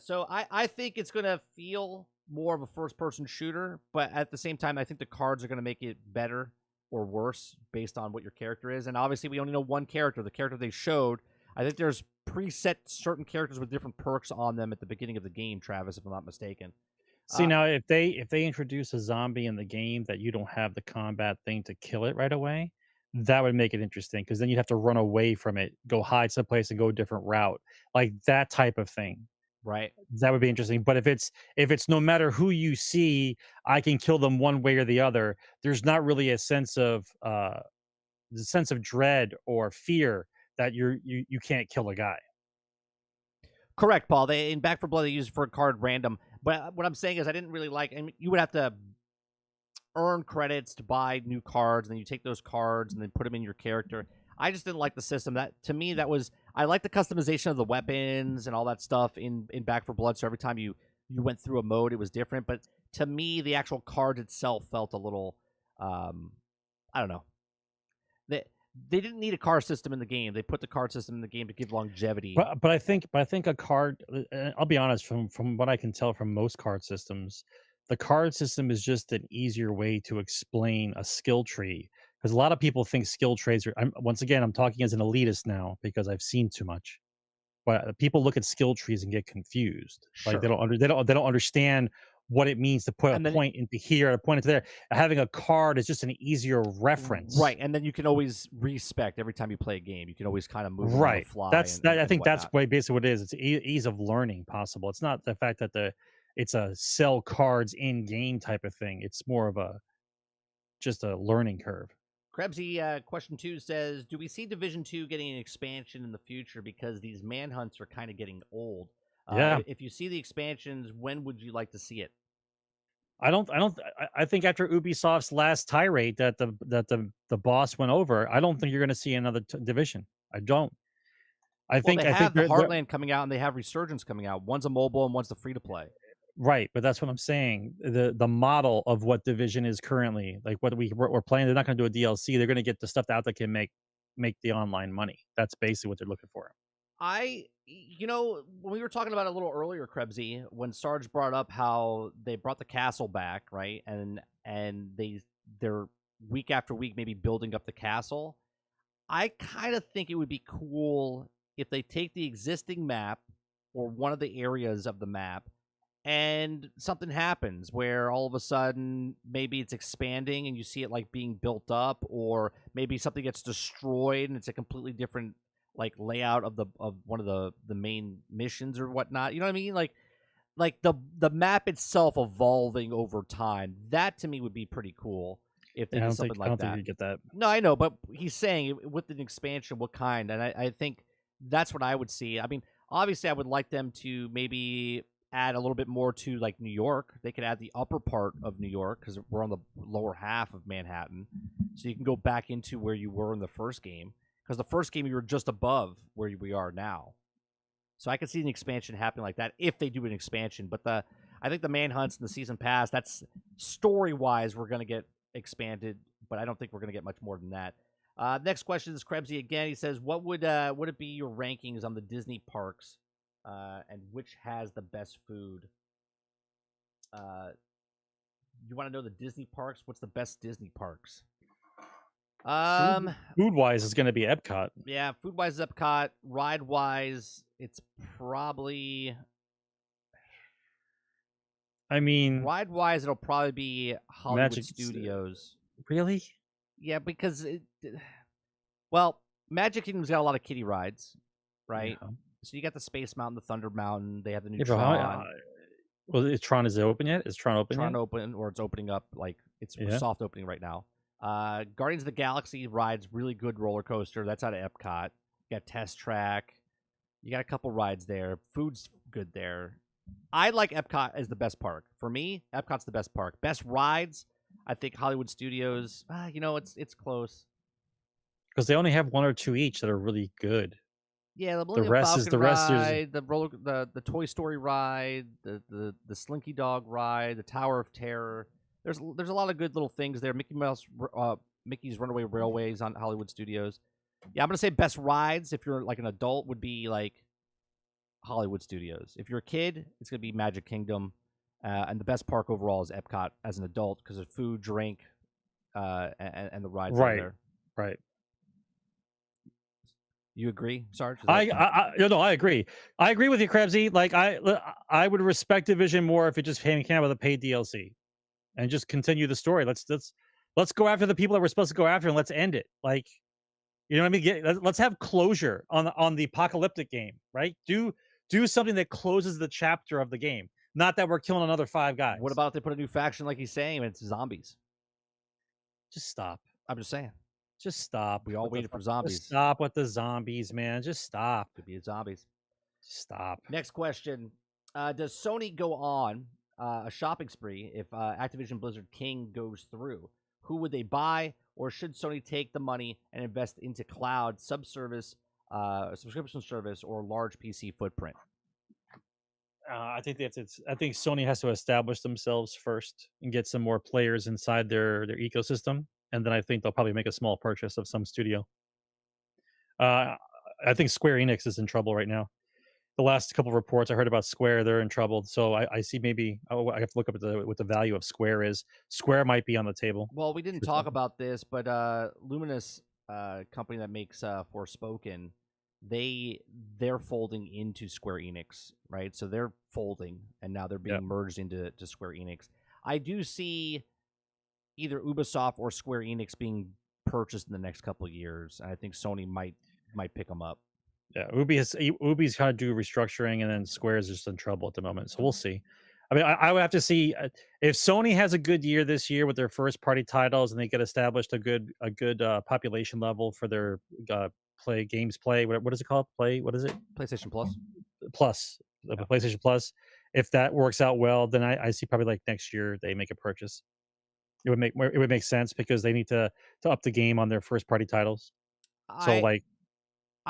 So I think it's going to feel more of a first-person shooter, but at the same time, I think the cards are going to make it better or worse based on what your character is. And obviously, we only know one character, the character they showed. I think there's preset certain characters with different perks on them at the beginning of the game, Travis, if I'm not mistaken. See, now, if they introduce a zombie in the game that you don't have the combat thing to kill it right away, that would make it interesting, because then you'd have to run away from it, go hide someplace, and go a different route, like that type of thing. Right. That would be interesting. But if it's no matter who you see, I can kill them one way or the other. There's not really a sense of dread or fear that you can't kill a guy. Correct, Paul. In Back 4 Blood, they use it for a card random. But what I'm saying is I didn't really like... I mean, you would have to earn credits to buy new cards, and then you take those cards and then put them in your character. I just didn't like the system. That to me, that was... I like the customization of the weapons and all that stuff in Back 4 Blood. So every time you you went through a mode, it was different. But to me, the actual card itself felt a little, I don't know. They didn't need a card system in the game. They put the card system in the game to give longevity. But I think a card. I'll be honest. From what I can tell from most card systems, the card system is just an easier way to explain a skill tree. Because a lot of people think skill trees are. Once again, I'm talking as an elitist now because I've seen too much. But people look at skill trees and get confused. Sure. Like they don't understand what it means to put a point into here, a point into there. Having a card is just an easier reference, right? And then you can always respect every time you play a game. You can always kind of move on the fly. I think that's basically what it is. It's ease of learning possible. It's not the fact that it's a sell cards in game type of thing. It's more of just a learning curve. Krebsy, question 2 says, do we see Division 2 getting an expansion in the future because these manhunts are kind of getting old? Yeah. If you see the expansions, when would you like to see it? I think after Ubisoft's last tirade that the boss went over, I don't think you're going to see another Division. I don't. I think the Heartland coming out and they have Resurgence coming out. One's a mobile and one's the free to play. Right, but that's what I'm saying. The model of what Division is currently, like what we're playing, they're not going to do a DLC. They're going to get the stuff out that can make the online money. That's basically what they're looking for. When we were talking about it a little earlier, Krebsy, when Sarge brought up how they brought the castle back, right, and they're week after week maybe building up the castle. I kind of think it would be cool if they take the existing map or one of the areas of the map and something happens where all of a sudden maybe it's expanding and you see it like being built up, or maybe something gets destroyed and it's a completely different like layout of one of the main missions or whatnot. You know what I mean? Like the map itself evolving over time. That to me would be pretty cool if they did something like that. I don't think you get that. No, I know, but he's saying with an expansion, what kind? And I think that's what I would see. I mean, obviously, I would like them to maybe add a little bit more to like New York. They could add the upper part of New York because we're on the lower half of Manhattan, so you can go back into where you were in the first game. Because the first game, you were just above where we are now. So I could see an expansion happening like that if they do an expansion. But I think the Manhunts and the Season Pass, that's story-wise, we're going to get expanded. But I don't think we're going to get much more than that. Next question is Krebsy again. He says, what would it be your rankings on the Disney parks? And which has the best food? You want to know the Disney parks? What's the best Disney parks? Food wise is going to be Epcot. Yeah, food wise is Epcot. Ride wise, it's probably. I mean, ride wise, it'll probably be Hollywood Studios. Really? Yeah, because Magic Kingdom's got a lot of kiddie rides, right? Yeah. So you got the Space Mountain, the Thunder Mountain. They have the new Tron. Well, is Tron open yet? Is Tron open? Tron open, or it's opening up. Like it's soft opening right now. Guardians of the Galaxy rides really good roller coaster. That's out of Epcot. You got Test Track. You got a couple rides there. Food's good there. I like Epcot as the best park. For me, Epcot's the best park. Best rides, I think Hollywood Studios. It's close. Because they only have one or two each that are really good. Yeah, the rest is the Toy Story ride, the Slinky Dog ride, the Tower of Terror. There's a lot of good little things there. Mickey's Runaway Railways on Hollywood Studios. Yeah, I'm gonna say best rides if you're like an adult would be like Hollywood Studios. If you're a kid, it's gonna be Magic Kingdom, and the best park overall is Epcot as an adult because of food, drink, and the rides there. Right. You agree, Sarge? I agree. I agree with you, Krebsy. Like I would respect Division more if it just came out with a paid DLC, and just continue the story. Let's go after the people that we're supposed to go after, and let's end it. Like, you know what I mean? Let's have closure on the apocalyptic game, right? Do something that closes the chapter of the game. Not that we're killing another 5 guys. What about if they put a new faction like he's saying, and it's zombies? Just stop. I'm just saying. Just stop. We all waited for zombies. Just stop with the zombies, man. Just stop. Could be zombies. Stop. Next question. Does Sony go on a shopping spree if Activision Blizzard King goes through? Who would they buy? Or should Sony take the money and invest into cloud, subservice, subscription service, or large PC footprint? I think they have to. I think Sony has to establish themselves first and get some more players inside their ecosystem, and then I think they'll probably make a small purchase of some studio. I think Square Enix is in trouble right now. The last couple of reports I heard about Square, they're in trouble. So I see maybe I have to look up what the value of Square is. Square might be on the table. Well, we didn't talk about this, but Luminous, company that makes Forspoken, they're folding into Square Enix, right? So they're folding, and now they're being merged into Square Enix. I do see either Ubisoft or Square Enix being purchased in the next couple of years. I think Sony might pick them up. Yeah, Ubi's kind of do restructuring, and then Square's just in trouble at the moment. So we'll see. I mean, I would have to see if Sony has a good year this year with their first party titles, and they get established a good population level for their games play. What is it called? What is it? PlayStation Plus. PlayStation Plus. If that works out well, then I see probably like next year they make a purchase. It would make sense because they need to up the game on their first party titles.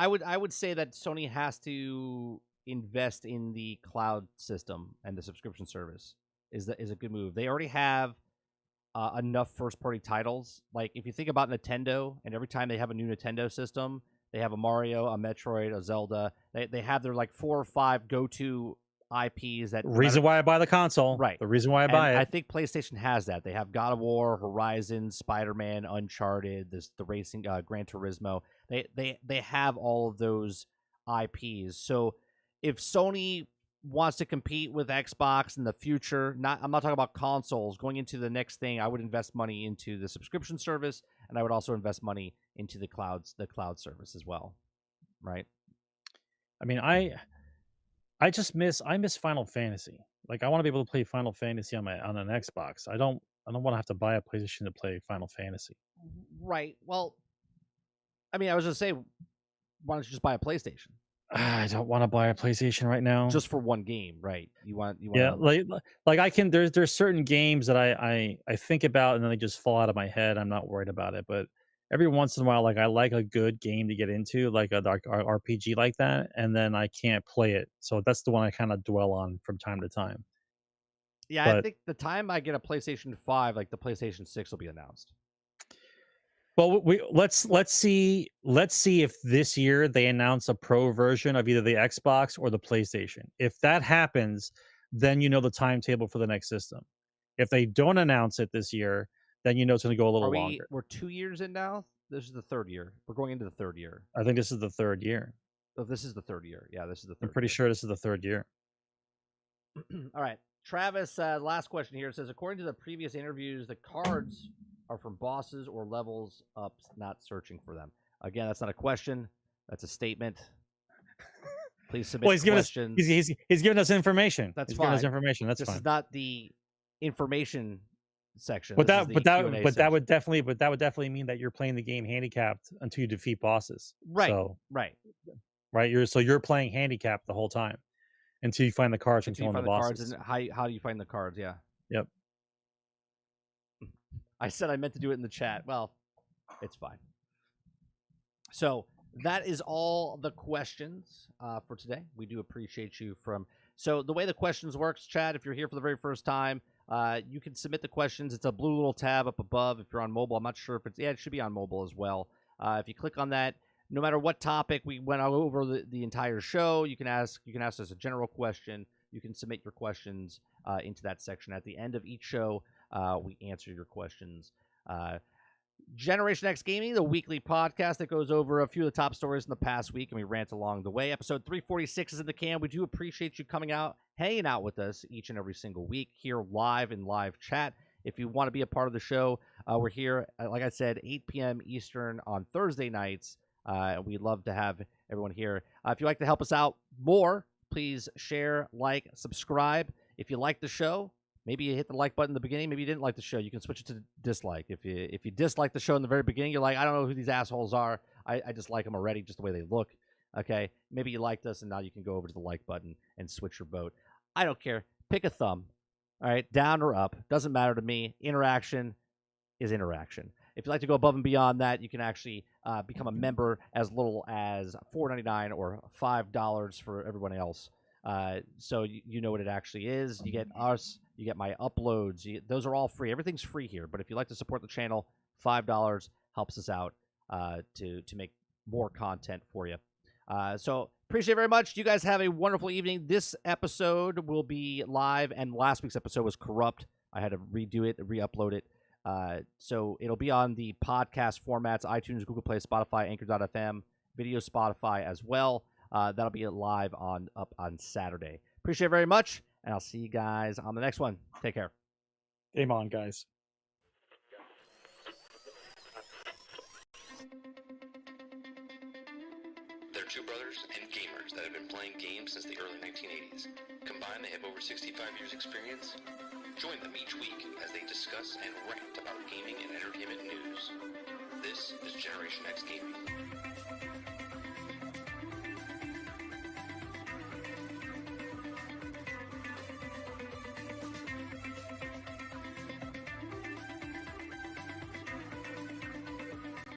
I would say that Sony has to invest in the cloud system, and the subscription service is a good move. They already have enough first party titles. Like if you think about Nintendo, and every time they have a new Nintendo system, they have a Mario, a Metroid, a Zelda. They have their like 4 or 5 go-to IPs that why I buy the console. Right. The reason why I buy it. I think PlayStation has that. They have God of War, Horizon, Spider-Man, Uncharted, the racing, Gran Turismo. They have all of those IPs. So if Sony wants to compete with Xbox in the future, I'm not talking about consoles, going into the next thing, I would invest money into the subscription service, and I would also invest money into the cloud service as well. Right? I mean, I miss Final Fantasy. Like I want to be able to play Final Fantasy on an Xbox. I don't want to have to buy a PlayStation to play Final Fantasy. Right. Well, I mean, I was just saying, why don't you just buy a PlayStation? I don't want to buy a PlayStation right now. Just for one game, right? You want yeah, like I can. There's certain games that I think about and then they just fall out of my head. I'm not worried about it, but every once in a while, like I like a good game to get into, like a RPG like that, and then I can't play it. So that's the one I kind of dwell on from time to time. Yeah, I think the time I get a PlayStation 5, like the PlayStation 6 will be announced. Well, let's see if this year they announce a pro version of either the Xbox or the PlayStation. If that happens, then you know the timetable for the next system. If they don't announce it this year, then you know it's going to go a little longer. We're 2 years in now. This is the third year. We're going into the third year. I think this is the third year. Oh, this is the third year. Yeah, this is the third. I'm pretty sure this is the third year. All right, Travis. Last question here. It says, according to the previous interviews, the cards are from bosses or levels up, not searching for them. Again, that's not a question. That's a statement. Please submit questions. He's giving us information. That's fine. Giving us information. That's fine. This is not the information section. But that would definitely mean that you're playing the game handicapped until you defeat bosses. Right. So, right. You're playing handicapped the whole time until you find the cards and killing the bosses. And how do you find the cards? Yeah. Yep. I said I meant to do it in the chat. Well, it's fine. So that is all the questions for today. We do appreciate you So the way the questions works, chat, if you're here for the very first time, you can submit the questions. It's a blue little tab up above. If you're on mobile, I'm not sure if it should be on mobile as well. If you click on that, no matter what topic we went over the entire show, you can ask us a general question. You can submit your questions into that section. At the end of each show, we answer your questions. Generation X Gaming, the weekly podcast that goes over a few of the top stories in the past week, and we rant along the way. Episode 346 is in the can. We do appreciate you coming out, hanging out with us each and every single week here live in live chat. If you want to be a part of the show, we're here, like I said, 8 p.m. Eastern on Thursday nights. We'd love to have everyone here. If you'd like to help us out more, please share, like, subscribe. If you like the show, maybe you hit the like button in the beginning. Maybe you didn't like the show. You can switch it to dislike. If you dislike the show in the very beginning, you're like, I don't know who these assholes are. I just like them already, just the way they look. Okay? Maybe you liked us, and now you can go over to the like button and switch your vote. I don't care. Pick a thumb. All right? Down or up. Doesn't matter to me. Interaction is interaction. If you'd like to go above and beyond that, you can actually become a member as little as $4.99 or $5 for everyone else. So you know what it actually is. You get us, you get my uploads. Those are all free. Everything's free here. But if you'd like to support the channel, $5 helps us out to make more content for you. So appreciate it very much. You guys have a wonderful evening. This episode will be live, and last week's episode was corrupt. I had to redo it, re-upload it. So it'll be on the podcast formats, iTunes, Google Play, Spotify, Anchor.fm, video Spotify as well. That'll be live up on Saturday. Appreciate it very much, and I'll see you guys on the next one. Take care. Game on, guys. They're two brothers and gamers that have been playing games since the early 1980s. Combined, they have over 65 years experience. Join them each week as they discuss and rant about gaming and entertainment news. This is Generation